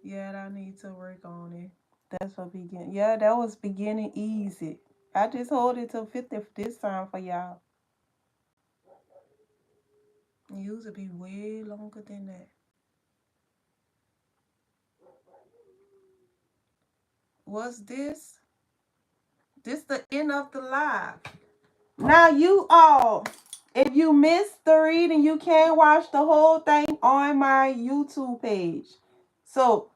Yeah, I need to work on it. That's for beginning. Yeah, that was beginning easy. I just hold it to 50 this time for y'all. It used to be way longer than that. What's this? This the end of the live. Now you all, if you missed the reading, you can watch the whole thing on my YouTube page. So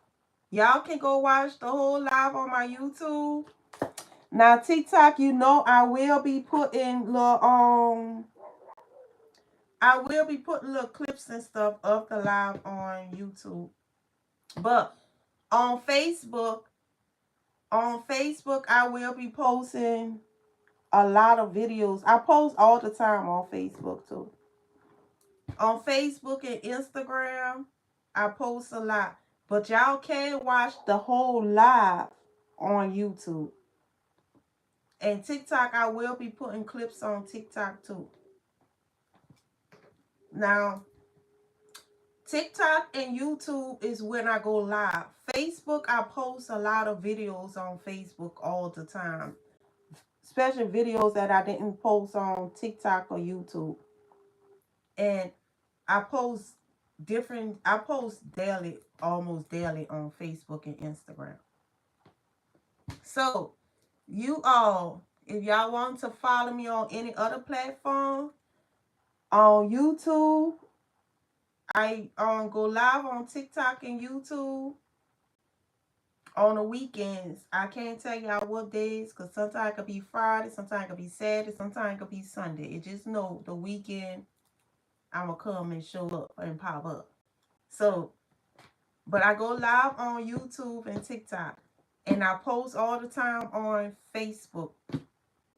y'all can go watch the whole live on my YouTube. Now TikTok, you know I will be putting little clips and stuff of the live on YouTube. But on Facebook, I will be posting a lot of videos. I post all the time on Facebook too. On Facebook and Instagram, I post a lot. But y'all can watch the whole live on YouTube. And TikTok, I will be putting clips on TikTok too. Now, TikTok and YouTube is when I go live. Facebook, I post a lot of videos on Facebook all the time. Especially videos that I didn't post on TikTok or YouTube. And I post daily, almost daily on Facebook and Instagram. So, you all, if y'all want to follow me on any other platform, on YouTube, I go live on TikTok and YouTube on the weekends. I can't tell y'all what days, because sometimes it could be Friday, sometimes it could be Saturday, sometimes it could be Sunday. It just know the weekend I'm going to come and show up and pop up. So, but I go live on YouTube and TikTok. And I post all the time on Facebook.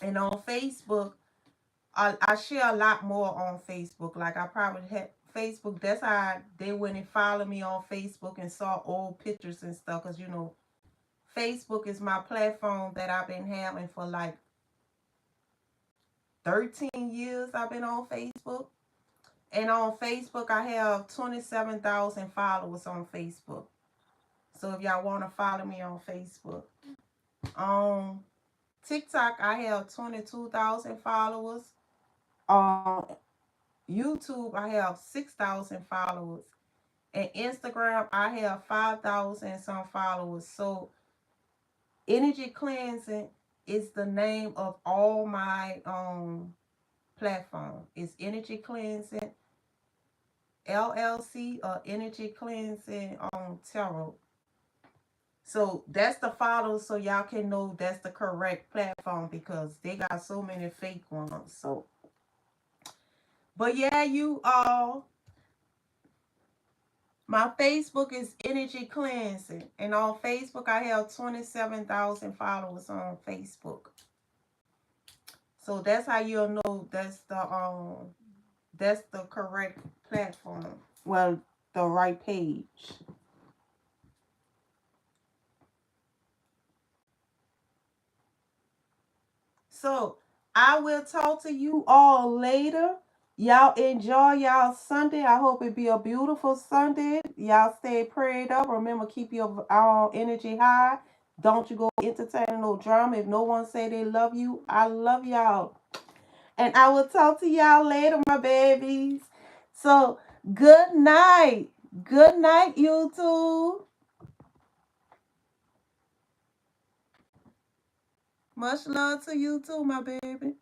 And on Facebook, I share a lot more on Facebook. Like I probably had Facebook. That's how they went and followed me on Facebook and saw old pictures and stuff. Because, you know, Facebook is my platform that I've been having for like 13 years. I've been on Facebook. And on Facebook, I have 27,000 followers on Facebook. So if y'all want to follow me on Facebook. On TikTok, I have 22,000 followers. On YouTube, I have 6,000 followers. And Instagram, I have 5,000 some followers. So energy cleansing is the name of all my platform. It's energy cleansing LLC or energy cleansing on tarot. So that's the follow, so y'all can know that's the correct platform, because they got so many fake ones. So, but yeah, you all, my Facebook is energy cleansing, and on Facebook I have 27,000 followers on Facebook. So that's how you'll know that's the correct platform. Well, the right page. So I will talk to you all later. Y'all enjoy y'all Sunday. I hope it be a beautiful Sunday. Y'all stay prayed up. Remember, keep your energy high. Don't you go entertaining no drama. If no one say they love you, I love y'all. And I will talk to y'all later, my babies. So, good night. Good night, YouTube. Much love to you too, my baby.